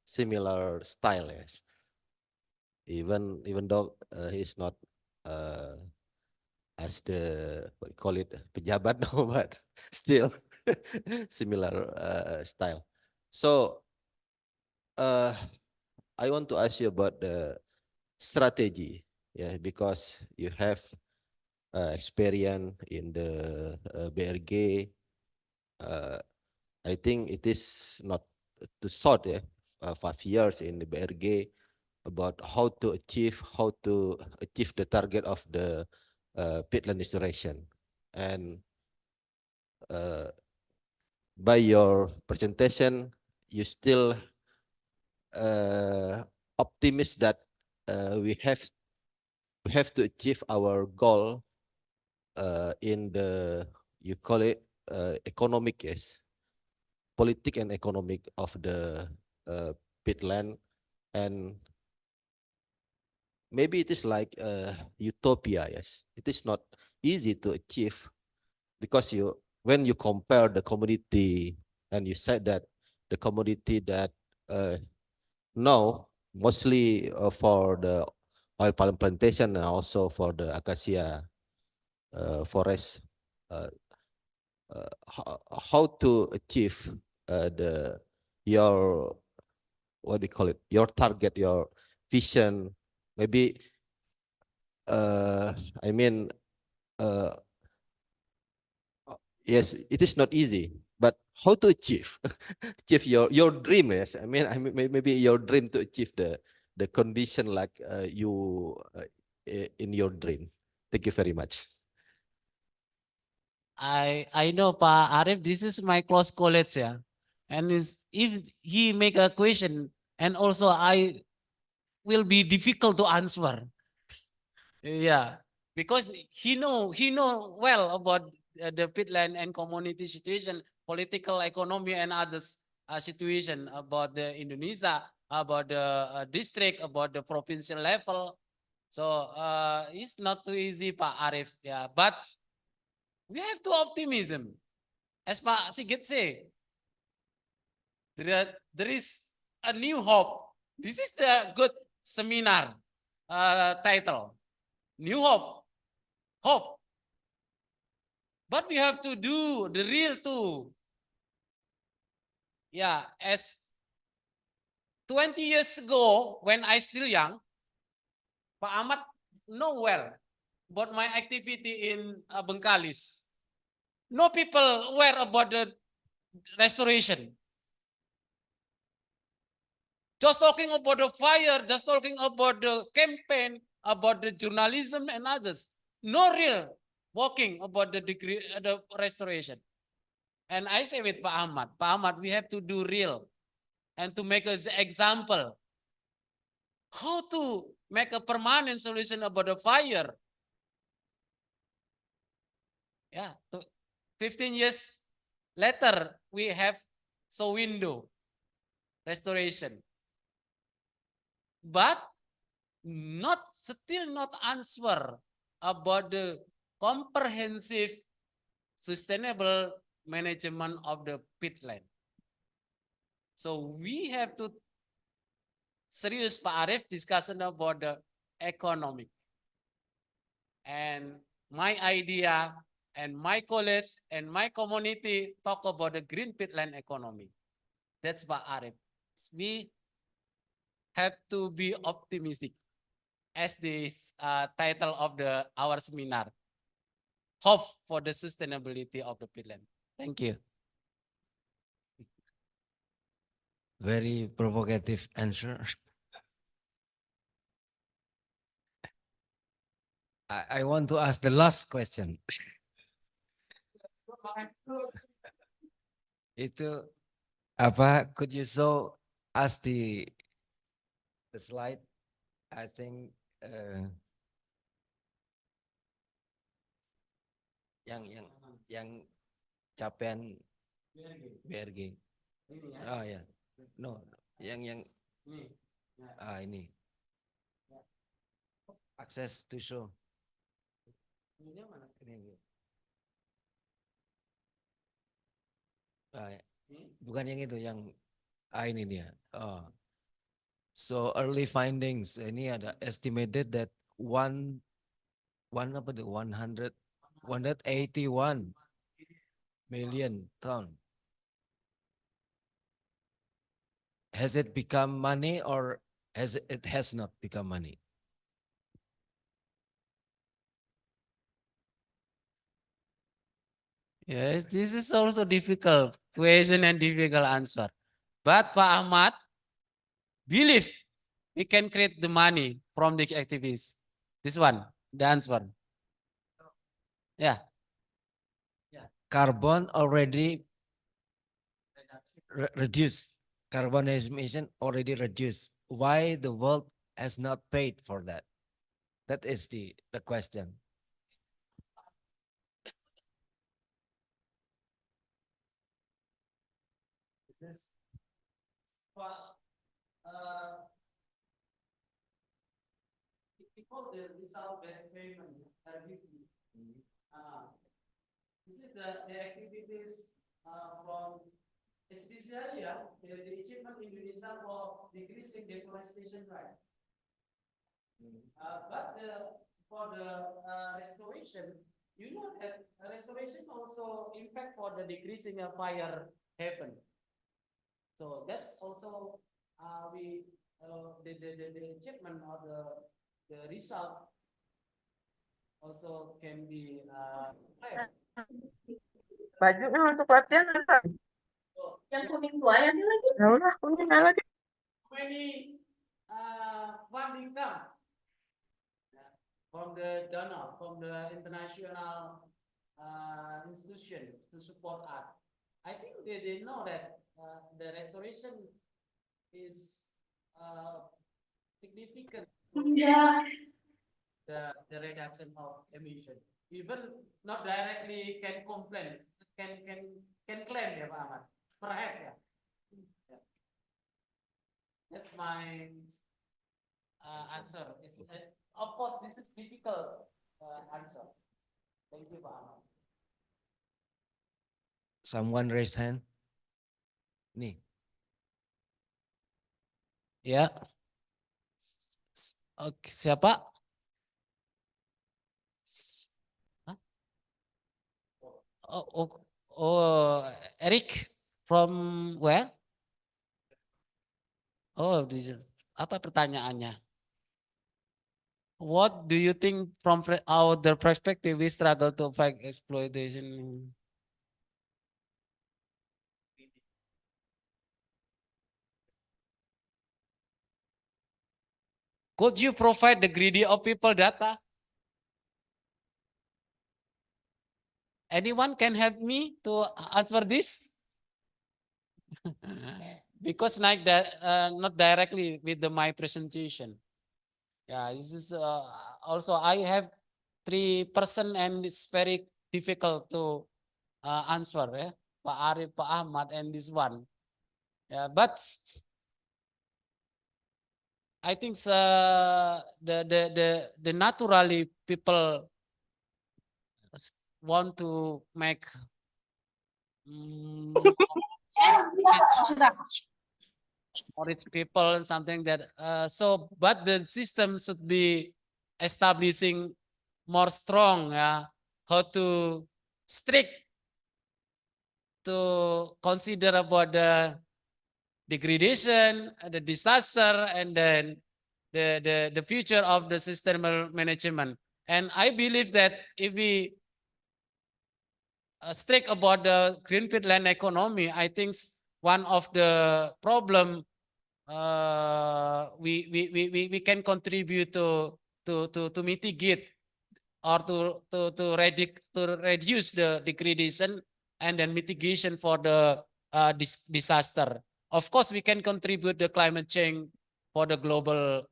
similar style, yes. Even though he's not as the what you call it pejabat now, but still similar style. So I want to ask you about the strategy, yeah, because you have experience in the BRG. I think it is not too short, yeah, 5 years in the BRG, about how to achieve the target of the peatland restoration. And by your presentation, you still optimist that we have to achieve our goal in the, you call it economic, yes, politic and economic of the peatland. And maybe it is like utopia, yes. It is not easy to achieve because when you compare the community, and you said that the community that now mostly for the oil palm plantation and also for the acacia forest, how to achieve your, what do you call it, your target, your vision, maybe I mean yes, it is not easy, but how to achieve achieve your dream, yes. I mean maybe your dream to achieve the condition like you in your dream. Thank you very much. I know Pak Arif, this is my close colleague, yeah. And if he make a question, and also I will be difficult to answer. Yeah, because he know well about the peatland and community situation, political, economy, and others situation about the Indonesia, about the district, about the provincial level. So it's not too easy, Pak Arif. Yeah, but we have to optimism. As Pak Sigit say, there is a new hope. This is the good seminar title. New hope. Hope. But we have to do the real too. Yeah, as 20 years ago, when I still young, Pak Ahmad know well about my activity in Bengkalis. No people aware about the restoration. Just talking about the fire, just talking about the campaign, about the journalism and others. No real walking about the restoration. And I say with Pak Ahmad, we have to do real and to make an example. How to make a permanent solution about the fire. Yeah, 15 years later, we have so window restoration. But still not answer about the comprehensive sustainable management of the peatland. So we have to serious Pak Arif discussion about the economic. And my idea and my colleagues and my community talk about the green peatland economy. That's Pak Arif. We have to be optimistic, as this title of our seminar. Hope for the sustainability of the peatland. Thank you. Very provocative answer. I want to ask the last question. Itu apa? Could you show us the slide? I think yang capaian BRG. Oh ya, no, yang ini. Access to show. Ini. Bukan yang itu, yang ini dia. Oh. So early findings ini ada estimated that 181 million ton. Has it become money or it has not become money? Yes, this is also difficult question and difficult answer. But Pak Ahmad believe we can create the money from the activities. This one, the answer. Yeah. Carbon already reduced. Carbon emission already reduced. Why the world has not paid for that? That is the question. Before the result-based payment, this is the activities from especially the achievement in Indonesia for decreasing deforestation rate. But for the restoration, you know that restoration also impact for the decreasing of fire happen. So that's also the achievement or the result also can be clear. Bajunya untuk latihan apa? Yang kuning tua ya lagi. Ya udah, kuning lagi. Many funding come from the donor, from the international institution to support us. I think they know that the restoration is significant. The reduction of emission, even not directly can complain, can claim ya Pak Ahmad, perhaps ya. That's my answer. Of course, this is difficult answer. Thank you Pak Ahmad. Someone raise hand. Nih. Ya. Oke, siapa? Eric from where? Oh, apa pertanyaannya? What do you think from our perspective we struggle to fight exploitation? Could you provide the greedy of people data? Anyone can help me to answer this? Because like that, not directly with my presentation. Yeah, this is also I have 3% and it's very difficult to answer. Pak Arif, Pak Ahmad, and this one. Yeah, but I think the naturally people want to make rich people and something that but the system should be establishing more strong, how to strict to consider about degradation, the disaster, and then the future of the sustainable management. And I believe that if we strict about the green peatland economy, I think one of the problem we can contribute to mitigate or to reduce the degradation and then mitigation for the disaster. Of course, we can contribute the climate change for the global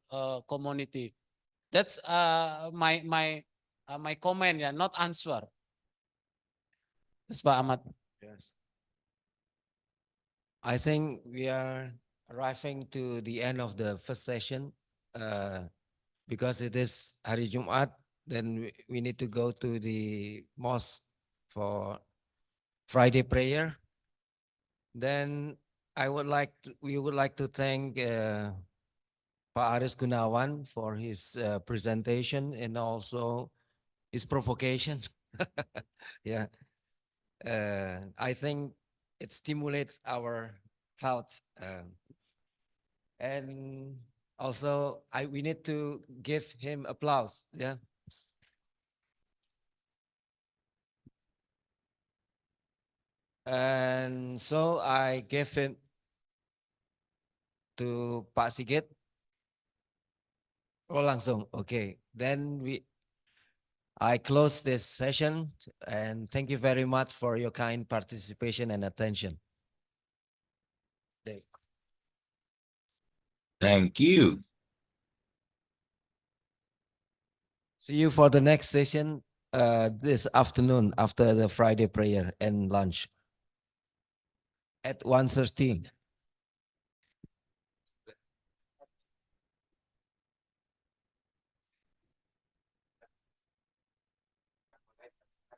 community. That's my comment, yeah, not answer. That's Pak Ahmad. Yes. I think we are arriving to the end of the first session. Because it is Hari Jumat, then we need to go to the mosque for Friday prayer. Then we would like to thank Pak Aris Gunawan for his presentation and also his provocation. Yeah. I think it stimulates our thoughts. And also we need to give him applause. Yeah. And so I gave him to Pak Sigit. Oh, langsung. Okay. Then I close this session and thank you very much for your kind participation and attention. Thank you. See you for the next session this afternoon after the Friday prayer and lunch at 1:13.